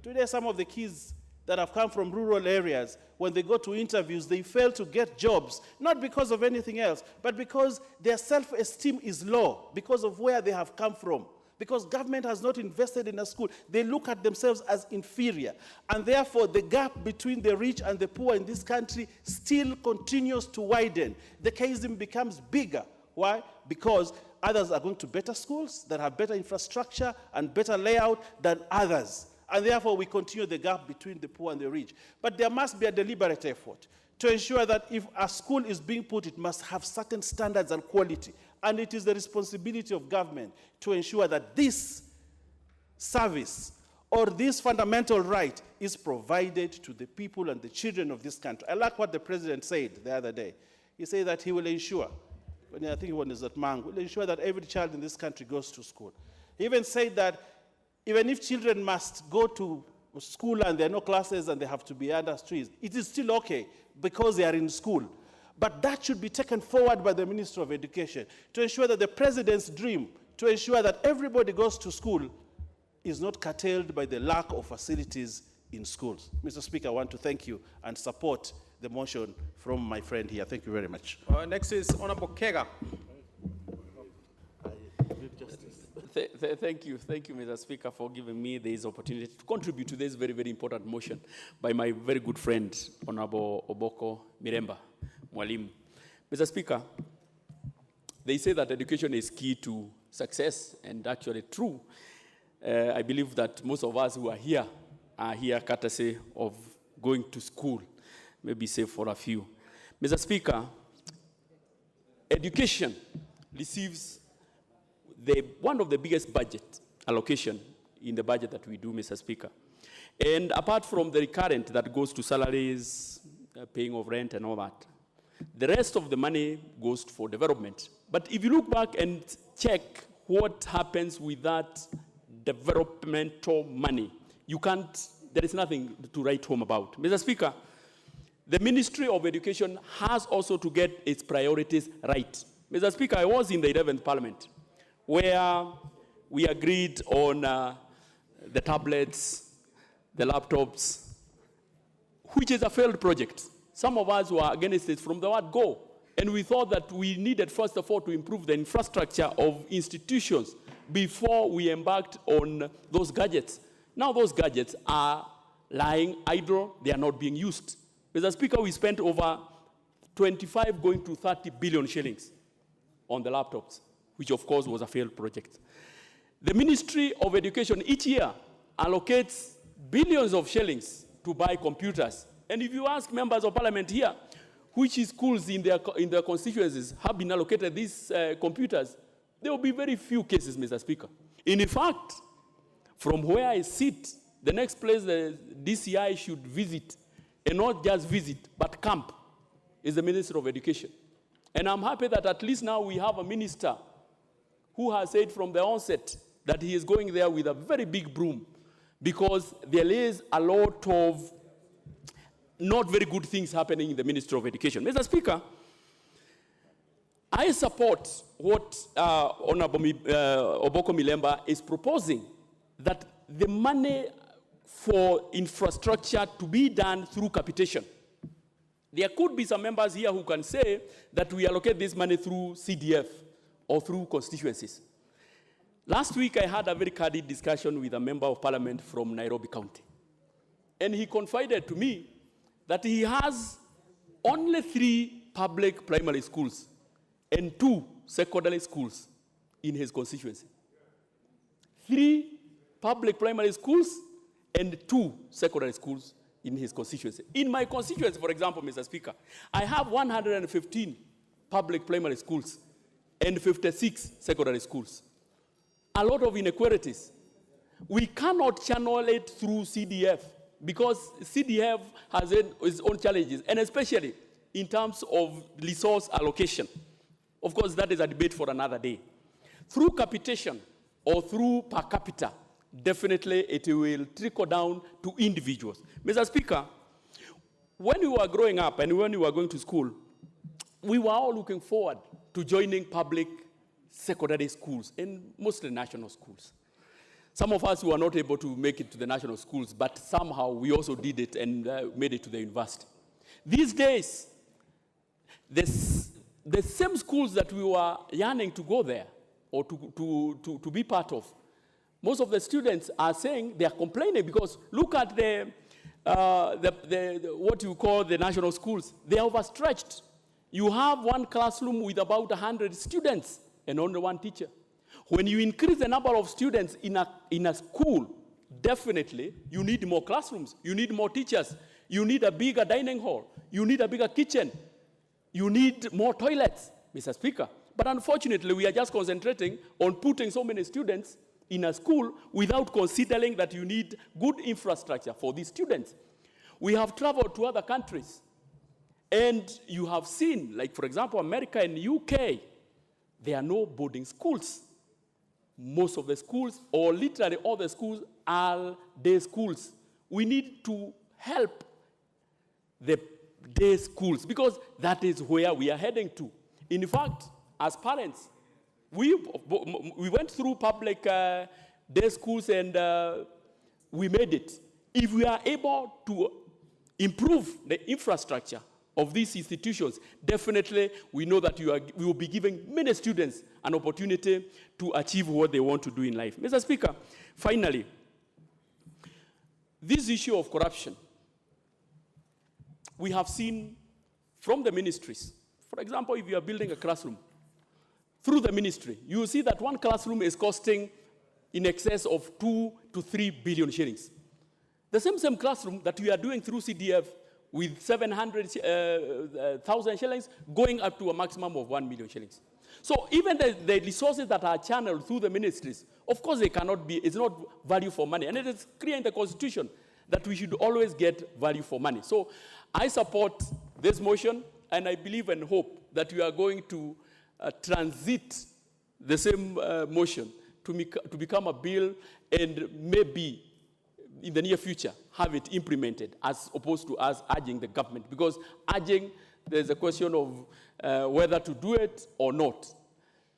Today, some of the kids that have come from rural areas, when they go to interviews, they fail to get jobs, not because of anything else, but because their self-esteem is low, because of where they have come from. Because government has not invested in a school, they look at themselves as inferior. And therefore, the gap between the rich and the poor in this country still continues to widen. The chasm becomes bigger. Why? Because others are going to better schools that have better infrastructure and better layout than others. And therefore, we continue the gap between the poor and the rich. But there must be a deliberate effort to ensure that if a school is being put, it must have certain standards and quality. And it is the responsibility of government to ensure that this service or this fundamental right is provided to the people and the children of this country. I like what the president said the other day. He said that he will ensure, I think when he was at Mang, will ensure that every child in this country goes to school. He even said that even if children must go to school and there are no classes and they have to be under trees, it is still okay because they are in school. But that should be taken forward by the Minister of Education to ensure that the president's dream, to ensure that everybody goes to school, is not curtailed by the lack of facilities in schools. Mr. Speaker, I want to thank you and support the motion from my friend here. Thank you very much. Next is Honorable Kega. Thank you, Mr. Speaker, for giving me this opportunity to contribute to this very, very important motion by my very good friend, Honorable Oboko Miremba Mwalimu. Mr. Speaker, they say that education is key to success, and actually true. I believe that most of us who are here courtesy of going to school, maybe save for a few. Mr. Speaker, education receives one of the biggest budget allocation in the budget that we do, Mr. Speaker. And apart from the recurrent that goes to salaries, paying of rent and all that, the rest of the money goes for development. But if you look back and check what happens with that developmental money, there is nothing to write home about. Mr. Speaker, the Ministry of Education has also to get its priorities right. Mr. Speaker, I was in the 11th Parliament, where we agreed on the tablets, the laptops, which is a failed project. Some of us were against it from the word go. And we thought that we needed, first of all, to improve the infrastructure of institutions before we embarked on those gadgets. Now those gadgets are lying idle, they are not being used. Mr. Speaker, we spent over 25 going to 30 billion shillings on the laptops, which of course was a failed project. The Ministry of Education each year allocates billions of shillings to buy computers. And if you ask members of parliament here, which schools in their constituencies have been allocated these computers, there will be very few cases, Mr. Speaker. In fact, from where I sit, the next place the DCI should visit, and not just visit, but camp, is the Minister of Education. And I'm happy that at least now we have a minister who has said from the onset that he is going there with a very big broom, because there is a lot of not very good things happening in the Ministry of Education. Mr. Speaker, I support what Honorable Oboko Milemba is proposing, that the money for infrastructure to be done through capitation. There could be some members here who can say that we allocate this money through CDF or through constituencies. Last week, I had a very candid discussion with a member of parliament from Nairobi County. And he confided to me that he has only 3 public primary schools and 2 secondary schools in his constituency. 3 public primary schools and 2 secondary schools in his constituency. In my constituency, for example, Mr. Speaker, I have 115 public primary schools and 56 secondary schools. A lot of inequalities. We cannot channel it through CDF because CDF has its own challenges, and especially in terms of resource allocation. Of course, that is a debate for another day. Through capitation or through per capita, definitely it will trickle down to individuals. Mr. Speaker, when we were growing up and when we were going to school, we were all looking forward to joining public secondary schools and mostly national schools. Some of us were not able to make it to the national schools, but somehow we also did it and made it to the university. These days, the same schools that we were yearning to go there or to be part of, most of the students are saying, they are complaining because look at what you call the national schools. They are overstretched. You have one classroom with about 100 students and only one teacher. When you increase the number of students in a school, definitely you need more classrooms, you need more teachers, you need a bigger dining hall, you need a bigger kitchen, you need more toilets, Mr. Speaker. But unfortunately, we are just concentrating on putting so many students in a school without considering that you need good infrastructure for these students. We have traveled to other countries, and you have seen, like for example, America and UK, there are no boarding schools. Most of the schools, or literally all the schools, are day schools. We need to help the day schools because that is where we are heading to. In fact, as parents, we went through public day schools and we made it. If we are able to improve the infrastructure of these institutions, definitely we know that we will be giving many students an opportunity to achieve what they want to do in life. Mr. Speaker, finally, this issue of corruption, we have seen from the ministries. For example, if you are building a classroom, through the ministry, you will see that one classroom is costing in excess of 2 to 3 billion shillings. The same classroom that we are doing through CDF with 700,000 shillings going up to a maximum of 1 million shillings. So even the resources that are channeled through the ministries, of course they cannot be, it's not value for money. And it is clear in the Constitution that we should always get value for money. So I support this motion, and I believe and hope that we are going to transit the same motion to become a bill, and maybe in the near future have it implemented as opposed to us urging the government. Because urging, there's a question of whether to do it or not.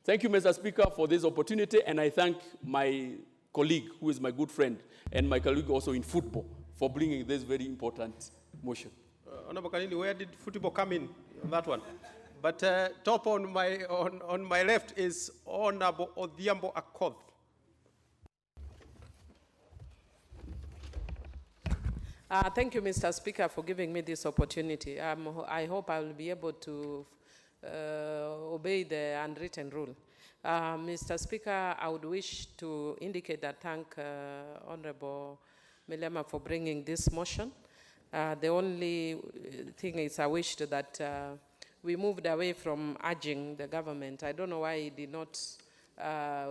Thank you, Mr. Speaker, for this opportunity, and I thank my colleague, who is my good friend, and my colleague also in football, for bringing this very important motion. Honorable Kanini, where did football come in on that one? But top on my left is Honorable Odhiambo Akoth. Thank you, Mr. Speaker, for giving me this opportunity. I hope I will be able to obey the unwritten rule. Mr. Speaker, I would wish to indicate that thank Honorable Milema for bringing this motion. The only thing is I wished that we moved away from urging the government. I don't know why he did not,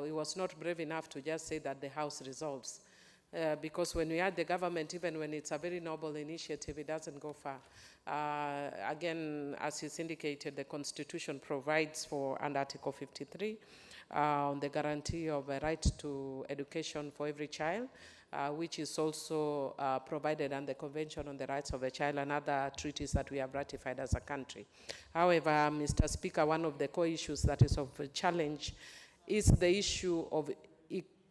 he was not brave enough to just say that the House resolves. Because when we urge the government, even when it's a very noble initiative, it doesn't go far. Again, as is indicated, the Constitution provides for, under Article 53, the guarantee of a right to education for every child, which is also provided under the Convention on the Rights of the Child and other treaties that we have ratified as a country. However, Mr. Speaker, one of the core issues that is of a challenge is the issue of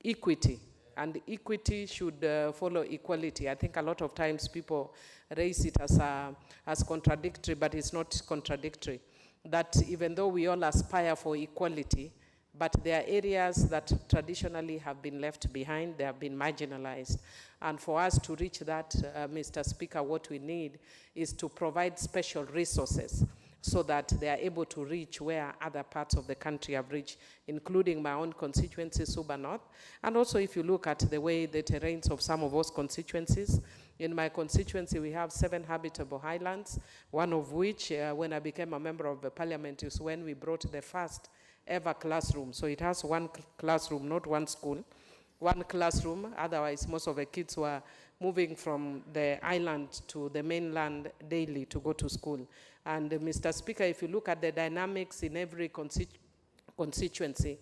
equity. And equity should follow equality. I think a lot of times people raise it as contradictory, but it's not contradictory. That even though we all aspire for equality, but there are areas that traditionally have been left behind, they have been marginalized. And for us to reach that, Mr. Speaker, what we need is to provide special resources so that they are able to reach where other parts of the country have reached, including my own constituency, Suba North. And also if you look at the way the terrains of some of those constituencies, in my constituency we have 7 habitable highlands, one of which, when I became a member of the parliament, is when we brought the first ever classroom. So it has 1 classroom, not 1 school, 1 classroom. Otherwise, most of the kids were moving from the island to the mainland daily to go to school. And Mr. Speaker, if you look at the dynamics in every constituency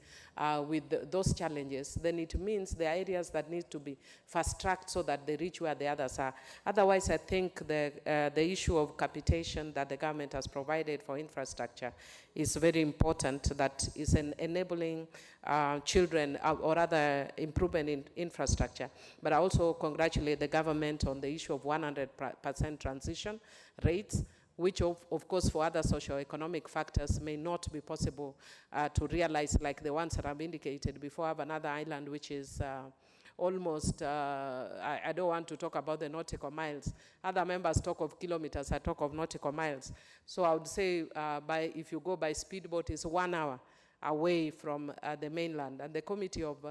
with those challenges, then it means there are areas that need to be fast-tracked so that they reach where the others are. Otherwise, I think the issue of capitation that the government has provided for infrastructure is very important, that is enabling children or rather improvement in infrastructure. But I also congratulate the government on the issue of 100% transition rates, which of course for other socio-economic factors may not be possible to realize, like the ones that I've indicated before. I have another island which is almost, I don't want to talk about the nautical miles. Other members talk of kilometers, I talk of nautical miles. So I would say if you go by speedboat, it's 1 hour away from the mainland. And the committee of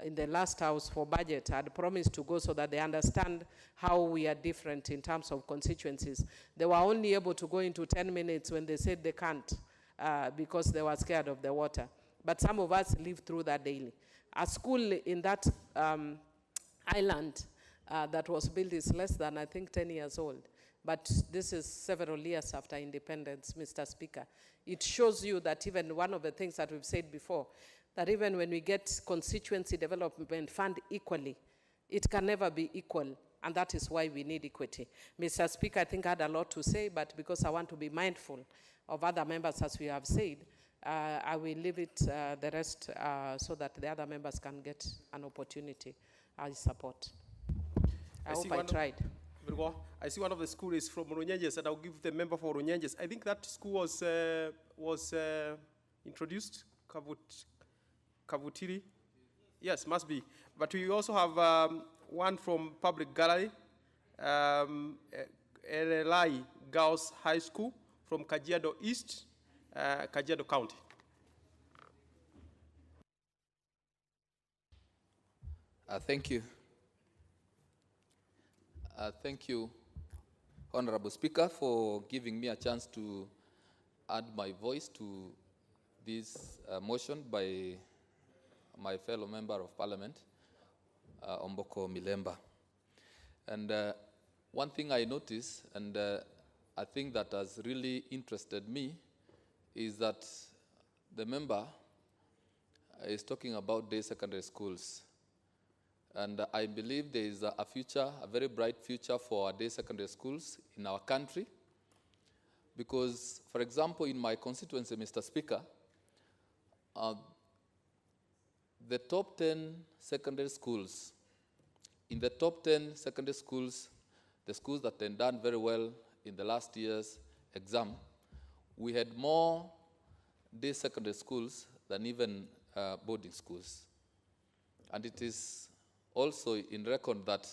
in the last house for budget had promised to go so that they understand how we are different in terms of constituencies. They were only able to go into 10 minutes when they said they can't because they were scared of the water. But some of us live through that daily. A school in that island that was built is less than, I think, 10 years old. But this is several years after independence, Mr. Speaker. It shows you that even one of the things that we've said before, that even when we get constituency development fund equally, it can never be equal, and that is why we need equity. Mr. Speaker, I think I had a lot to say, but because I want to be mindful of other members, as we have said, I will leave it the rest so that the other members can get an opportunity. I support. I hope I tried. I see one of the schools is from Runyenjes, and I'll give the member for Runyenjes. I think that school was introduced, Kavutiri. Yes, must be. But we also have one from Public Gallery, LLI Girls High School from Kajiado East, Kajiado County. Thank you. Thank you, Honorable Speaker, for giving me a chance to add my voice to this motion by my fellow member of Parliament, Omboko Milemba. And one thing I noticed, and I think that has really interested me, is that the member is talking about day secondary schools. And I believe there is a future, a very bright future for our day secondary schools in our country. Because, for example, in my constituency, Mr. Speaker, the top 10 secondary schools, in the top 10 secondary schools, the schools that had done very well in the last year's exam, we had more day secondary schools than even boarding schools. And it is also in record that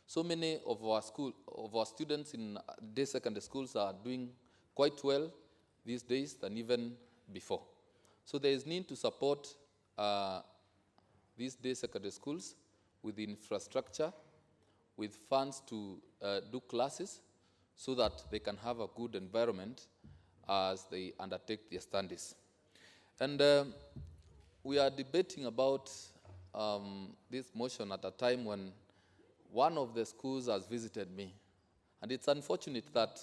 so many of our students in day secondary schools are doing quite well these days than even before. So there is need to support these day secondary schools with infrastructure, with funds to do classes, so that they can have a good environment as they undertake their studies. And we are debating about this motion at a time when one of the schools has visited me. And it's unfortunate that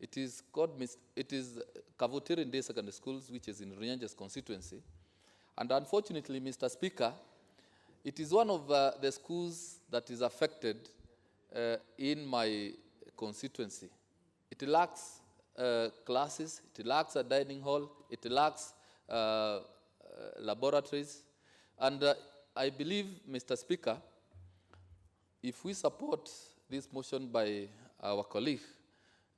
it is Kavutiri Day Secondary Schools, which is in Runyenjes constituency. And unfortunately, Mr. Speaker, it is one of the schools that is affected in my constituency. It lacks classes, it lacks a dining hall, it lacks laboratories. And I believe, Mr. Speaker, if we support this motion by our colleague,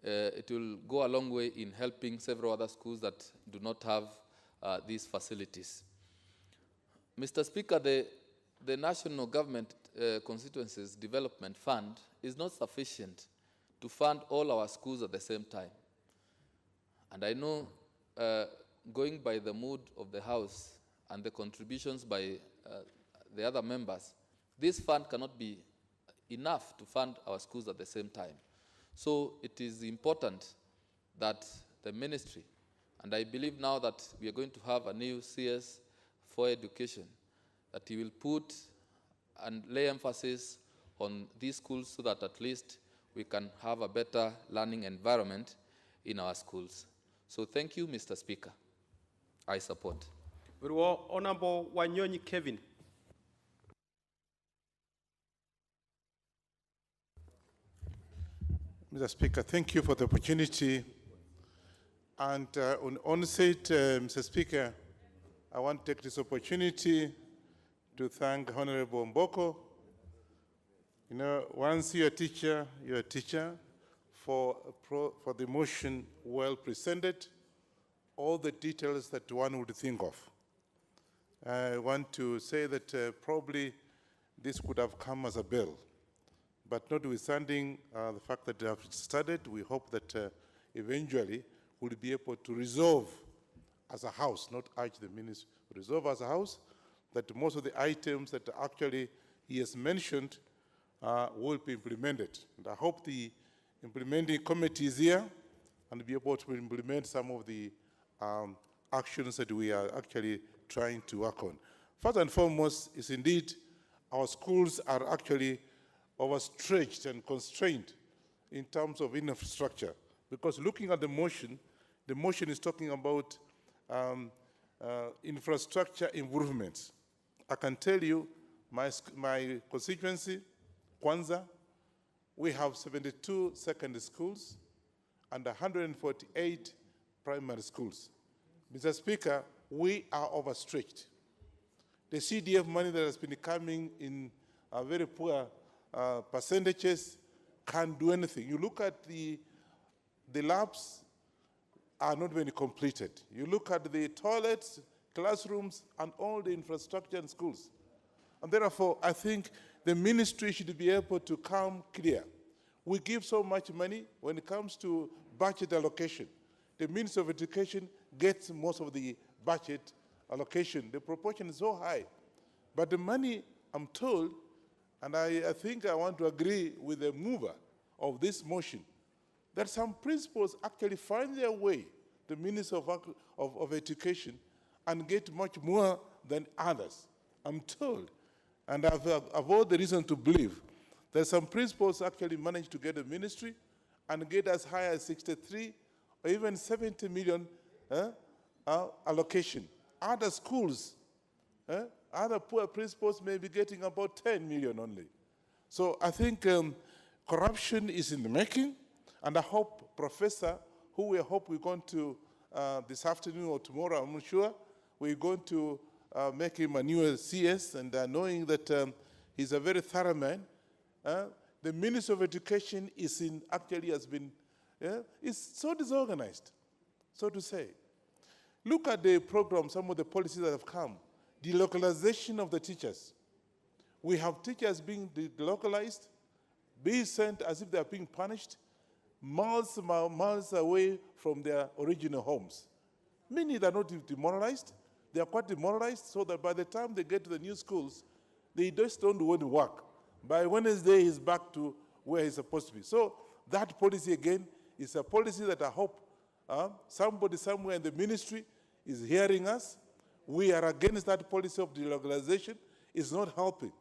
it will go a long way in helping several other schools that do not have these facilities. Mr. Speaker, the National Government Constituencies Development Fund is not sufficient to fund all our schools at the same time. And I know, going by the mood of the House and the contributions by the other members, this fund cannot be enough to fund our schools at the same time. So it is important that the ministry, and I believe now that we are going to have a new CS for education, that he will put and lay emphasis on these schools so that at least we can have a better learning environment in our schools. So thank you, Mr. Speaker. I support. Honorable Wanyonyi Kevin. Mr. Speaker, thank you for the opportunity. And on onset, Mr. Speaker, I want to take this opportunity to thank Honorable Mboko. You know, once you're a teacher, you're a teacher. For the motion well presented, all the details that one would think of. I want to say that probably this could have come as a bill. But notwithstanding the fact that they have started, we hope that eventually we'll be able to resolve as a House, not urge the ministry, resolve as a House, that most of the items that actually he has mentioned will be implemented. And I hope the implementing committee is here and be able to implement some of the actions that we are actually trying to work on. First and foremost is indeed our schools are actually overstretched and constrained in terms of infrastructure. Because looking at the motion is talking about infrastructure improvements. I can tell you, my constituency, Kwanza, we have 72 secondary schools and 148 primary schools. Mr. Speaker, we are overstretched. The CDF money that has been coming in very poor percentages can't do anything. You look at the labs are not very completed. You look at the toilets, classrooms, and all the infrastructure in schools. And therefore, I think the ministry should be able to come clear. We give so much money when it comes to budget allocation. The Ministry of Education gets most of the budget allocation. The proportion is so high. But the money, I'm told, and I think I want to agree with the mover of this motion, that some principals actually find their way to the Ministry of Education and get much more than others. I'm told, and I've all the reason to believe, that some principals actually manage to get a ministry and get as high as 63 or even 70 million allocation. Other schools, other poor principals may be getting about 10 million only. So I think corruption is in the making, and I hope Professor, who we hope we're going to, this afternoon or tomorrow, I'm not sure, we're going to make him a new CS, and knowing that he's a very thorough man. The Ministry of Education is has been, is so disorganized, so to say. Look at the program, some of the policies that have come. Delocalization of the teachers. We have teachers being delocalized, being sent as if they are being punished, miles away from their original homes. Many that are not demoralized. They are quite demoralized, so that by the time they get to the new schools, they just don't want to work. By Wednesday, he's back to where he's supposed to be. So that policy, again, is a policy that I hope somebody somewhere in the ministry is hearing us. We are against that policy of delocalization. It's not helping.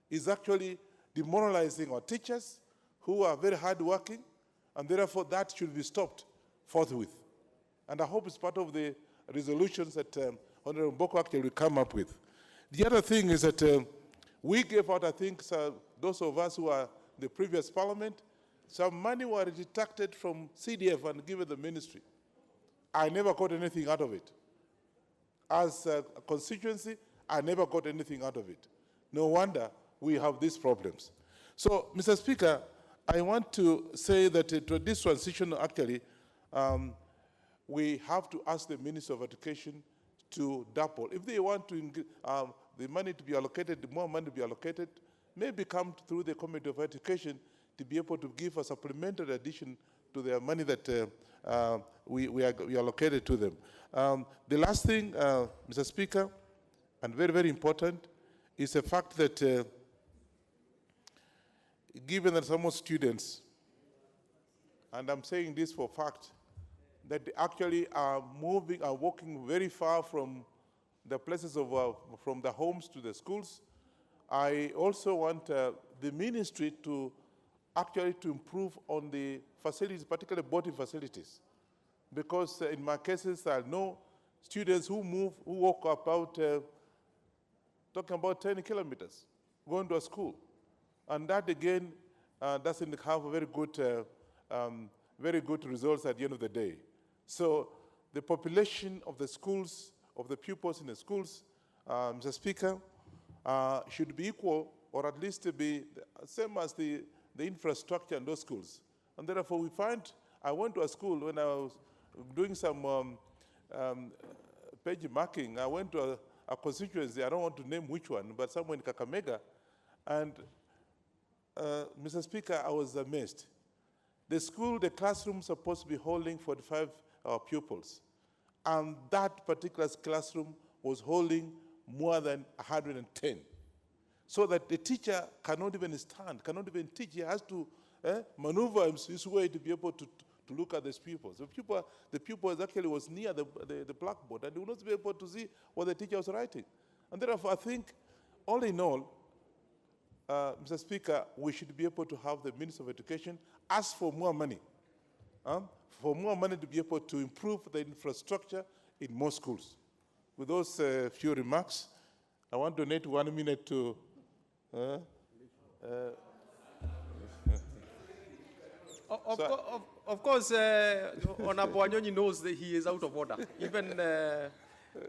It's actually demoralizing our teachers who are very hardworking, and therefore that should be stopped forthwith. And I hope it's part of the resolutions that Honorable Mboko actually will come up with. The other thing is that we gave out, I think, those of us who are in the previous parliament, some money were deducted from CDF and given the ministry. I never got anything out of it. As a constituency, I never got anything out of it. No wonder we have these problems. So, Mr. Speaker, I want to say that this transition, actually, we have to ask the Minister of Education to double. If they want to the money to be allocated, the more money to be allocated, maybe come through the Committee of Education to be able to give a supplementary addition to the money that we allocated to them. The last thing, Mr. Speaker, and very, very important, is the fact that given that some students, and I'm saying this for fact, that they actually are walking very far from the places of, from the homes to the schools. I also want the ministry to actually to improve on the facilities, particularly boarding facilities. Because in my cases, I know students who walk about, talking about 10 kilometers, going to a school. And that again, doesn't have a very good results at the end of the day. So the population of the schools, of the pupils in the schools, Mr. Speaker, should be equal, or at least to be the same as the infrastructure in those schools. And therefore we find, I went to a school when I was doing some page marking. I went to a constituency, I don't want to name which one, but somewhere in Kakamega, and Mr. Speaker, I was amazed. The school, the classroom supposed to be holding 45 pupils, and that particular classroom was holding more than 110. So that the teacher cannot even stand, cannot even teach. He has to maneuver his way to be able to to look at these pupils. The pupils actually was near the blackboard, and they would not be able to see what the teacher was writing. And therefore, I think, all in all, Mr. Speaker, we should be able to have the Minister of Education ask for more money, to be able to improve the infrastructure in more schools. With those few remarks, I want to donate 1 minute to Of course, Honorable Wanyonyi knows that he is out of order, even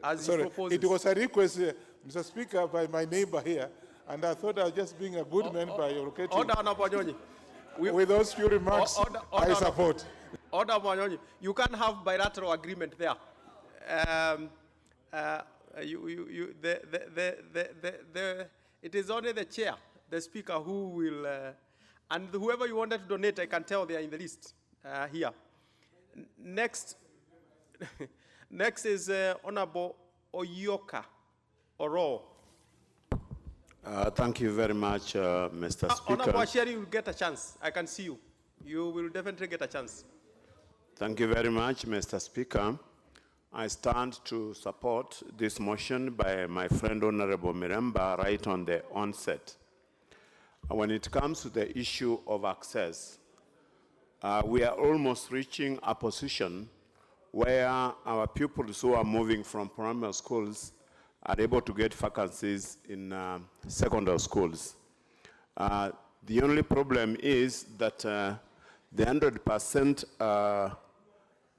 as he proposes. It was a request, Mr. Speaker, by my neighbor here, and I thought I was just being a good man by locating. Order, Honorable Wanyonyi. With those few remarks, I support. Order, Wanyonyi. You can't have bilateral agreement there. It is only the chair, the speaker, who will, and whoever you wanted to donate, I can tell they are in the list here. Next, next is Honorable Oyoka Oro. Thank you very much, Mr. Speaker. Honorable Asheri, you will get a chance. I can see you. You will definitely get a chance. Thank you very much, Mr. Speaker. I stand to support this motion by my friend Honorable Miremba right on the onset. When it comes to the issue of access, we are almost reaching a position where our pupils who are moving from primary schools are able to get vacancies in secondary schools. The only problem is that the 100%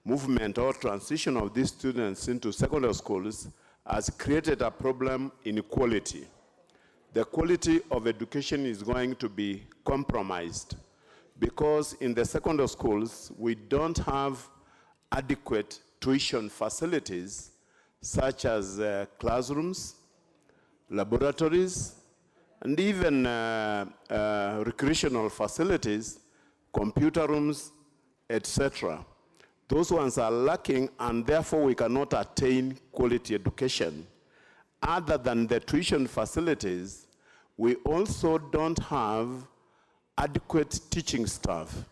movement or transition of these students into secondary schools has created a problem in quality. The quality of education is going to be compromised because in the secondary schools, we don't have adequate tuition facilities such as classrooms, laboratories, and even recreational facilities, computer rooms, etc. Those ones are lacking, and therefore we cannot attain quality education. Other than the tuition facilities, we also don't have adequate teaching staff.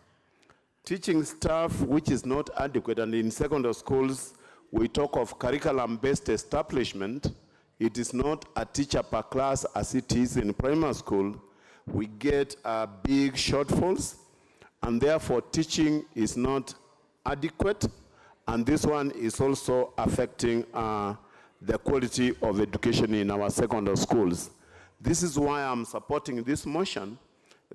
Teaching staff which is not adequate, and in secondary schools, we talk of curriculum-based establishment. It is not a teacher per class as it is in primary school. We get big shortfalls, and therefore teaching is not adequate, and this one is also affecting the quality of education in our secondary schools. This is why I'm supporting this motion,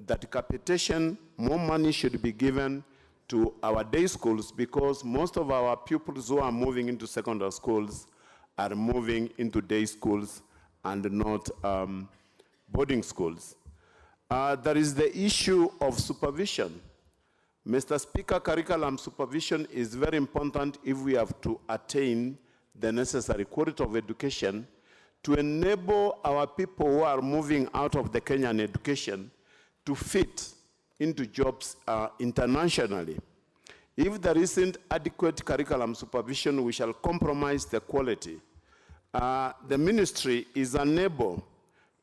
that capitation, more money should be given to our day schools, because most of our pupils who are moving into secondary schools are moving into day schools and not boarding schools. There is the issue of supervision. Mr. Speaker, curriculum supervision is very important if we have to attain the necessary quality of education to enable our people who are moving out of the Kenyan education to fit into jobs internationally. If there isn't adequate curriculum supervision, we shall compromise the quality. The ministry is unable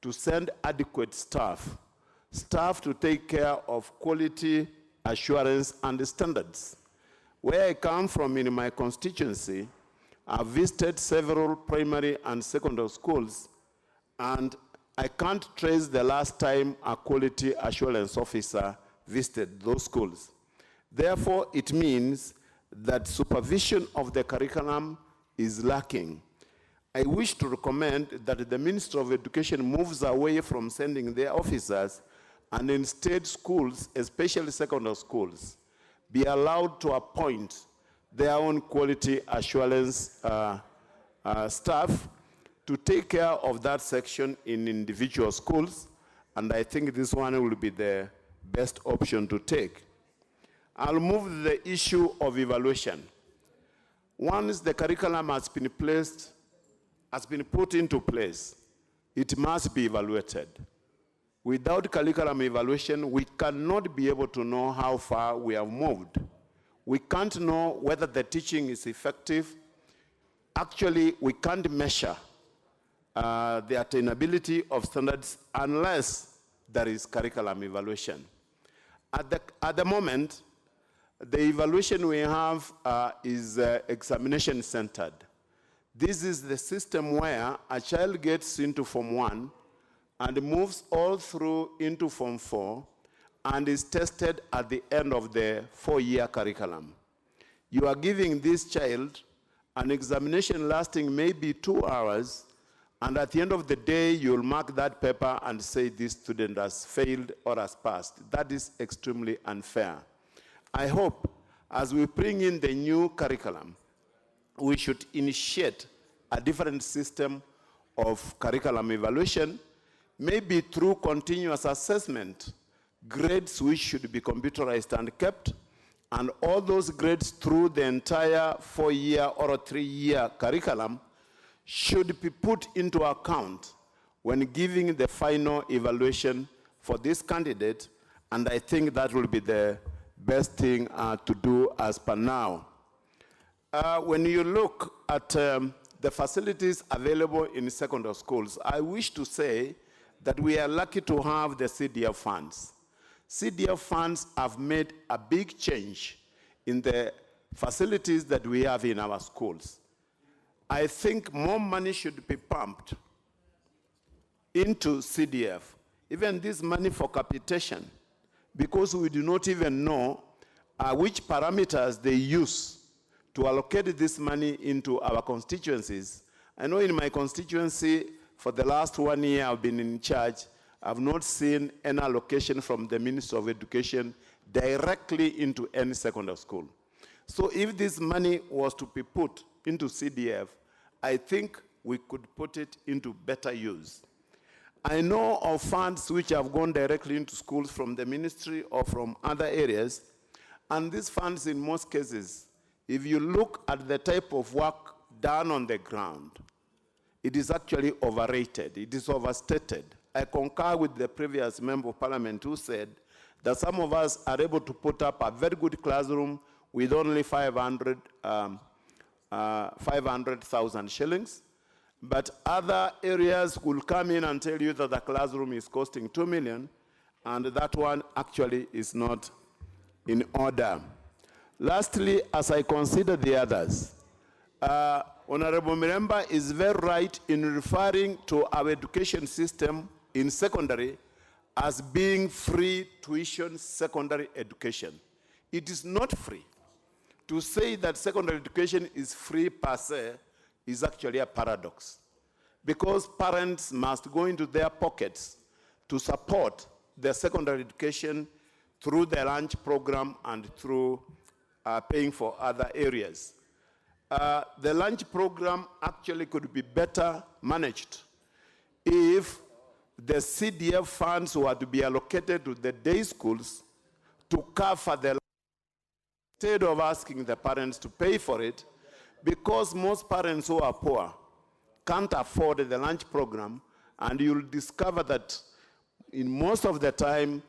to send adequate staff to take care of quality assurance and standards. Where I come from in my constituency, I've visited several primary and secondary schools, and I can't trace the last time a quality assurance officer visited those schools. Therefore, it means that supervision of the curriculum is lacking. I wish to recommend that the Minister of Education moves away from sending their officers, and instead schools, especially secondary schools, be allowed to appoint their own quality assurance staff to take care of that section in individual schools, and I think this one will be the best option to take. I'll move to the issue of evaluation. Once the curriculum has been put into place, it must be evaluated. Without curriculum evaluation, we cannot be able to know how far we have moved. We can't know whether the teaching is effective. Actually, we can't measure the attainability of standards unless there is curriculum evaluation. At the moment, The evaluation we have is examination centered. This is the system where a child gets into Form 1 and moves all through into Form 4 and is tested at the end of the 4-year curriculum. You are giving this child an examination lasting maybe 2 hours, and at the end of the day, you'll mark that paper and say this student has failed or has passed. That is extremely unfair. I hope as we bring in the new curriculum, we should initiate a different system of curriculum evaluation, maybe through continuous assessment, grades which should be computerized and kept, and all those grades through the entire 4-year or 3-year curriculum should be put into account when giving the final evaluation for this candidate, and I think that will be the best thing to do as per now. When you look at the facilities available in secondary schools, I wish to say that we are lucky to have the CDF funds. CDF funds have made a big change in the facilities that we have in our schools. I think more money should be pumped into CDF, even this money for capitation, because we do not even know which parameters they use to allocate this money into our constituencies. I know in my constituency, for the last 1 year I've been in charge, I've not seen any allocation from the Ministry of Education directly into any secondary school. So if this money was to be put into CDF, I think we could put it into better use. I know of funds which have gone directly into schools from the ministry or from other areas, and these funds in most cases, if you look at the type of work done on the ground, it is actually overrated, it is overstated. I concur with the previous member of parliament who said that some of us are able to put up a very good classroom with only 500,000 shillings, but other areas will come in and tell you that the classroom is costing 2 million, and that one actually is not in order. Lastly, as I consider the others, Honorable Miremba is very right in referring to our education system in secondary as being free tuition secondary education. It is not free. To say that secondary education is free per se is actually a paradox, because parents must go into their pockets to support their secondary education through the lunch program and through paying for other areas. The lunch program actually could be better managed if the CDF funds were to be allocated to the day schools to cover the lunch, instead of asking the parents to pay for it, because most parents who are poor can't afford the lunch program, and you'll discover that in most of the time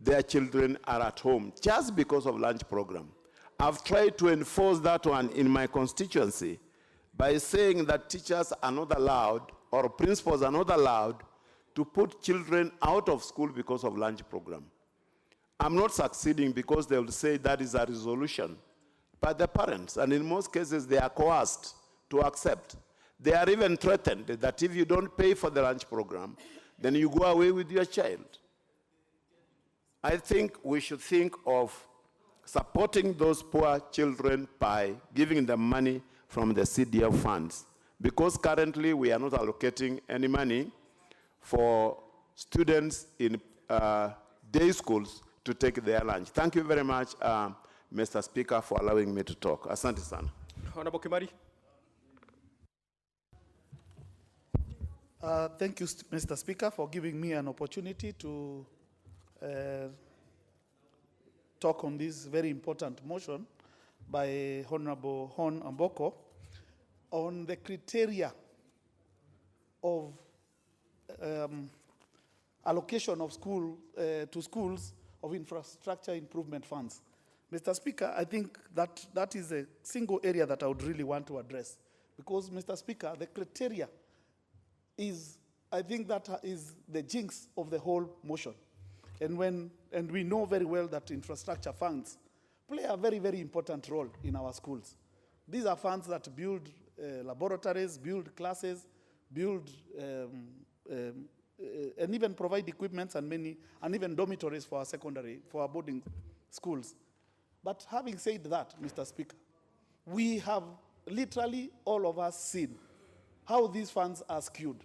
their children are at home just because of lunch program. I've tried to enforce that one in my constituency by saying that teachers are not allowed, or principals are not allowed, to put children out of school because of lunch program. I'm not succeeding because they will say that is a resolution by the parents, and in most cases they are coerced to accept. They are even threatened that if you don't pay for the lunch program, then you go away with your child. I think we should think of supporting those poor children by giving them money from the CDF funds, because currently we are not allocating any money for students in day schools to take their lunch. Thank you very much, Mr. Speaker, for allowing me to talk. Asante sana. Honorable Kimari. Thank you, Mr. Speaker, for giving me an opportunity to talk on this very important motion by Honorable Hon Amboko on the criteria of allocation of to schools of infrastructure improvement funds. Mr. Speaker, I think that is a single area that I would really want to address, because, Mr. Speaker, the criteria is, I think that is the jinx of the whole motion. And we know very well that infrastructure funds play a very, very important role in our schools. These are funds that build laboratories, build classes, build and even provide equipment and even dormitories for our boarding schools. But having said that, Mr. Speaker, we have literally all of us seen how these funds are skewed.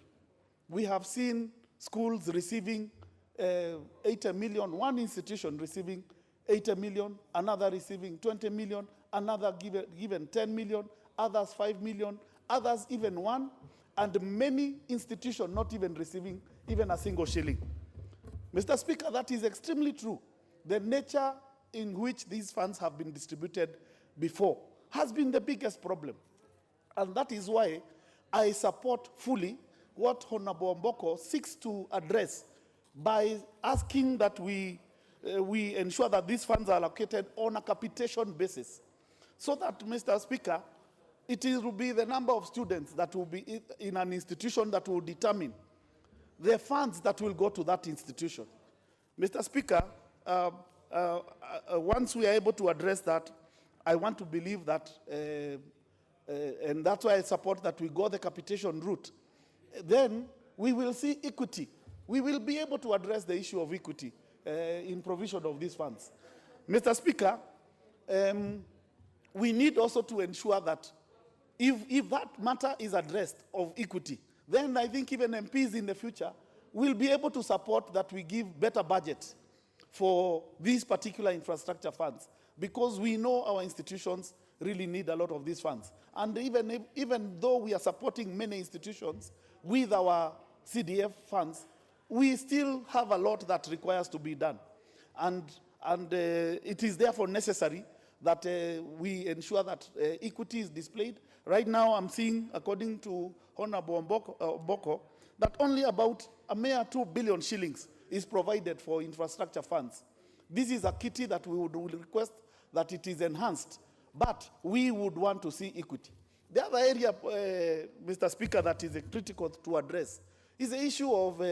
We have seen schools receiving 80 million, one institution receiving 80 million, another receiving 20 million, another given 10 million, others 5 million, others even 1, and many institutions not even receiving even a single shilling. Mr. Speaker, that is extremely true. The nature in which these funds have been distributed before has been the biggest problem. And that is why I support fully what Honorable Mboko seeks to address by asking that we ensure that these funds are allocated on a capitation basis, so that, Mr. Speaker, it will be the number of students that will be in an institution that will determine the funds that will go to that institution. Mr. Speaker, once we are able to address that, I want to believe that, and that's why I support that we go the capitation route, then we will see equity. We will be able to address the issue of equity in provision of these funds. Mr. Speaker, we need also to ensure that if that matter is addressed of equity, then I think even MPs in the future will be able to support that we give better budget for these particular infrastructure funds, because we know our institutions really need a lot of these funds. And even though we are supporting many institutions with our CDF funds, we still have a lot that requires to be done. And it is therefore necessary that we ensure that equity is displayed. Right now, I'm seeing, according to Honorable Mboko, that only about a mere 2 billion shillings is provided for infrastructure funds. This is a kitty that we would request that it is enhanced, but we would want to see equity. The other area, Mr. Speaker, that is critical to address is the issue of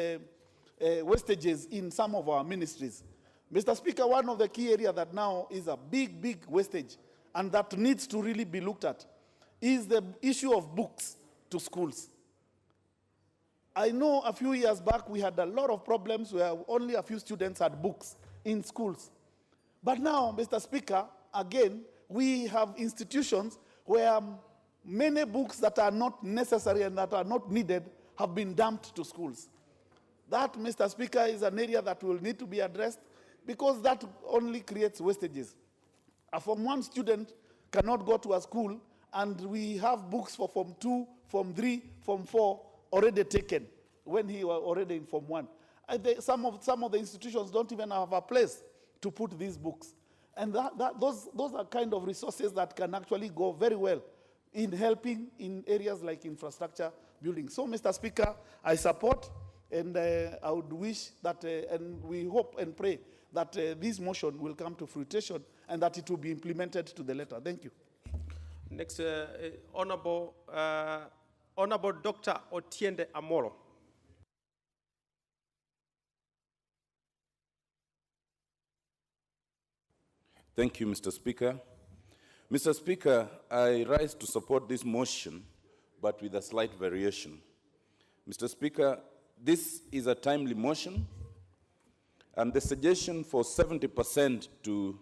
wastages in some of our ministries. Mr. Speaker, one of the key areas that now is a big, big wastage and that needs to really be looked at is the issue of books to schools. I know a few years back we had a lot of problems where only a few students had books in schools. But now, Mr. Speaker, again, we have institutions where many books that are not necessary and that are not needed have been dumped to schools. That, Mr. Speaker, is an area that will need to be addressed, because that only creates wastages. A Form 1 student cannot go to a school and we have books for Form 2, Form 3, Form 4 already taken when he was already in Form 1. Some of the institutions don't even have a place to put these books. And those are kind of resources that can actually go very well in helping in areas like infrastructure building. So, Mr. Speaker, I support, and I would wish that, and we hope and pray that this motion will come to fruition and that it will be implemented to the letter. Thank you. Next, Honorable Dr. Otiende Amolo. Thank you, Mr. Speaker. Mr. Speaker, I rise to support this motion, but with a slight variation. Mr. Speaker, this is a timely motion, and the suggestion for 70% to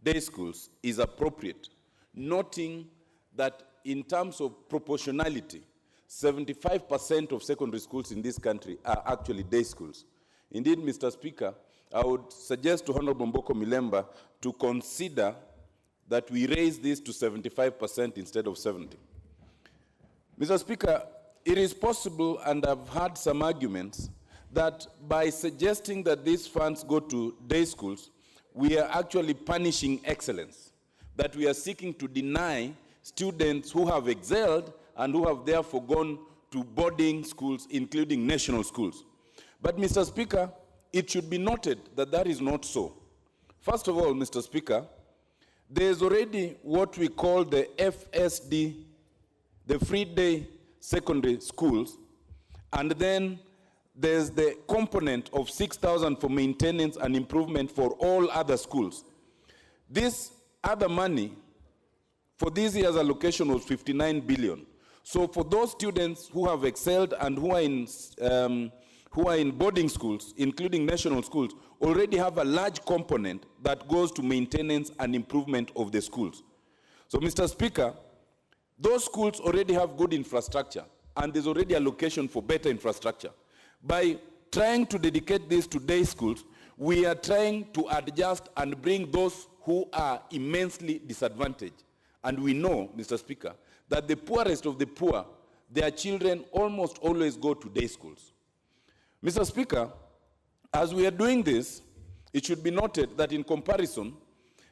day schools is appropriate, noting that in terms of proportionality, 75% of secondary schools in this country are actually day schools. Indeed, Mr. Speaker, I would suggest to Honorable Mboko Milemba to consider that we raise this to 75% instead of 70. Mr. Speaker, it is possible, and I've heard some arguments, that by suggesting that these funds go to day schools, we are actually punishing excellence, that we are seeking to deny students who have excelled and who have therefore gone to boarding schools, including national schools. But, Mr. Speaker, it should be noted that that is not so. First of all, Mr. Speaker, there is already what we call the FSD, the free day secondary schools, and then there's the component of 6,000 for maintenance and improvement for all other schools. This other money for this year's allocation was 59 billion. So for those students who have excelled and who are in boarding schools, including national schools, already have a large component that goes to maintenance and improvement of the schools. So, Mr. Speaker, those schools already have good infrastructure, and there's already allocation for better infrastructure. By trying to dedicate this to day schools, we are trying to adjust and bring those who are immensely disadvantaged. And we know, Mr. Speaker, that the poorest of the poor, their children almost always go to day schools. Mr. Speaker, as we are doing this, it should be noted that in comparison,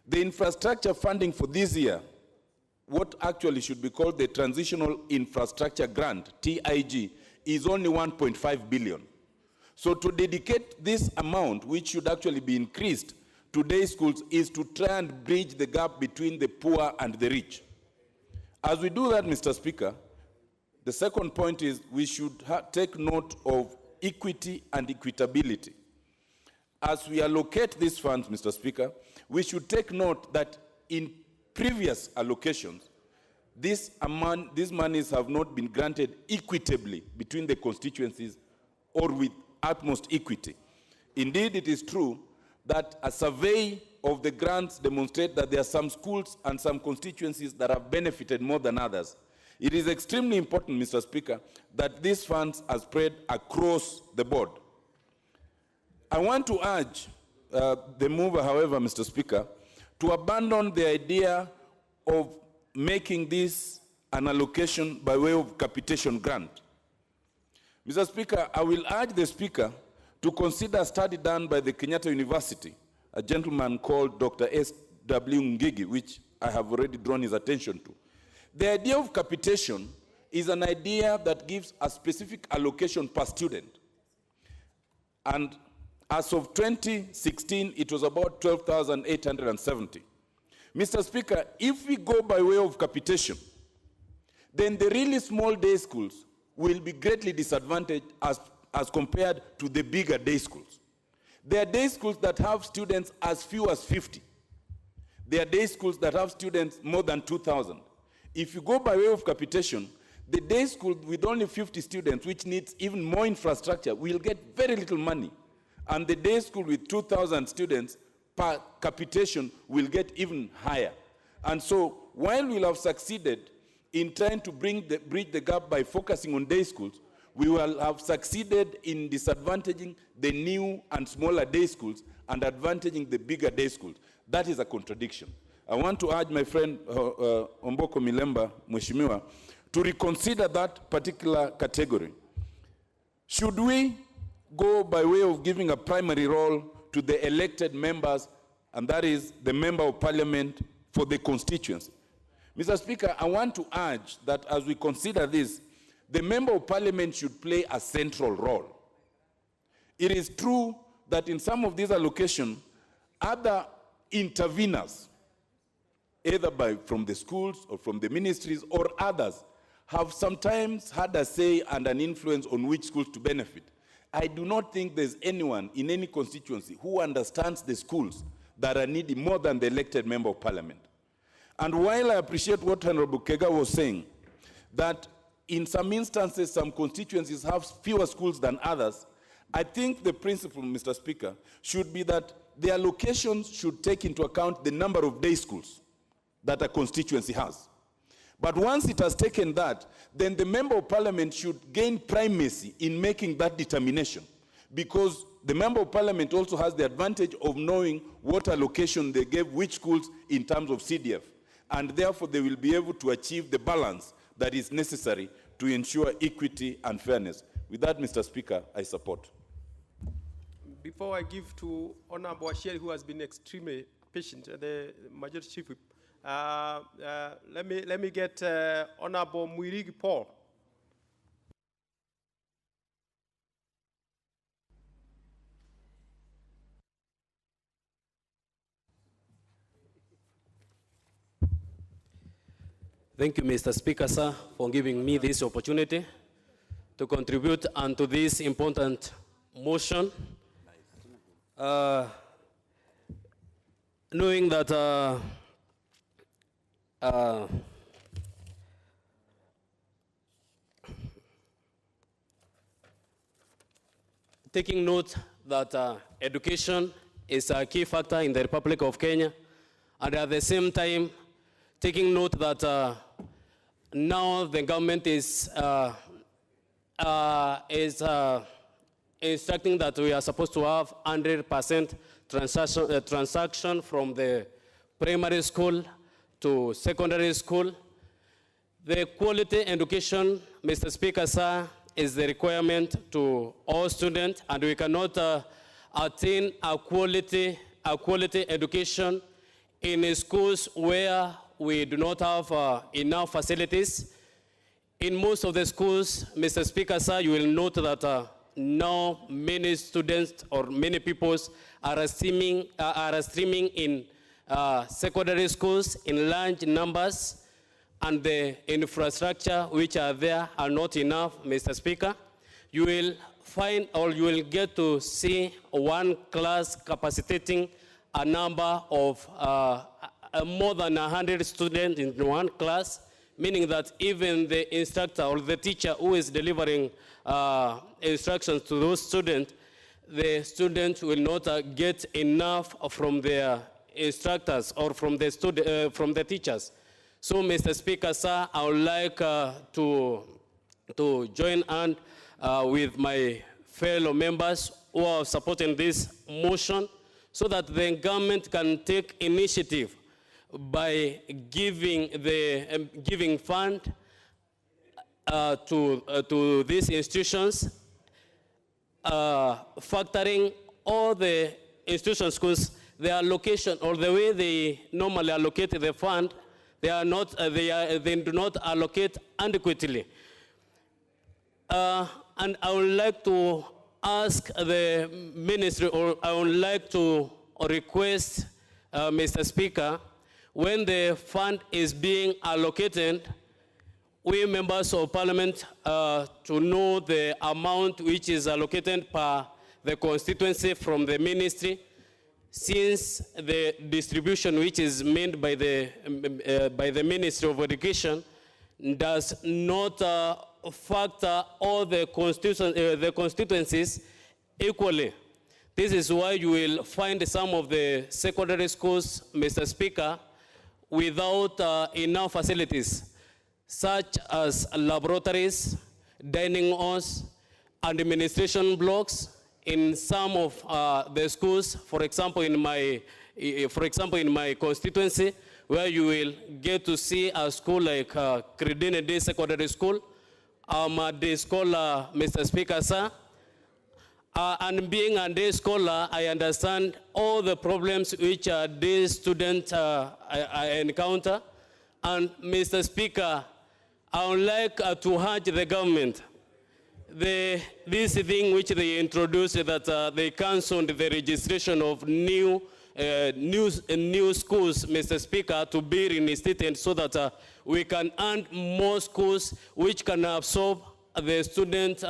the infrastructure funding for this year, what actually should be called the Transitional Infrastructure Grant, TIG, is only 1.5 billion. So to dedicate this amount, which should actually be increased to day schools, is to try and bridge the gap between the poor and the rich. As we do that, Mr. Speaker, the second point is we should take note of equity and equitability. As we allocate these funds, Mr. Speaker, we should take note that in previous allocations, these monies have not been granted equitably between the constituencies or with utmost equity. Indeed, it is true that a survey of the grants demonstrate that there are some schools and some constituencies that have benefited more than others. It is extremely important, Mr. Speaker, that these funds are spread across the board. I want to urge the mover, however, Mr. Speaker, to abandon the idea of making this an allocation by way of capitation grant. Mr. Speaker, I will urge the Speaker to consider a study done by the Kenyatta University, a gentleman called Dr. S.W. Ngigi, which I have already drawn his attention to. The idea of capitation is an idea that gives a specific allocation per student. And as of 2016, it was about 12,870. Mr. Speaker, if we go by way of capitation, then the really small day schools will be greatly disadvantaged as compared to the bigger day schools. There are day schools that have students as few as 50. There are day schools that have students more than 2,000. If you go by way of capitation, the day school with only 50 students, which needs even more infrastructure, will get very little money. And the day school with 2,000 students per capitation will get even higher. And so, while we'll have succeeded in trying to bridge the gap by focusing on day schools, we will have succeeded in disadvantaging the new and smaller day schools and advantaging the bigger day schools. That is a contradiction. I want to urge my friend Omboko Milemba, Mheshimiwa, to reconsider that particular category. Should we go by way of giving a primary role to the elected members, and that is the member of parliament for the constituency? Mr. Speaker, I want to urge that as we consider this, the member of parliament should play a central role. It is true that in some of these allocations, other interveners, either from the schools or from the ministries or others, have sometimes had a say and an influence on which schools to benefit. I do not think there's anyone in any constituency who understands the schools that are needy more than the elected member of parliament. And while I appreciate what Honorable Kega was saying, that in some instances, some constituencies have fewer schools than others, I think the principle, Mr. Speaker, should be that the allocations should take into account the number of day schools that a constituency has. But once it has taken that, then the member of parliament should gain primacy in making that determination, because the member of parliament also has the advantage of knowing what allocation they gave which schools in terms of CDF, and therefore they will be able to achieve the balance that is necessary to ensure equity and fairness. With that, Mr. Speaker, I support. Before I give to Honorable Asheri, who has been extremely patient, the Majority Chief Whip, let me get Honorable Mwirigi Paul. Thank you, Mr. Speaker, sir, for giving me this opportunity to contribute unto this important motion. Knowing that taking note that education is a key factor in the Republic of Kenya, and at the same time, taking note that now the government is instructing that we are supposed to have 100% transaction from the primary school to secondary school. The quality education, Mr. Speaker, sir, is the requirement to all students, and we cannot attain a quality education in schools where we do not have enough facilities. In most of the schools, Mr. Speaker, sir, you will note that now many students or many pupils are streaming in secondary schools in large numbers, and the infrastructure which are there are not enough, Mr. Speaker. You will find, or you will get to see one class capacitating a number of more than 100 students in one class, meaning that even the instructor or the teacher who is delivering instructions to those students, the students will not get enough from their instructors or from the teachers. So, Mr. Speaker, sir, I would like to join hand with my fellow members who are supporting this motion, so that the government can take initiative by giving fund to these institutions, factoring all the institution schools, their allocation or the way they normally allocate the fund, they do not allocate adequately. And I would like to ask the ministry, or I would like to request, Mr. Speaker, when the fund is being allocated, we members of parliament to know the amount which is allocated per the constituency from the ministry, since the distribution which is made by the Ministry of Education does not factor all the constituencies equally. This is why you will find some of the secondary schools, Mr. Speaker, without enough facilities, such as laboratories, dining halls, and administration blocks. In some of the schools, for example, in my constituency, where you will get to see a school like Credine Day Secondary School, a day scholar, Mr. Speaker, sir. And being a day scholar, I understand all the problems which day students encounter. And Mr. Speaker, I would like to urge the government, this thing which they introduced, that they canceled the registration of new schools, Mr. Speaker, to be reinstated, so that we can add more schools which can absorb the student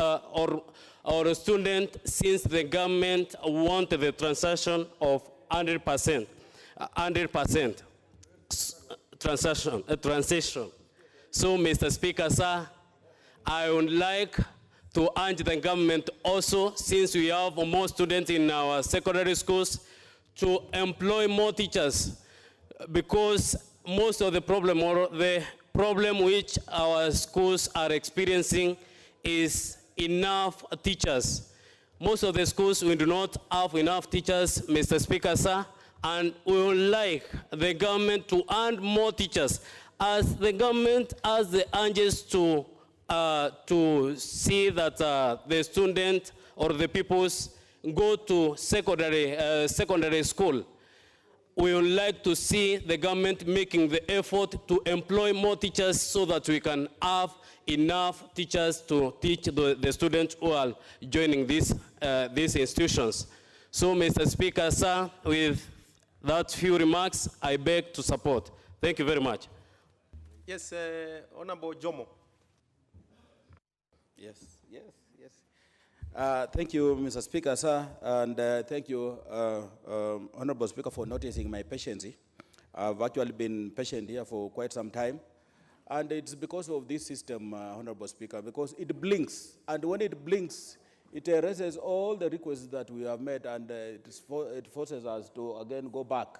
or student, since the government want the transaction of 100%, transition. So, Mr. Speaker, sir, I would like to urge the government also, since we have more students in our secondary schools, to employ more teachers, because most of the problem, or the problem which our schools are experiencing, is enough teachers. Most of the schools, we do not have enough teachers, Mr. Speaker, sir, and we would like the government to add more teachers, as the government has the urges to see that the student or the pupils go to secondary school. We would like to see the government making the effort to employ more teachers, so that we can have enough teachers to teach the students who are joining these institutions. So, Mr. Speaker, sir, with that few remarks, I beg to support. Thank you very much. Yes, Honorable Jomo. Yes. Thank you, Mr. Speaker, sir, and thank you, Honorable Speaker, for noticing my patience. I've actually been patient here for quite some time. And it's because of this system, Honorable Speaker, because it blinks. And when it blinks, it erases all the requests that we have made, and it forces us to again go back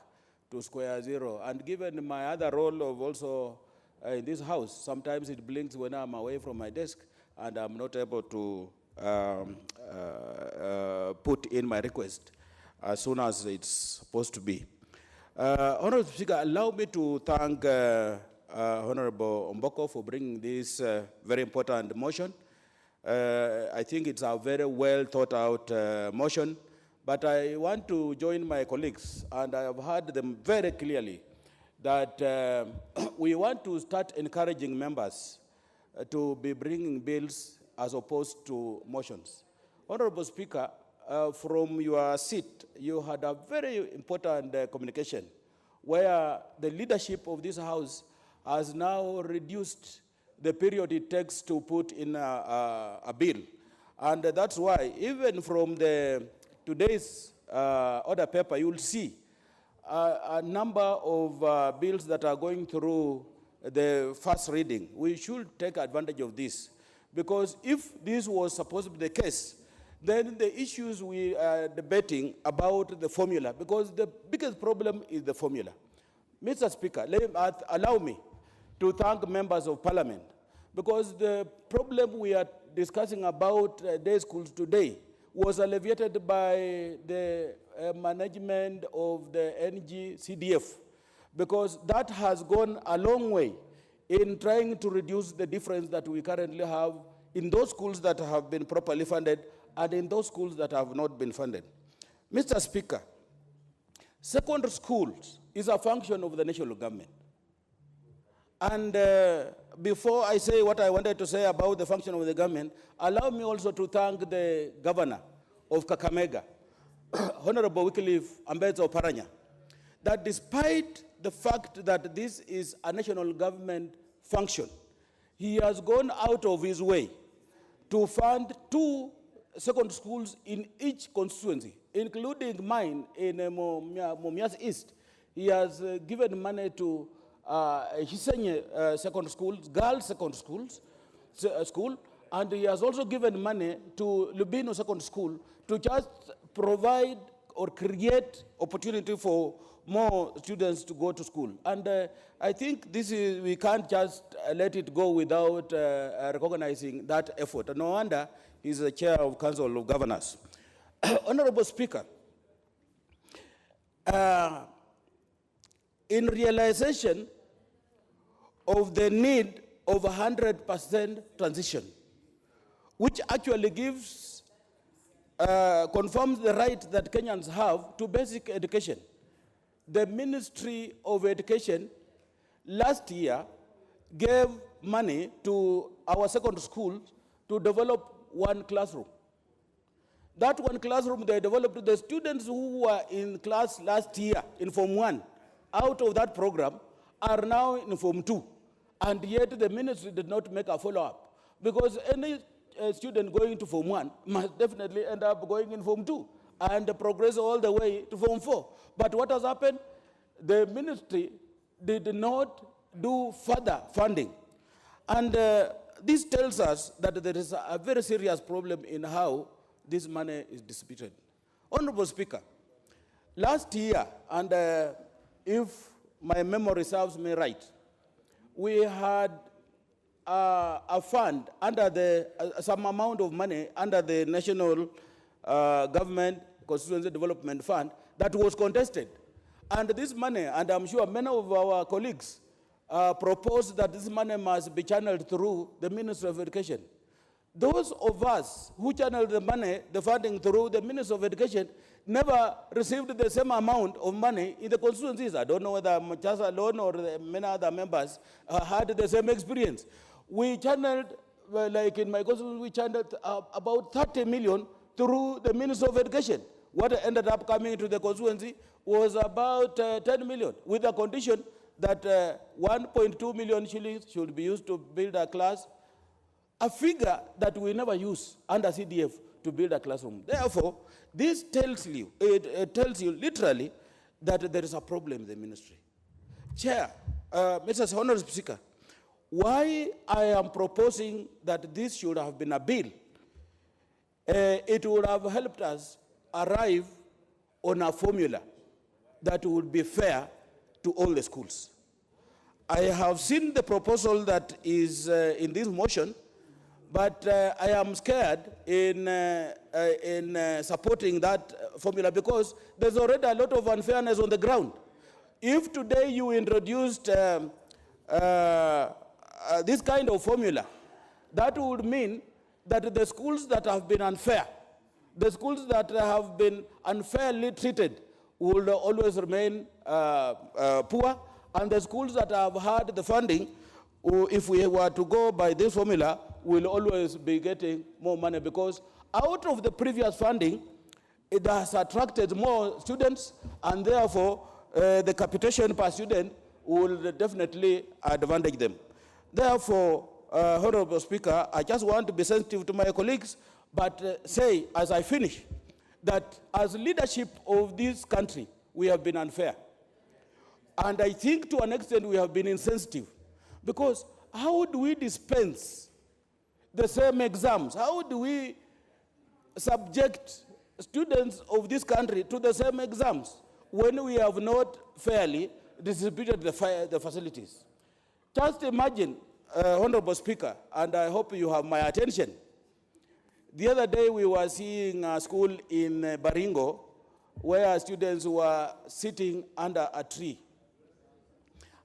to square zero. And given my other role of also in this house, sometimes it blinks when I'm away from my desk and I'm not able to put in my request as soon as it's supposed to be. Honorable Speaker, allow me to thank Honorable Mboko for bringing this very important motion. I think it's a very well thought out motion, but I want to join my colleagues, and I have heard them very clearly that we want to start encouraging members to be bringing bills as opposed to motions. Honorable Speaker, from your seat, you had a very important communication where the leadership of this House has now reduced the period it takes to put in a bill. And that's why, even from today's order paper, you'll see a number of bills that are going through the first reading. We should take advantage of this, because if this was supposed to be the case, then the issues we are debating about the formula, because the biggest problem is the formula. Mr. Speaker, allow me to thank members of Parliament, because the problem we are discussing about day schools today was alleviated by the management of the NG-CDF, because that has gone a long way in trying to reduce the difference that we currently have in those schools that have been properly funded and in those schools that have not been funded. Mr. Speaker, secondary schools is a function of the national government. And before I say what I wanted to say about the function of the government, allow me also to thank the governor of Kakamega, Honorable Wycliffe Ambezo Oparanya, that despite the fact that this is a national government function, he has gone out of his way to fund 2 secondary schools in each constituency, including mine in Mumias East. He has given money to Hisenye secondary schools, girls secondary school, and he has also given money to Lubino secondary school to just provide or create opportunity for more students to go to school. And I think we can't just let it go without recognizing that effort. No wonder he's the chair of Council of Governors. Honorable Speaker, in realization of the need of 100% transition, which actually confirms the right that Kenyans have to basic education, the Ministry of Education last year gave money to our secondary schools to develop 1 classroom. That 1 classroom they developed, the students who were in class last year in Form 1, out of that program, are now in Form 2. And yet the ministry did not make a follow-up, because any student going to Form 1 must definitely end up going in Form 2 and progress all the way to Form 4. But what has happened? The ministry did not do further funding. And this tells us that there is a very serious problem in how this money is distributed. Honorable Speaker, last year, and if my memory serves me right, we had a fund under some amount of money under the National Government Constituency Development Fund that was contested. And this money, and I'm sure many of our colleagues proposed that this money must be channeled through the Ministry of Education. Those of us who channeled the money, the funding through the Ministry of Education, never received the same amount of money in the constituencies. I don't know whether Machasa alone or many other members had the same experience. We channeled, like in my constituency, we channeled about 30 million through the Ministry of Education. What ended up coming to the constituency was about 10 million, with the condition that 1.2 million shillings should be used to build a class, a figure that we never use under CDF to build a classroom. Therefore, this tells you, it tells you literally that there is a problem in the ministry. Chair, Mr. Honorable Speaker, why I am proposing that this should have been a bill, it would have helped us arrive on a formula that would be fair to all the schools. I have seen the proposal that is in this motion, but I am scared in supporting that formula because there's already a lot of unfairness on the ground. If today you introduced this kind of formula, that would mean that the schools that have been unfair, the schools that have been unfairly treated will always remain poor, and the schools that have had the funding, if we were to go by this formula, will always be getting more money because out of the previous funding, it has attracted more students, and therefore the capitation per student will definitely advantage them. Therefore, Honorable Speaker, I just want to be sensitive to my colleagues, but say, as I finish, that as leadership of this country, we have been unfair. And I think to an extent we have been insensitive. Because how do we dispense the same exams? How do we subject students of this country to the same exams when we have not fairly distributed the facilities? Just imagine, Honorable Speaker, and I hope you have my attention. The other day we were seeing a school in Baringo where students were sitting under a tree.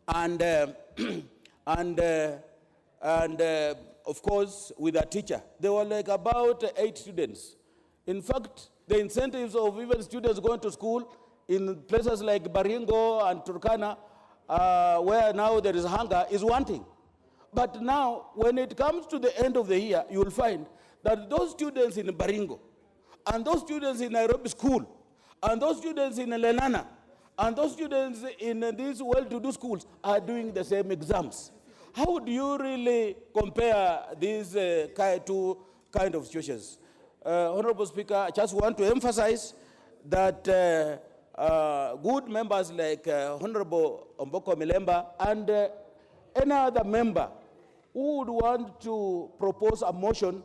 And of course, with a teacher. There were like about 8 students. In fact, the incentives of even students going to school in places like Baringo and Turkana, where now there is hunger, is wanting. But now, when it comes to the end of the year, you will find that those students in Baringo, and those students in Nairobi school, and those students in Lenana, and those students in these well-to-do schools are doing the same exams. How do you really compare these two kind of situations? Honorable Speaker, I just want to emphasize that good members like Honorable Omboko Milemba and any other member who would want to propose a motion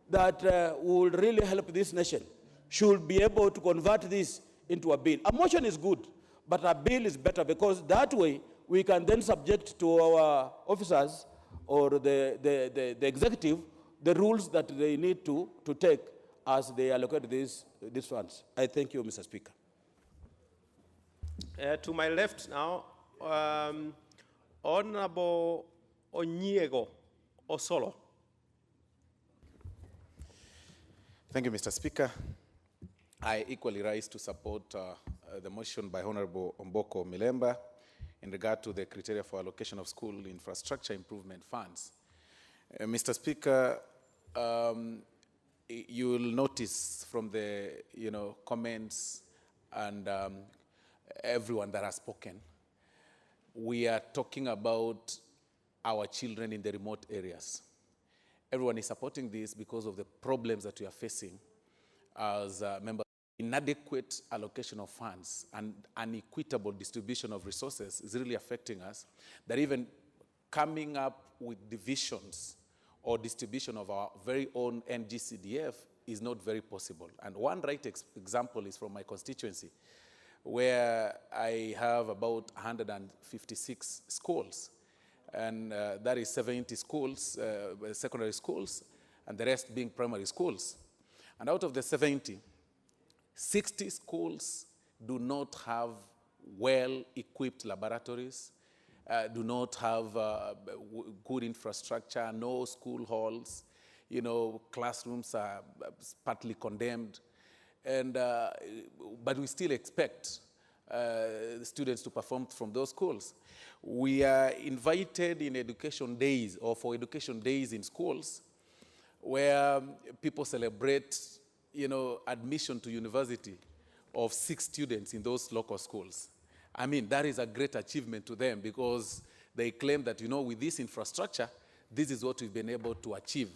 that would really help this nation should be able to convert this into a bill. A motion is good, but a bill is better because that way we can then subject to our officers or the executive the rules that they need to take as they allocate these funds. I thank you, Mr. Speaker. To my left now, Honorable Onyego Osolo. Thank you, Mr. Speaker. I equally rise to support the motion by Honorable Omboko Milemba in regard to the criteria for allocation of school infrastructure improvement funds. Mr. Speaker, you will notice from the comments and everyone that has spoken, we are talking about our children in the remote areas. Everyone is supporting this because of the problems that we are facing as members. Inadequate allocation of funds and unequitable distribution of resources is really affecting us, that even coming up with divisions or distribution of our very own NGCDF is not very possible. And one right example is from my constituency, where I have about 156 schools, and that is 70 schools, secondary schools, and the rest being primary schools. And out of the 70, 60 schools do not have well-equipped laboratories, do not have good infrastructure, no school halls, classrooms are partly condemned, and but we still expect the students to perform from those schools. We are invited in education days or for education days in schools where people celebrate admission to university of 6 students in those local schools. I mean, that is a great achievement to them because they claim that, with this infrastructure, this is what we've been able to achieve.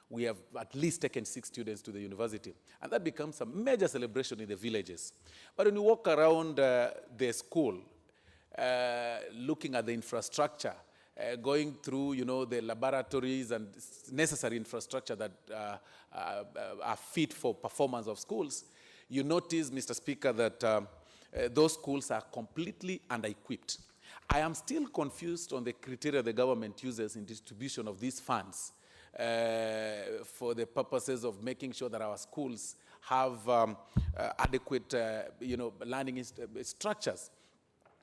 We have at least taken 6 students to the university. And that becomes a major celebration in the villages. But when you walk around the school, looking at the infrastructure, going through, the laboratories and necessary infrastructure that are fit for performance of schools, you notice, Mr. Speaker, that those schools are completely under-equipped. I am still confused on the criteria the government uses in distribution of these funds for the purposes of making sure that our schools have adequate, learning structures.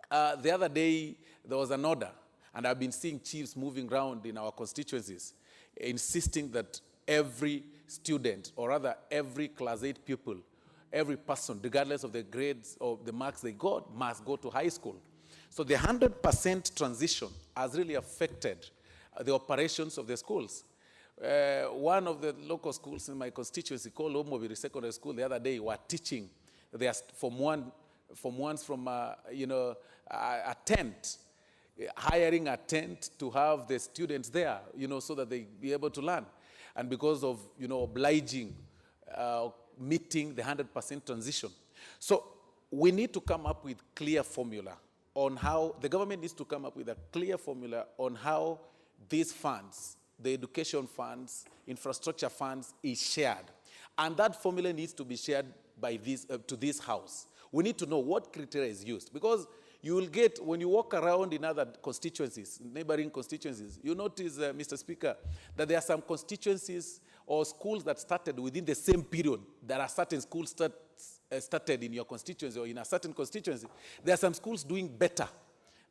The other day, there was an order, and I've been seeing chiefs moving around in our constituencies, insisting that every student, or rather every class 8 pupil, every person, regardless of the grades or the marks they got, must go to high school. So the 100% transition has really affected the operations of the schools. One of the local schools in my constituency called Omobiri Secondary School the other day were teaching their Form 1s from a tent, hiring a tent to have the students there, so that they be able to learn. And because of, obliging, meeting the 100% transition. So we need to come up with clear formula on how, the government needs to come up with a clear formula on how these funds, the education funds, infrastructure funds, is shared. And that formula needs to be shared by to this House. We need to know what criteria is used, because you will get, when you walk around in other constituencies, neighboring constituencies, you notice, Mr. Speaker, that there are some constituencies or schools that started within the same period. There are certain schools that started in your constituency or in a certain constituency. There are some schools doing better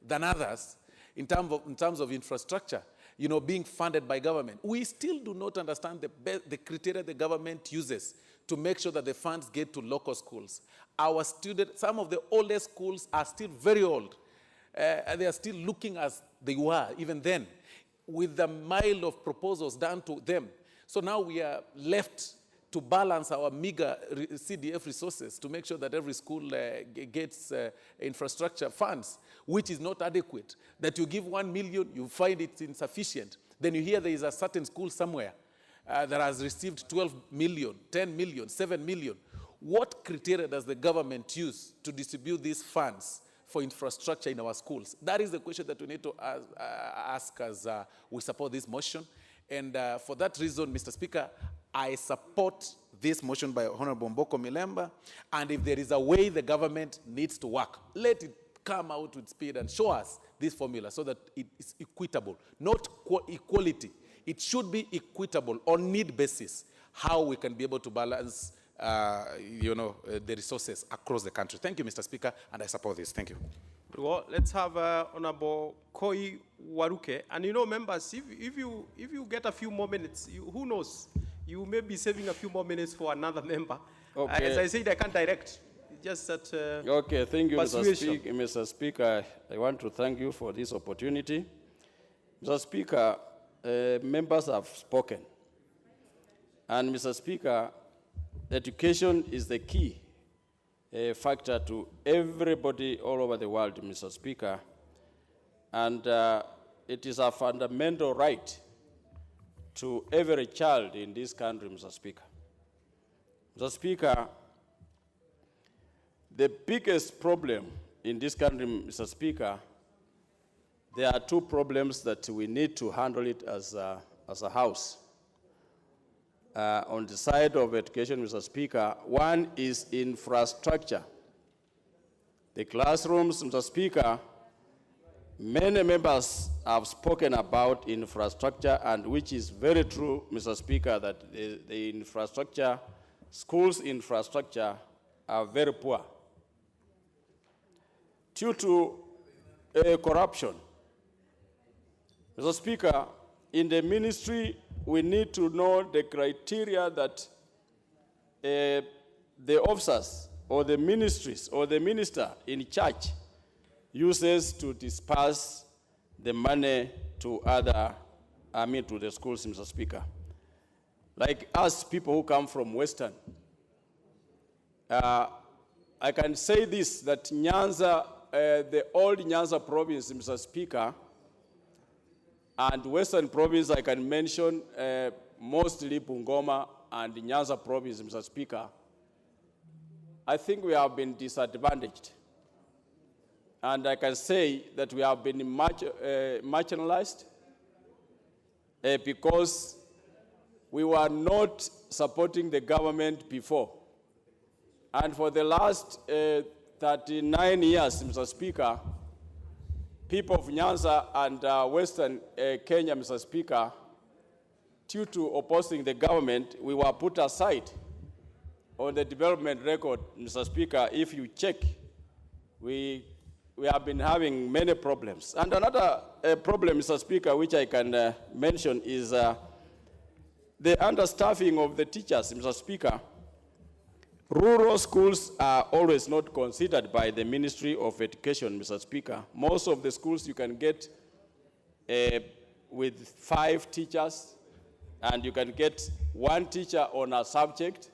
than others in terms of infrastructure, being funded by government. We still do not understand the criteria the government uses to make sure that the funds get to local schools. Our students, some of the oldest schools are still very old. They are still looking as they were even then, with the mile of proposals done to them. So now we are left to balance our meager CDF resources to make sure that every school gets infrastructure funds, which is not adequate. That you give 1 million, you find it insufficient. Then you hear there is a certain school somewhere that has received 12 million, 10 million, 7 million. What criteria does the government use to distribute these funds for infrastructure in our schools? That is the question that we need to ask as we support this motion. And for that reason, Mr. Speaker, I support this motion by Honorable Mboko Milemba. And if there is a way the government needs to work, let it come out with speed and show us this formula so that it is equitable, not equality. It should be equitable on need basis, how we can be able to balance the resources across the country. Thank you, Mr. Speaker, and I support this. Thank you. Well, let's have Honorable Koi Waruke. And members, if you get a few more minutes, who knows? You may be saving a few more minutes for another member. Okay. As I said, I can't direct. Just that okay, thank you, persuasion. Mr. Speaker. I want to thank you for this opportunity. Mr. Speaker, members have spoken. And Mr. Speaker, education is the key factor to everybody all over the world, Mr. Speaker. And it is a fundamental right to every child in this country, Mr. Speaker. Mr. Speaker, the biggest problem in this country, Mr. Speaker, there are two problems that we need to handle it as a House. On the side of education, Mr. Speaker, one is infrastructure. The classrooms, Mr. Speaker, many members have spoken about infrastructure, and which is very true, Mr. Speaker, that the infrastructure, schools' infrastructure are very poor due to corruption. Mr. Speaker, in the ministry, we need to know the criteria that the officers or the ministries or the minister in charge uses to disperse the money to to the schools, Mr. Speaker. Like us, people who come from Western, I can say this, that Nyanza, the old Nyanza province, Mr. Speaker, and Western province, I can mention mostly Bungoma and Nyanza province, Mr. Speaker. I think we have been disadvantaged. And I can say that we have been marginalized because we were not supporting the government before. And for the last 39 years, Mr. Speaker, people of Nyanza and Western Kenya, Mr. Speaker, due to opposing the government, we were put aside on the development record, Mr. Speaker. If you check, we have been having many problems. And another problem, Mr. Speaker, which I can mention is the understaffing of the teachers, Mr. Speaker. Rural schools are always not considered by the Ministry of Education, Mr. Speaker. Most of the schools you can get with 5 teachers, and you can get 1 teacher on a subject,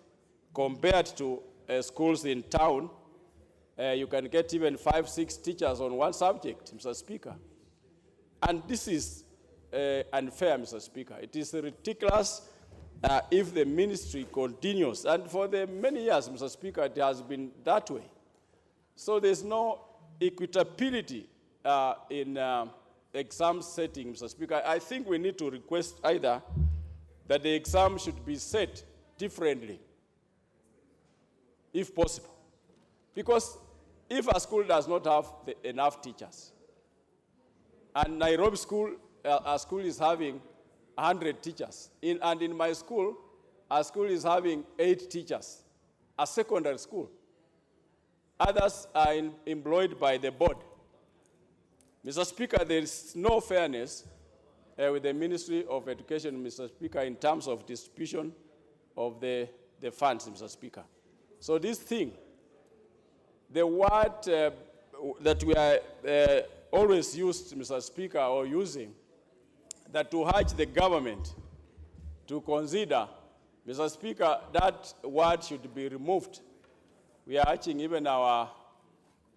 compared to schools in town, you can get even 5, 6 teachers on 1 subject, Mr. Speaker. And this is unfair, Mr. Speaker. It is ridiculous if the ministry continues. And for the many years, Mr. Speaker, it has been that way. So there's no equitability in exam setting, Mr. Speaker. I think we need to request either that the exam should be set differently, if possible. Because if a school does not have enough teachers, and Nairobi school, a school is having 100 teachers, and in my school, a school is having 8 teachers, a secondary school. Others are employed by the board. Mr. Speaker, there is no fairness with the Ministry of Education, Mr. Speaker, in terms of distribution of the funds, Mr. Speaker. So this thing, the word that we are always used, Mr. Speaker, or using, that to urge the government to consider, Mr. Speaker, that word should be removed. We are urging even our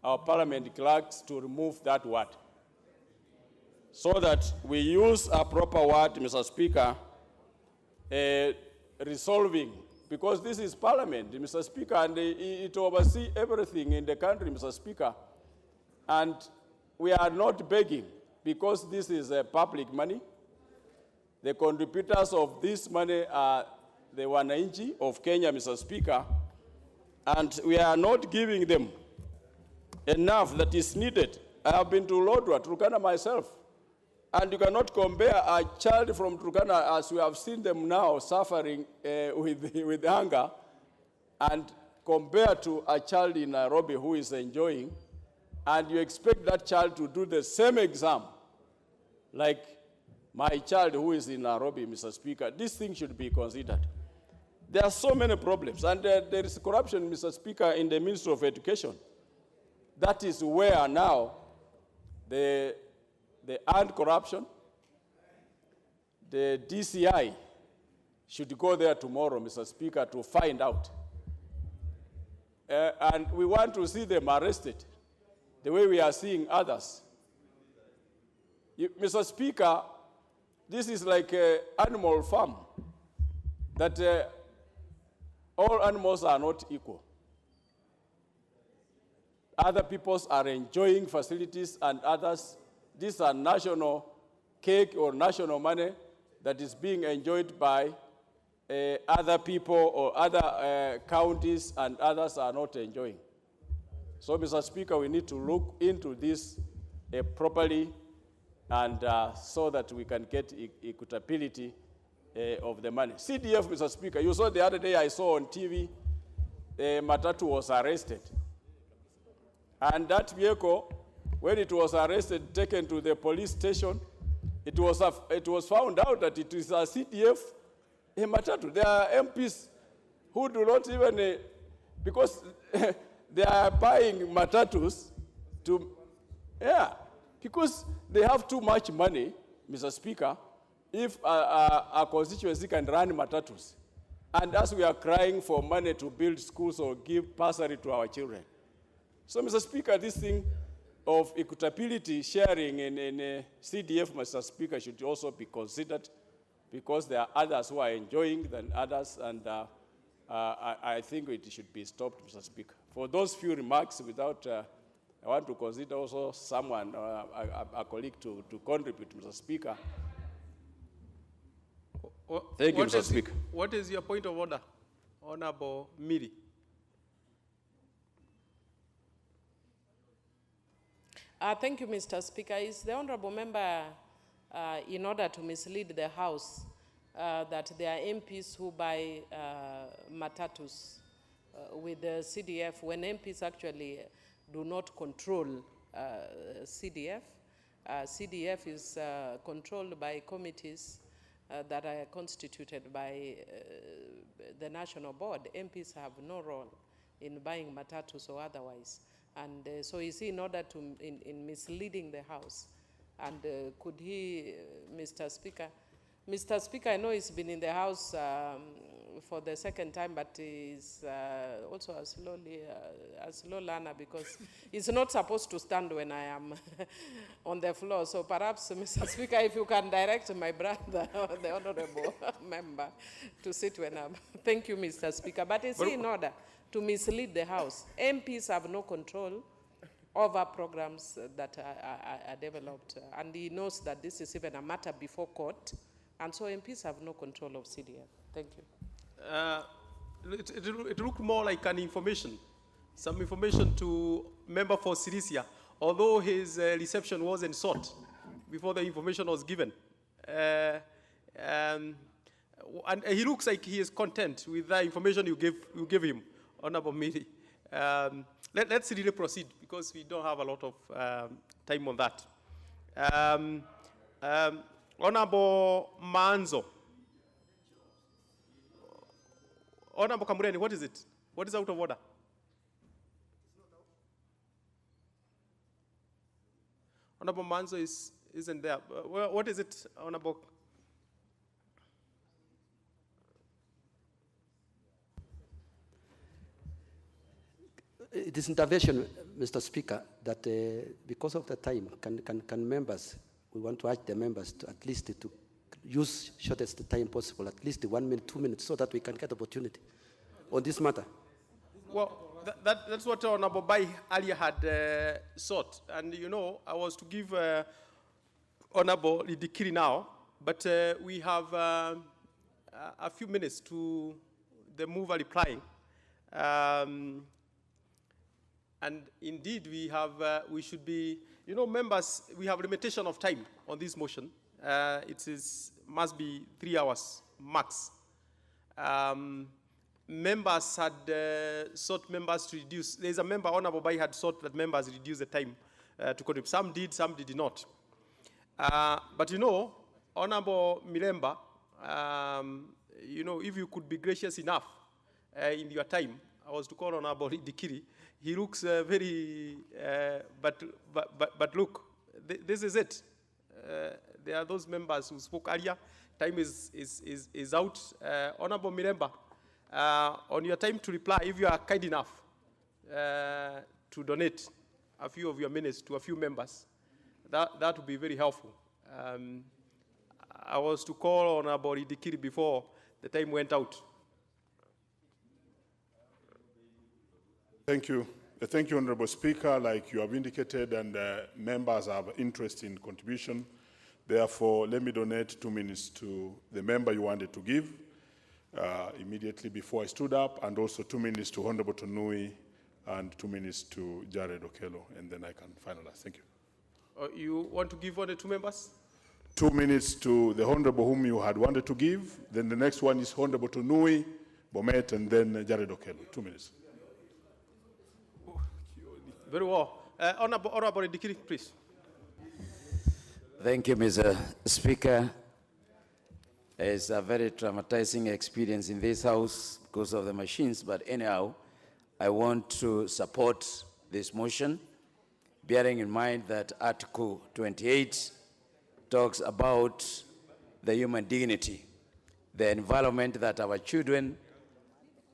parliament clerks to remove that word, so that we use a proper word, Mr. Speaker, resolving, because this is parliament, Mr. Speaker, and it oversees everything in the country, Mr. Speaker. And we are not begging, because this is public money. The contributors of this money are the wananchi of Kenya, Mr. Speaker, and we are not giving them enough that is needed. I have been to Lodwar, Turkana myself, and you cannot compare a child from Turkana, as we have seen them now suffering with hunger, and compare to a child in Nairobi who is enjoying, and you expect that child to do the same exam like my child who is in Nairobi, Mr. Speaker. This thing should be considered. There are so many problems, and there is corruption, Mr. Speaker, in the Ministry of Education. That is where now the armed corruption, the DCI should go there tomorrow, Mr. Speaker, to find out. And we want to see them arrested, the way we are seeing others. Mr. Speaker, this is like an animal farm, that all animals are not equal. Other peoples are enjoying facilities, and others, these are national cake or national money that is being enjoyed by other people or other counties, and others are not enjoying. So, Mr. Speaker, we need to look into this properly, and so that we can get equitability of the money. CDF, Mr. Speaker, you saw the other day, I saw on TV, Matatu was arrested. And that vehicle, when it was arrested, taken to the police station, it was found out that it is a CDF Matatu. There are MPs who do not even, because they are buying Matatus to, because they have too much money, Mr. Speaker, if a constituency can run Matatus. And as we are crying for money to build schools or give bursary to our children. So, Mr. Speaker, this thing of equitability sharing in CDF, Mr. Speaker, should also be considered, because there are others who are enjoying than others, and I think it should be stopped, Mr. Speaker. For those few remarks, without want to consider also someone, a colleague to contribute, Mr. Speaker. Thank you, Mr. Speaker. What is your point of order, Honorable Miri? Thank you, Mr. Speaker. Is the honorable member, in order to mislead the House, that there are MPs who buy matatus with the CDF when MPs actually do not control CDF? CDF is controlled by committees that are constituted by the National Board. MPs have no role in buying matatus or otherwise. And so is he in order to, in misleading the House? And could he, Mr. Speaker, I know he's been in the House for the second time, but he's also a slow learner because he's not supposed to stand when I am on the floor. So perhaps, Mr. Speaker, if you can direct my brother, the honorable member, to sit when I'm. Thank you, Mr. Speaker. But is he in order to mislead the House? MPs have no control over programs that are developed, and he knows that this is even a matter before court, and so MPs have no control of CDF. Thank you. It looked more like an information, some information to member for Silisia, although his reception wasn't sought before the information was given. And he looks like he is content with the information you gave him, Honorable Miri. Let's really proceed because we don't have a lot of time on that. Honorable Manzo. Honorable Kamureni, what is it? What is out of order? Honorable Manzo isn't there. What is it, Honorable? It is intervention, Mr. Speaker, that because of the time, can members, we want to urge the members to at least to use shortest time possible, at least 1 minute, 2 minutes, so that we can get opportunity on this matter. Well, that's what Honorable Bai earlier had sought. And, you know, I was to give Honorable Lidikiri now, but we have a few minutes to the mover replying. And indeed, we should be, you know, members, we have limitation of time on this motion. Must be 3 hours max. Members had sought members to reduce. There's a member, Honorable Bai, had sought that members reduce the time to contribute. Some did not. But, you know, Honorable Miremba, you know, if you could be gracious enough in your time, I was to call Honorable Dikiri. He looks very, but look, this is it. There are those members who spoke earlier. Time is out. Honorable Miremba, on your time to reply, if you are kind enough to donate a few of your minutes to a few members, that would be very helpful. I was to call Honorable Dikiri before the time went out. Thank you. Thank you, Honorable Speaker. Like you have indicated, and members have interest in contribution. Therefore, let me donate 2 minutes to the member you wanted to give immediately before I stood up, and also 2 minutes to Honorable Tonui and 2 minutes to Jared Okello, and then I can finalize. Thank you. You want to give only 2 members? 2 minutes to the Honorable whom you had wanted to give. Then the next one is Honorable Tonui, Bomet, and then Jared Okello. 2 minutes. Very well. Honorable Dikiri, please. Thank you, Mr. Speaker. It's a very traumatizing experience in this House because of the machines, but anyhow, I want to support this motion, bearing in mind that Article 28 talks about the human dignity, the environment that our children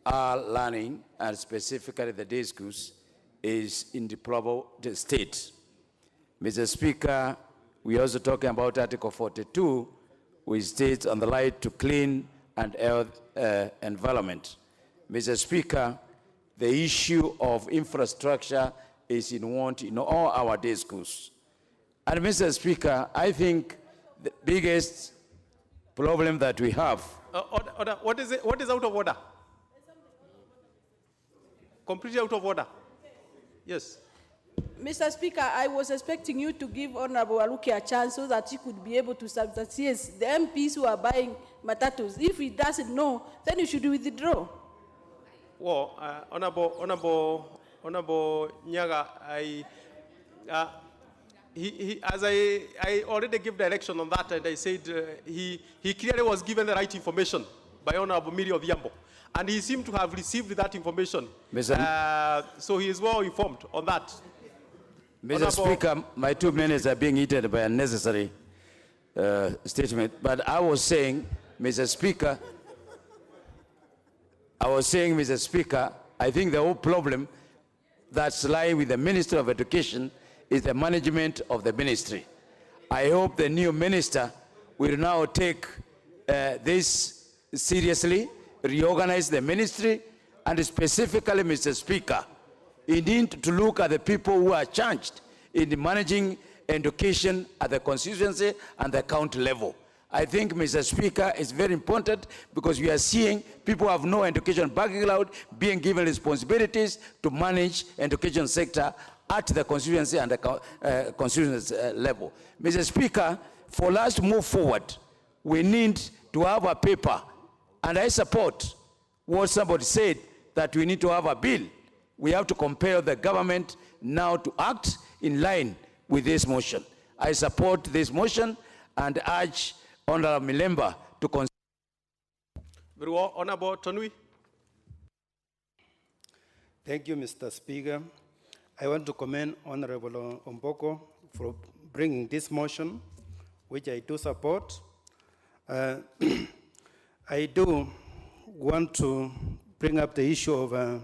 are learning, and specifically the discourse, is in deplorable state. Mr. Speaker, we are also talking about Article 42, which states on the right to clean and health environment. Mr. Speaker, the issue of infrastructure is in want in all our day schools. And Mr. Speaker, I think the biggest problem that we have. Order. What is it? What is out of order? Completely out of order. Yes. Mr. Speaker, I was expecting you to give Honorable Aluki a chance so that he could be able to substantiate the MPs who are buying matatus. If he doesn't know, then you should withdraw. Well, Honorable Nyaga, as I already gave direction on that, and I said he clearly was given the right information by Honorable Miri Odhiambo, and he seemed to have received that information. So he is well informed on that. Mr. Speaker, my 2 minutes are being eaten by unnecessary statement. But I was saying, Mr. Speaker, I think the whole problem that's lying with the Minister of Education is the management of the ministry. I hope the new minister will now take this seriously, reorganize the ministry, and specifically, Mr. Speaker, you need to look at the people who are charged in managing education at the constituency and the county level. I think, Mr. Speaker, it's very important because we are seeing people who have no education background being given responsibilities to manage education sector at the constituency and the constituency level. Mr. Speaker, for us to move forward, we need to have a paper, and I support what somebody said, that we need to have a bill. We have to compel the government now to act in line with this motion. I support this motion and urge Honorable Milemba to consider. Very well, Honorable Tonui. Thank you, Mr. Speaker. I want to commend Honorable Omboko for bringing this motion, which I do support. I do want to bring up the issue of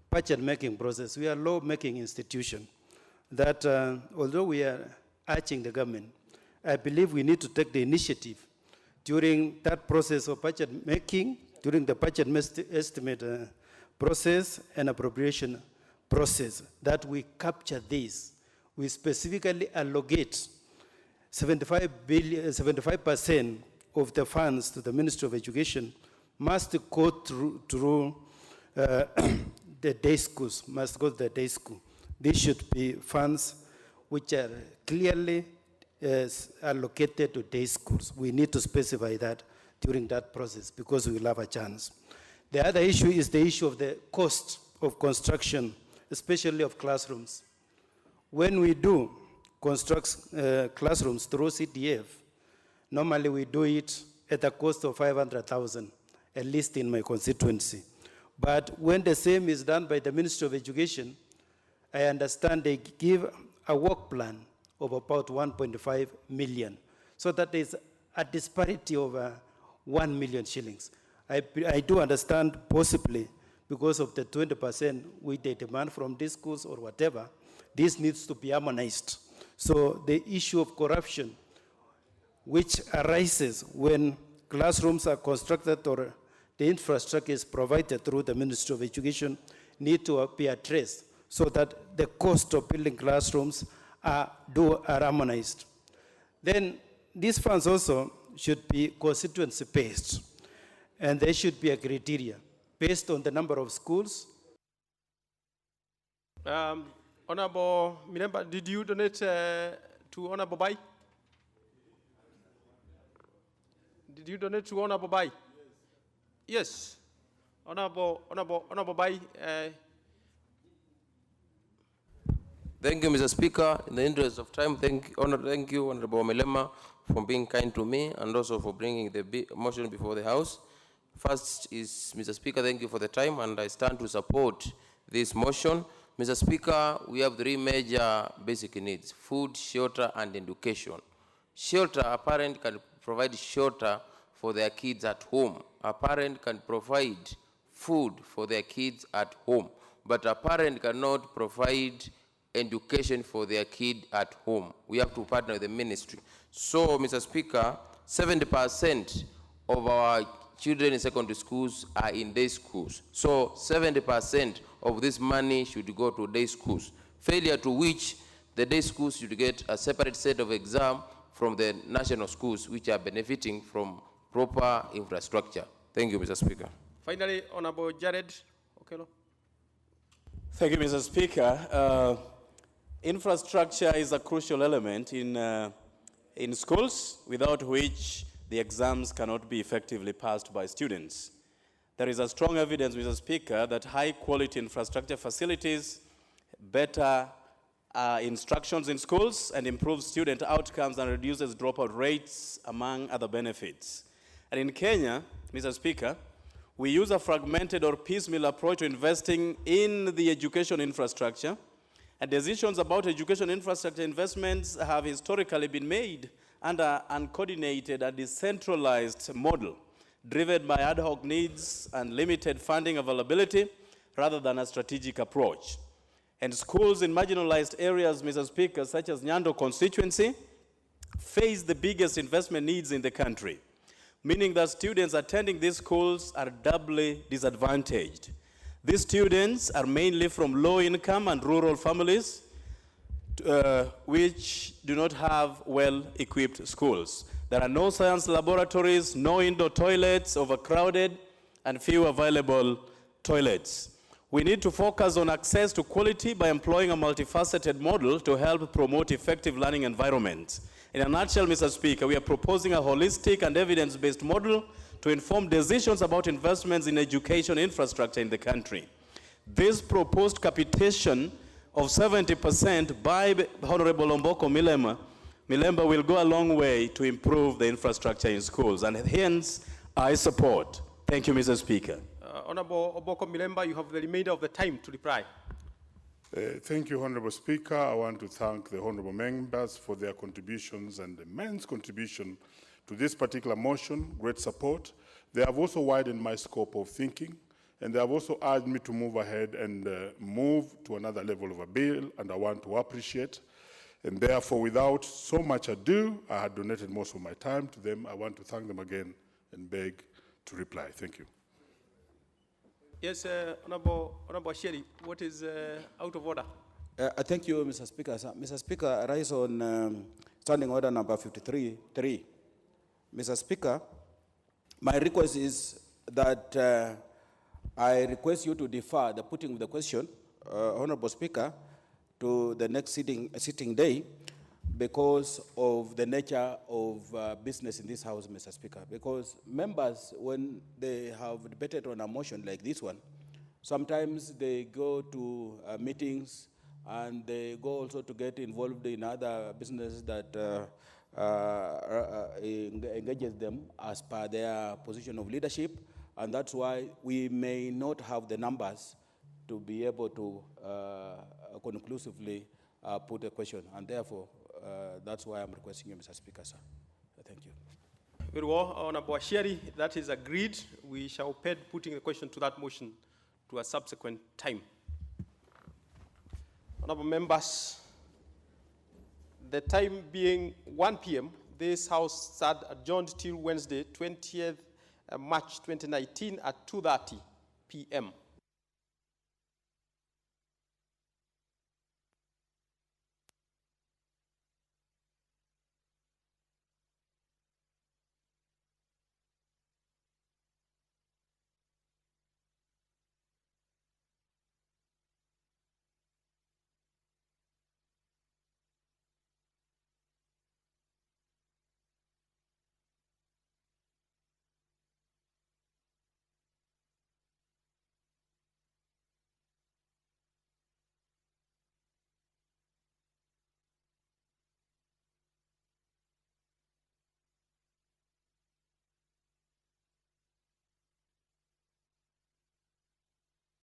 budget making process. We are a law-making institution that although we are urging the government, I believe we need to take the initiative during that process of budget making, during the budget estimate process and appropriation process, that we capture this. We specifically allocate 75% of the funds to the Ministry of Education must go through the day schools, must go to the day school. These should be funds which are clearly allocated to day schools. We need to specify that during that process because we will have a chance. The other issue is the issue of the cost of construction, especially of classrooms. When we do construct classrooms through CDF, normally we do it at a cost of 500,000, at least in my constituency. But when the same is done by the Ministry of Education, I understand they give a work plan of about 1.5 million. So that is a disparity of 1 million shillings. I do understand possibly because of the 20% which they demand from these schools or whatever, this needs to be harmonized. So the issue of corruption, which arises when classrooms are constructed or the infrastructure is provided through the Ministry of Education, need to be addressed so that the cost of building classrooms are harmonized. Then these funds also should be constituency-based, and there should be a criteria based on the number of schools. Honorable Milemba, did you donate to Honorable Bai? Did you donate to Honorable Bai? Yes. Honorable Bai. Thank you, Mr. Speaker. In the interest of time, thank you, Honorable Milema, for being kind to me and also for bringing the motion before the House. First is, Mr. Speaker, thank you for the time, and I stand to support this motion. Mr. Speaker, we have 3 major basic needs: food, shelter, and education. Shelter, a parent can provide shelter for their kids at home. A parent can provide food for their kids at home, but a parent cannot provide education for their kid at home. We have to partner with the ministry. So, Mr. Speaker, 70% of our children in secondary schools are in day schools. So 70% of this money should go to day schools, failure to which the day schools should get a separate set of exam from the national schools, which are benefiting from proper infrastructure. Thank you, Mr. Speaker. Finally, Honorable Jared Okelo. Thank you, Mr. Speaker. Infrastructure is a crucial element in schools, without which the exams cannot be effectively passed by students. There is a strong evidence, Mr. Speaker, that high-quality infrastructure facilities, better instructions in schools, and improves student outcomes and reduces dropout rates, among other benefits. And in Kenya, Mr. Speaker, we use a fragmented or piecemeal approach to investing in the education infrastructure, and decisions about education infrastructure investments have historically been made under uncoordinated and decentralized model, driven by ad hoc needs and limited funding availability, rather than a strategic approach. And schools in marginalized areas, Mr. Speaker, such as Nyando constituency, face the biggest investment needs in the country, meaning that students attending these schools are doubly disadvantaged. These students are mainly from low-income and rural families, which do not have well-equipped schools. There are no science laboratories, no indoor toilets, overcrowded, and few available toilets. We need to focus on access to quality by employing a multifaceted model to help promote effective learning environments. In a nutshell, Mr. Speaker, we are proposing a holistic and evidence-based model to inform decisions about investments in education infrastructure in the country. This proposed capitation of 70% by Honorable Omboko Milemba will go a long way to improve the infrastructure in schools, and hence I support. Thank you, Mr. Speaker. Honorable Omboko Milemba, you have the remainder of the time to reply. Thank you, Honorable Speaker. I want to thank the honorable members for their contributions and the immense contribution to this particular motion, great support. They have also widened my scope of thinking, and they have also urged me to move ahead and move to another level of a bill, and I want to appreciate. And therefore, without so much ado, I had donated most of my time to them. I want to thank them again and beg to reply. Thank you. Yes, Honorable Sheri, what is out of order? Thank you, Mr. Speaker. Mr. Speaker, I rise on standing order number 53.3. Mr. Speaker, my request is that I request you to defer the putting of the question, Honorable Speaker, to the next sitting day, because of the nature of business in this House, Mr. Speaker. Because members, when they have debated on a motion like this one, sometimes they go to meetings and they go also to get involved in other businesses that engages them as per their position of leadership, and that's why we may not have the numbers to be able to conclusively put a question, and therefore that's why I'm requesting you, Mr. Speaker, sir. Thank you. Very well, Honorable Sheri, that is agreed. We shall peg putting the question to that motion to a subsequent time. Honorable members, the time being 1 p.m., this House sat adjourned till Wednesday, 20th March 2019 at 2:30 p.m.